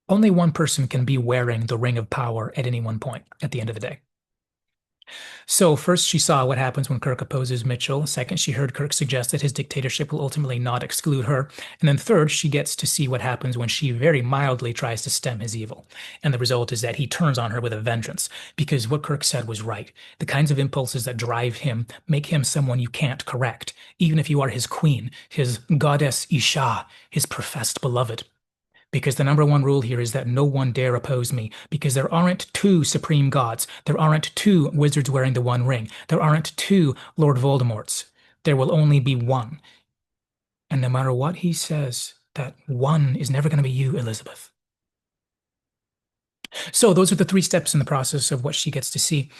only one person can be wearing the ring of power at any one point at the end of the day. So, first, she saw what happens when Kirk opposes Mitchell. Second, she heard Kirk suggest that his dictatorship will ultimately not exclude her. And then third, she gets to see what happens when she very mildly tries to stem his evil. And the result is that he turns on her with a vengeance, because what Kirk said was right. The kinds of impulses that drive him make him someone you can't correct, even if you are his queen, his goddess Isha, his professed beloved. Because the number one rule here is that no one dare oppose me, because there aren't two supreme gods. There aren't two wizards wearing the One Ring. There aren't two Lord Voldemorts. There will only be one. And no matter what he says, that one is never going to be you, Elizabeth. So those are the three steps in the process of what she gets to see.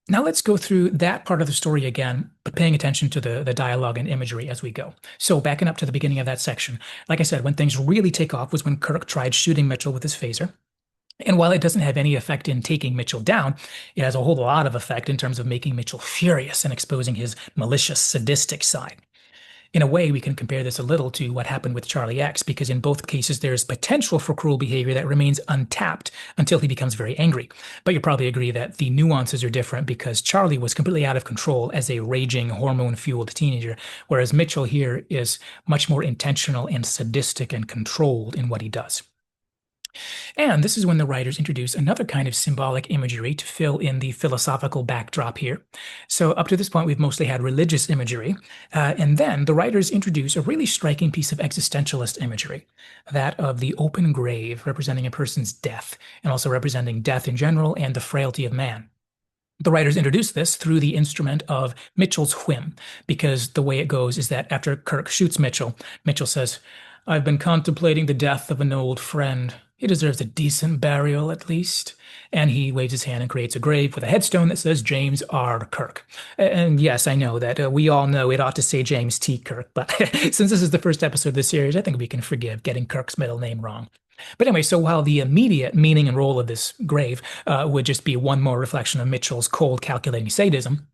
Now let's go through that part of the story again, but paying attention to the dialogue and imagery as we go. So backing up to the beginning of that section, like I said, when things really take off was when Kirk tried shooting Mitchell with his phaser. And while it doesn't have any effect in taking Mitchell down, it has a whole lot of effect in terms of making Mitchell furious and exposing his malicious, sadistic side. In a way, we can compare this a little to what happened with Charlie X, because in both cases, there's potential for cruel behavior that remains untapped until he becomes very angry. But you probably agree that the nuances are different because Charlie was completely out of control as a raging, hormone-fueled teenager, whereas Mitchell here is much more intentional and sadistic and controlled in what he does. And this is when the writers introduce another kind of symbolic imagery to fill in the philosophical backdrop here. So up to this point, we've mostly had religious imagery. And then the writers introduce a really striking piece of existentialist imagery, that of the open grave representing a person's death, and also representing death in general and the frailty of man. The writers introduce this through the instrument of Mitchell's whim, because the way it goes is that after Kirk shoots Mitchell, Mitchell says, "I've been contemplating the death of an old friend. He deserves a decent burial, at least." And he waves his hand and creates a grave with a headstone that says James R. Kirk. And yes, I know that we all know it ought to say James T. Kirk, but since this is the first episode of the series, I think we can forgive getting Kirk's middle name wrong. But anyway, so while the immediate meaning and role of this grave would just be one more reflection of Mitchell's cold, calculating sadism,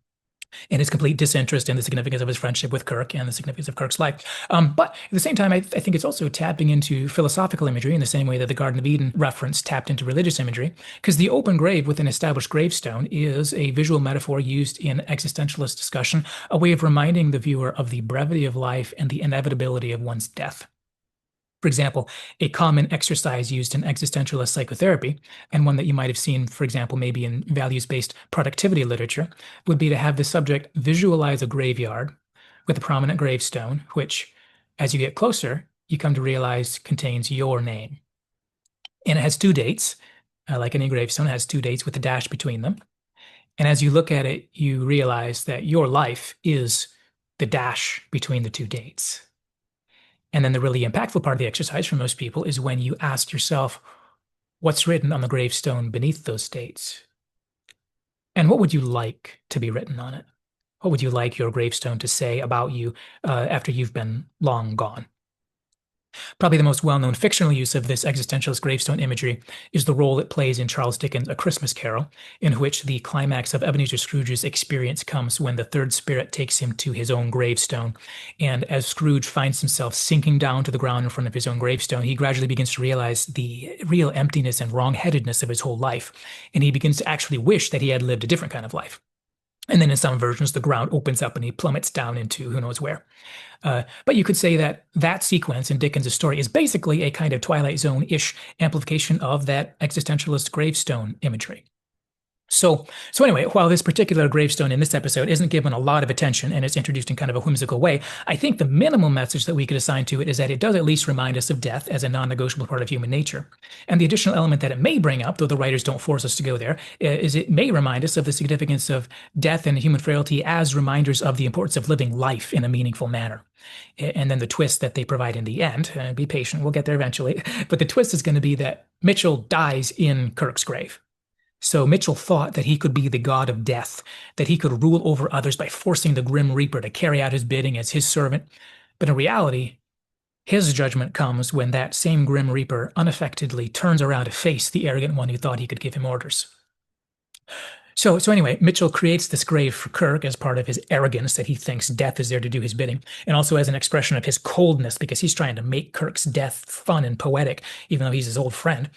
and his complete disinterest in the significance of his friendship with Kirk and the significance of Kirk's life. But at the same time, I think it's also tapping into philosophical imagery in the same way that the Garden of Eden reference tapped into religious imagery, because the open grave with an established gravestone is a visual metaphor used in existentialist discussion, a way of reminding the viewer of the brevity of life and the inevitability of one's death. For example, a common exercise used in existentialist psychotherapy, and one that you might have seen, for example, maybe in values-based productivity literature, would be to have the subject visualize a graveyard with a prominent gravestone, which, as you get closer, you come to realize contains your name. And it has two dates, like any gravestone, it has two dates with a dash between them. And as you look at it, you realize that your life is the dash between the two dates. And then the really impactful part of the exercise for most people is when you ask yourself, what's written on the gravestone beneath those dates? And what would you like to be written on it? What would you like your gravestone to say about you after you've been long gone? Probably the most well-known fictional use of this existentialist gravestone imagery is the role it plays in Charles Dickens' A Christmas Carol, in which the climax of Ebenezer Scrooge's experience comes when the third spirit takes him to his own gravestone. And as Scrooge finds himself sinking down to the ground in front of his own gravestone, he gradually begins to realize the real emptiness and wrong-headedness of his whole life. And he begins to actually wish that he had lived a different kind of life. And then in some versions, the ground opens up and he plummets down into who knows where. But you could say that that sequence in Dickens' story is basically a kind of Twilight Zone-ish amplification of that existentialist gravestone imagery. So anyway, while this particular gravestone in this episode isn't given a lot of attention and it's introduced in kind of a whimsical way, I think the minimal message that we could assign to it is that it does at least remind us of death as a non-negotiable part of human nature. And the additional element that it may bring up, though the writers don't force us to go there, is it may remind us of the significance of death and human frailty as reminders of the importance of living life in a meaningful manner. And then the twist that they provide in the end, be patient, we'll get there eventually, but the twist is going to be that Mitchell dies in Kirk's grave. So Mitchell thought that he could be the god of death, that he could rule over others by forcing the Grim Reaper to carry out his bidding as his servant. But in reality, his judgment comes when that same Grim Reaper unaffectedly turns around to face the arrogant one who thought he could give him orders. So anyway, Mitchell creates this grave for Kirk as part of his arrogance that he thinks death is there to do his bidding, and also as an expression of his coldness because he's trying to make Kirk's death fun and poetic, even though he's his old friend.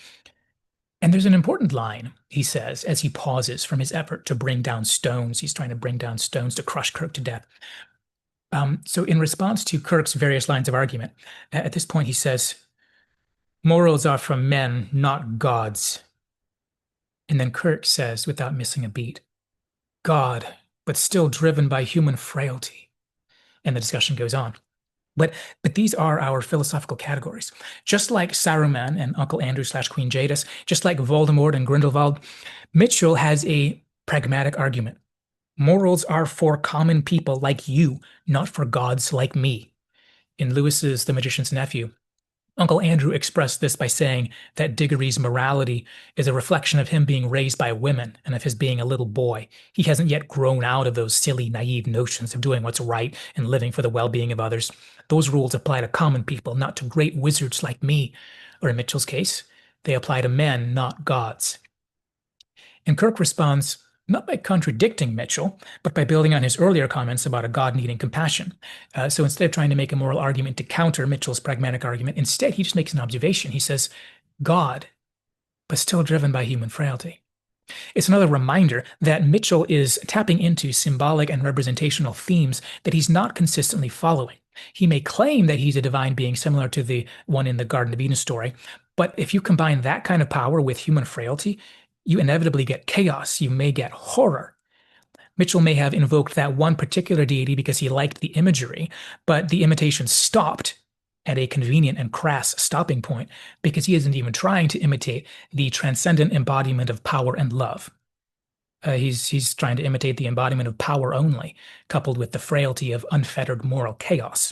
And there's an important line, he says, as he pauses from his effort to bring down stones. He's trying to bring down stones to crush Kirk to death. So in response to Kirk's various lines of argument, at this point he says, morals are from men, not gods. And then Kirk says, without missing a beat, God, but still driven by human frailty. And the discussion goes on. But these are our philosophical categories. Just like Saruman and Uncle Andrew / Queen Jadis, just like Voldemort and Grindelwald, Mitchell has a pragmatic argument. Morals are for common people like you, not for gods like me. In Lewis's The Magician's Nephew, Uncle Andrew expressed this by saying that Diggory's morality is a reflection of him being raised by women and of his being a little boy. He hasn't yet grown out of those silly, naive notions of doing what's right and living for the well-being of others. Those rules apply to common people, not to great wizards like me. Or in Mitchell's case, they apply to men, not gods. And Kirk responds, not by contradicting Mitchell, but by building on his earlier comments about a God needing compassion. So instead of trying to make a moral argument to counter Mitchell's pragmatic argument, instead he just makes an observation. He says, God, but still driven by human frailty. It's another reminder that Mitchell is tapping into symbolic and representational themes that he's not consistently following. He may claim that he's a divine being similar to the one in the Garden of Eden story, but if you combine that kind of power with human frailty, you inevitably get chaos. You may get horror. Mitchell may have invoked that one particular deity because he liked the imagery, but the imitation stopped at a convenient and crass stopping point because he isn't even trying to imitate the transcendent embodiment of power and love. He's trying to imitate the embodiment of power only, coupled with the frailty of unfettered moral chaos.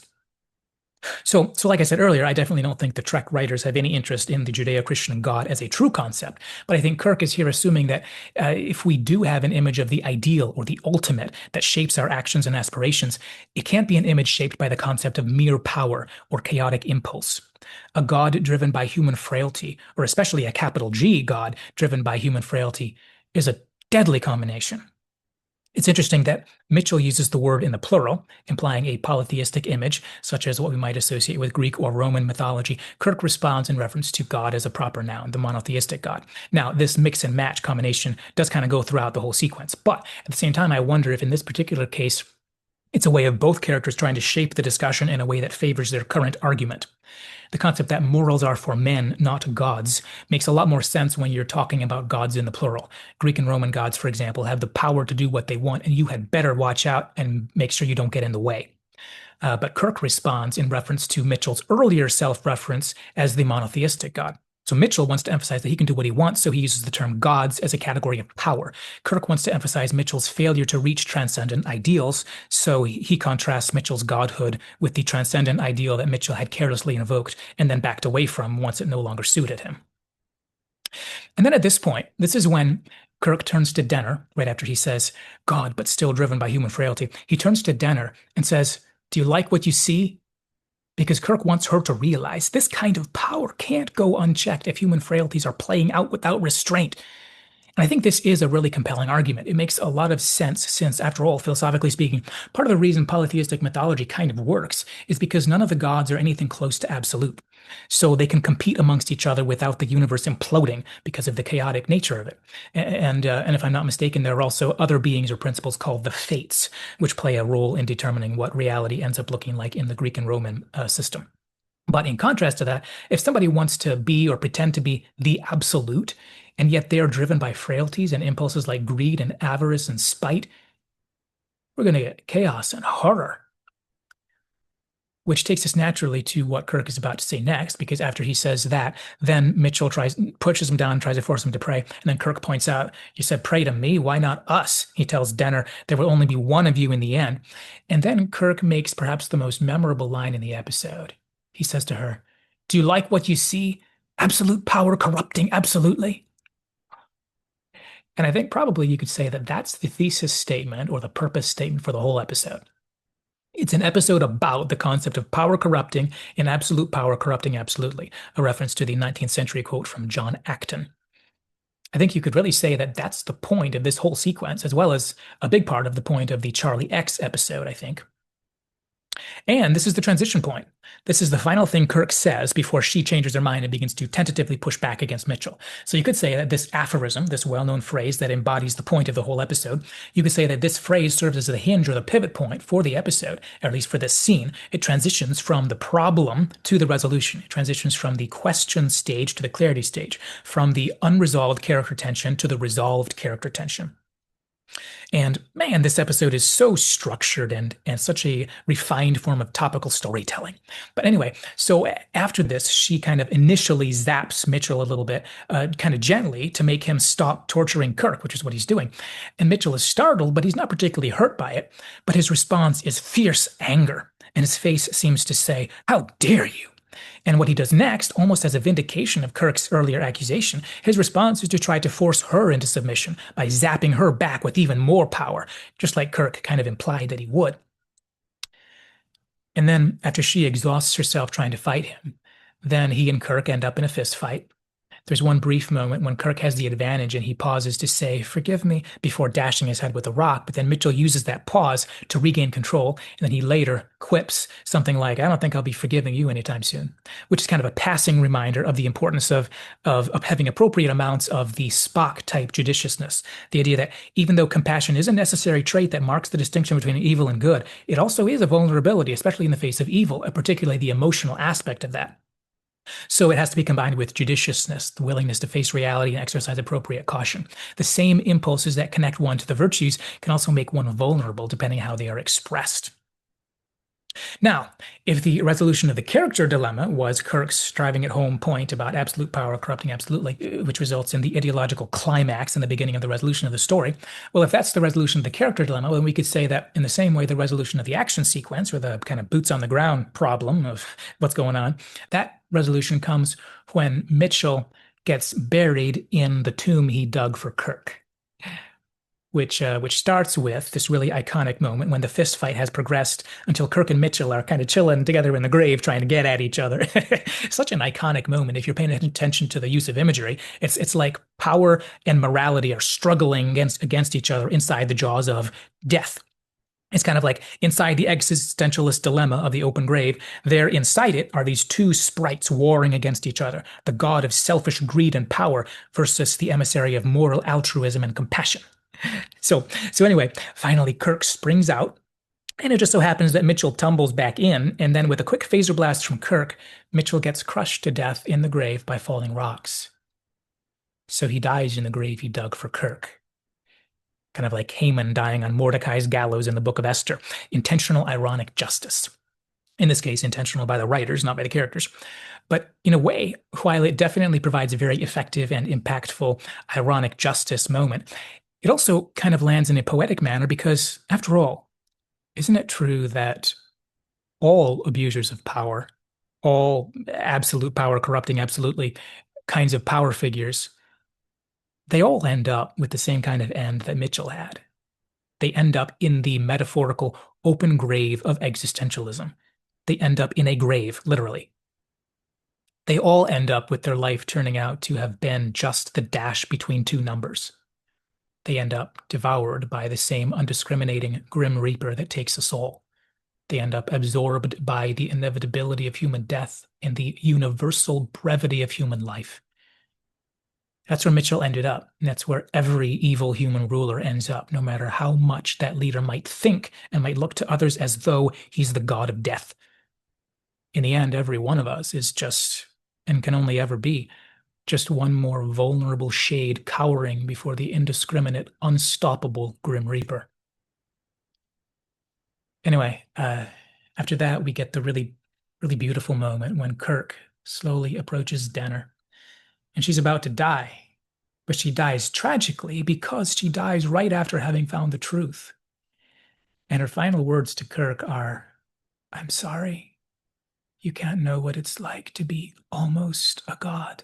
So like I said earlier, I definitely don't think the Trek writers have any interest in the Judeo-Christian God as a true concept. But I think Kirk is here assuming that if we do have an image of the ideal or the ultimate that shapes our actions and aspirations, it can't be an image shaped by the concept of mere power or chaotic impulse. A God driven by human frailty, or especially a capital G God driven by human frailty, is a deadly combination. It's interesting that Mitchell uses the word in the plural, implying a polytheistic image, such as what we might associate with Greek or Roman mythology. Kirk responds in reference to God as a proper noun, the monotheistic God. Now, this mix and match combination does kind of go throughout the whole sequence, but at the same time, I wonder if in this particular case, it's a way of both characters trying to shape the discussion in a way that favors their current argument. The concept that morals are for men, not gods, makes a lot more sense when you're talking about gods in the plural. Greek and Roman gods, for example, have the power to do what they want, and you had better watch out and make sure you don't get in the way. But Kirk responds in reference to Mitchell's earlier self-reference as the monotheistic God. So Mitchell wants to emphasize that he can do what he wants, so he uses the term gods as a category of power. Kirk wants to emphasize Mitchell's failure to reach transcendent ideals, so he contrasts Mitchell's godhood with the transcendent ideal that Mitchell had carelessly invoked and then backed away from once it no longer suited him. And then at this point, this is when Kirk turns to Dehner, right after he says, God, but still driven by human frailty. He turns to Dehner and says, do you like what you see? Because Kirk wants her to realize this kind of power can't go unchecked if human frailties are playing out without restraint. And I think this is a really compelling argument. It makes a lot of sense since, after all, philosophically speaking, part of the reason polytheistic mythology kind of works is because none of the gods are anything close to absolute. So they can compete amongst each other without the universe imploding because of the chaotic nature of it. And if I'm not mistaken, there are also other beings or principles called the fates, which play a role in determining what reality ends up looking like in the Greek and Roman system. But in contrast to that, if somebody wants to be or pretend to be the absolute, and yet they are driven by frailties and impulses like greed and avarice and spite, we're going to get chaos and horror. Which takes us naturally to what Kirk is about to say next, because after he says that, then Mitchell pushes him down, tries to force him to pray. And then Kirk points out, "You said pray to me, why not us?" He tells Dehner, "There will only be one of you in the end." And then Kirk makes perhaps the most memorable line in the episode. He says to her, "Do you like what you see? Absolute power corrupting absolutely." And I think probably you could say that that's the thesis statement or the purpose statement for the whole episode. It's an episode about the concept of power corrupting and absolute power corrupting absolutely, a reference to the 19th century quote from John Acton. I think you could really say that that's the point of this whole sequence, as well as a big part of the point of the Charlie X episode, I think. And this is the transition point. This is the final thing Kirk says before she changes her mind and begins to tentatively push back against Mitchell. So you could say that this aphorism, this well-known phrase that embodies the point of the whole episode, you could say that this phrase serves as the hinge or the pivot point for the episode, or at least for this scene. It transitions from the problem to the resolution. It transitions from the question stage to the clarity stage, from the unresolved character tension to the resolved character tension. And man, this episode is so structured and such a refined form of topical storytelling. But anyway, so after this, she kind of initially zaps Mitchell a little bit, kind of gently to make him stop torturing Kirk, which is what he's doing. And Mitchell is startled, but he's not particularly hurt by it. But his response is fierce anger. And his face seems to say, "How dare you?" And what he does next, almost as a vindication of Kirk's earlier accusation, his response is to try to force her into submission by zapping her back with even more power, just like Kirk kind of implied that he would. And then, after she exhausts herself trying to fight him, then he and Kirk end up in a fist fight. There's one brief moment when Kirk has the advantage and he pauses to say, "Forgive me," before dashing his head with a rock. But then Mitchell uses that pause to regain control. And then he later quips something like, "I don't think I'll be forgiving you anytime soon," which is kind of a passing reminder of the importance of having appropriate amounts of the Spock type judiciousness. The idea that even though compassion is a necessary trait that marks the distinction between evil and good, it also is a vulnerability, especially in the face of evil, and particularly the emotional aspect of that. So it has to be combined with judiciousness, the willingness to face reality and exercise appropriate caution. The same impulses that connect one to the virtues can also make one vulnerable depending how they are expressed. Now, if the resolution of the character dilemma was Kirk's driving it home point about absolute power corrupting absolutely, which results in the ideological climax in the beginning of the resolution of the story, well, if that's the resolution of the character dilemma, then we could say that in the same way, the resolution of the action sequence, or the kind of boots on the ground problem of what's going on, that resolution comes when Mitchell gets buried in the tomb he dug for Kirk. Which starts with this really iconic moment when the fist fight has progressed until Kirk and Mitchell are kind of chilling together in the grave trying to get at each other. Such an iconic moment. If you're paying attention to the use of imagery, it's like power and morality are struggling against each other inside the jaws of death. It's kind of like inside the existentialist dilemma of the open grave. There inside it are these two sprites warring against each other, the god of selfish greed and power versus the emissary of moral altruism and compassion. So anyway, finally Kirk springs out, and it just so happens that Mitchell tumbles back in, and then with a quick phaser blast from Kirk, Mitchell gets crushed to death in the grave by falling rocks. So he dies in the grave he dug for Kirk. Kind of like Haman dying on Mordecai's gallows in the book of Esther. Intentional ironic justice. In this case, intentional by the writers, not by the characters. But in a way, while it definitely provides a very effective and impactful ironic justice moment, it also kind of lands in a poetic manner because, after all, isn't it true that all abusers of power, all absolute power corrupting absolutely kinds of power figures, they all end up with the same kind of end that Mitchell had. They end up in the metaphorical open grave of existentialism. They end up in a grave, literally. They all end up with their life turning out to have been just the dash between two numbers. They end up devoured by the same undiscriminating grim reaper that takes us all. They end up absorbed by the inevitability of human death and the universal brevity of human life. That's where Mitchell ended up, and that's where every evil human ruler ends up, no matter how much that leader might think and might look to others as though he's the god of death. In the end, every one of us is just, and can only ever be, just one more vulnerable shade cowering before the indiscriminate, unstoppable Grim Reaper. Anyway, after that, we get the really, really beautiful moment when Kirk slowly approaches Dehner, and she's about to die, but she dies tragically because she dies right after having found the truth. And her final words to Kirk are, "I'm sorry. You can't know what it's like to be almost a god."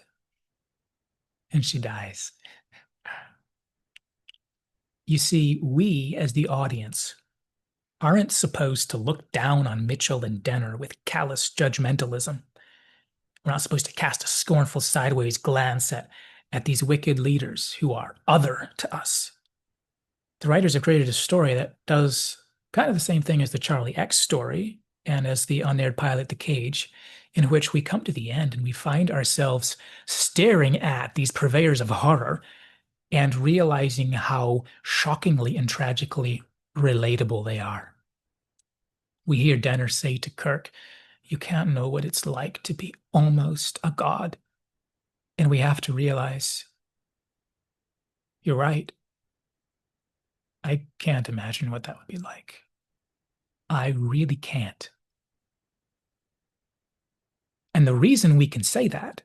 And she dies. You see, we as the audience aren't supposed to look down on Mitchell and Denner with callous judgmentalism. We're not supposed to cast a scornful sideways glance at these wicked leaders who are other to us. The writers have created a story that does kind of the same thing as the Charlie X story and as the unaired pilot The Cage, in which we come to the end and we find ourselves staring at these purveyors of horror and realizing how shockingly and tragically relatable they are. We hear Denner say to Kirk, "You can't know what it's like to be almost a god." And we have to realize, you're right. I can't imagine what that would be like. I really can't. And the reason we can say that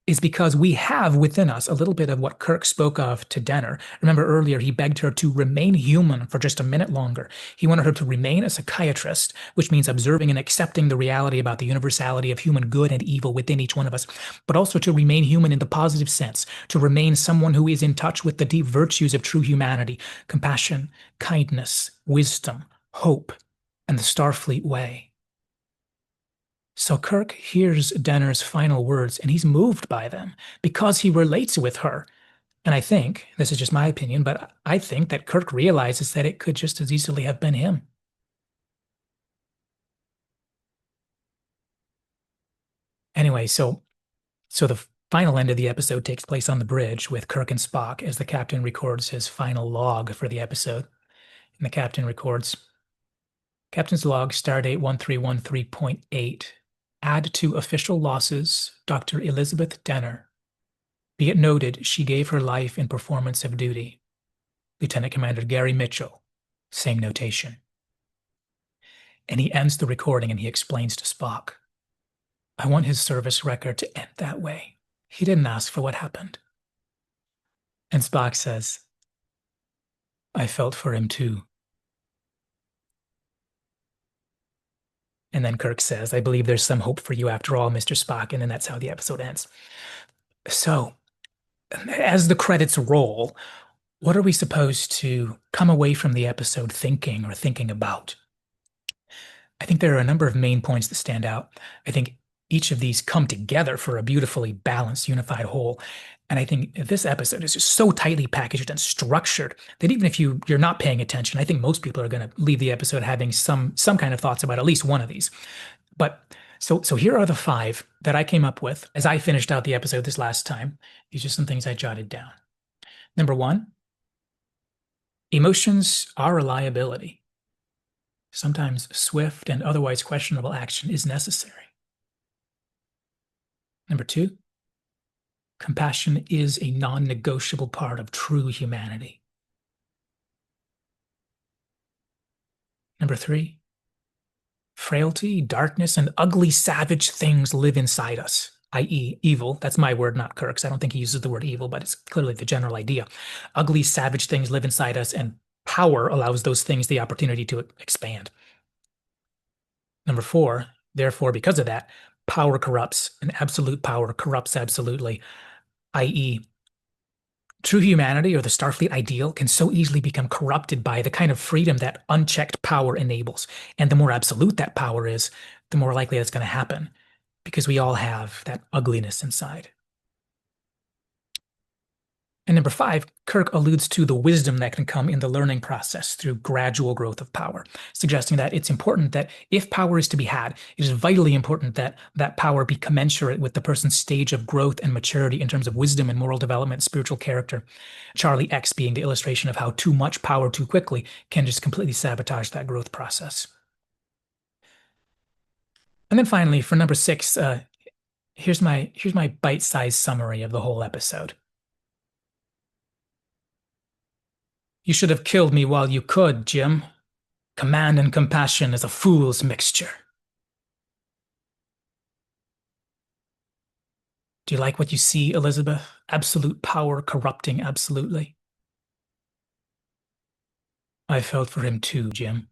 is because we have within us a little bit of what Kirk spoke of to Denner. Remember earlier, he begged her to remain human for just a minute longer. He wanted her to remain a psychiatrist, which means observing and accepting the reality about the universality of human good and evil within each one of us, but also to remain human in the positive sense, to remain someone who is in touch with the deep virtues of true humanity, compassion, kindness, wisdom, hope, and the Starfleet way. So Kirk hears Denner's final words and he's moved by them because he relates with her. And I think, this is just my opinion, but I think that Kirk realizes that it could just as easily have been him. Anyway, so the final end of the episode takes place on the bridge with Kirk and Spock as the captain records his final log for the episode. And the captain records, "Captain's log, stardate 1313.8. Add to official losses, Dr. Elizabeth Denner. Be it noted, she gave her life in performance of duty. Lieutenant Commander Gary Mitchell, same notation." And he ends the recording and he explains to Spock, "I want his service record to end that way. He didn't ask for what happened." And Spock says, "I felt for him too." And then Kirk says, "I believe there's some hope for you after all, Mr. Spock." And then that's how the episode ends. So, as the credits roll, what are we supposed to come away from the episode thinking or thinking about? I think there are a number of main points that stand out. I think each of these come together for a beautifully balanced, unified whole. And I think this episode is just so tightly packaged and structured that even if you're not paying attention, I think most people are going to leave the episode having some kind of thoughts about at least one of these. But so here are the five that I came up with as I finished out the episode this last time. These are some things I jotted down. Number one, emotions are a liability. Sometimes swift and otherwise questionable action is necessary. Number two, compassion is a non-negotiable part of true humanity. Number three, frailty, darkness, and ugly, savage things live inside us, i.e., evil. That's my word, not Kirk's. I don't think he uses the word evil, but it's clearly the general idea. Ugly, savage things live inside us, and power allows those things the opportunity to expand. Number four, therefore, because of that, power corrupts, and absolute power corrupts absolutely, i.e., true humanity or the Starfleet ideal can so easily become corrupted by the kind of freedom that unchecked power enables. And the more absolute that power is, the more likely that's going to happen because we all have that ugliness inside. And number five, Kirk alludes to the wisdom that can come in the learning process through gradual growth of power, suggesting that it's important that if power is to be had, it is vitally important that that power be commensurate with the person's stage of growth and maturity in terms of wisdom and moral development, spiritual character. Charlie X being the illustration of how too much power too quickly can just completely sabotage that growth process. And then finally, for number 6, here's my bite-sized summary of the whole episode. You should have killed me while you could, Jim. Command and compassion is a fool's mixture. Do you like what you see, Elizabeth? Absolute power corrupting absolutely. I felt for him too, Jim.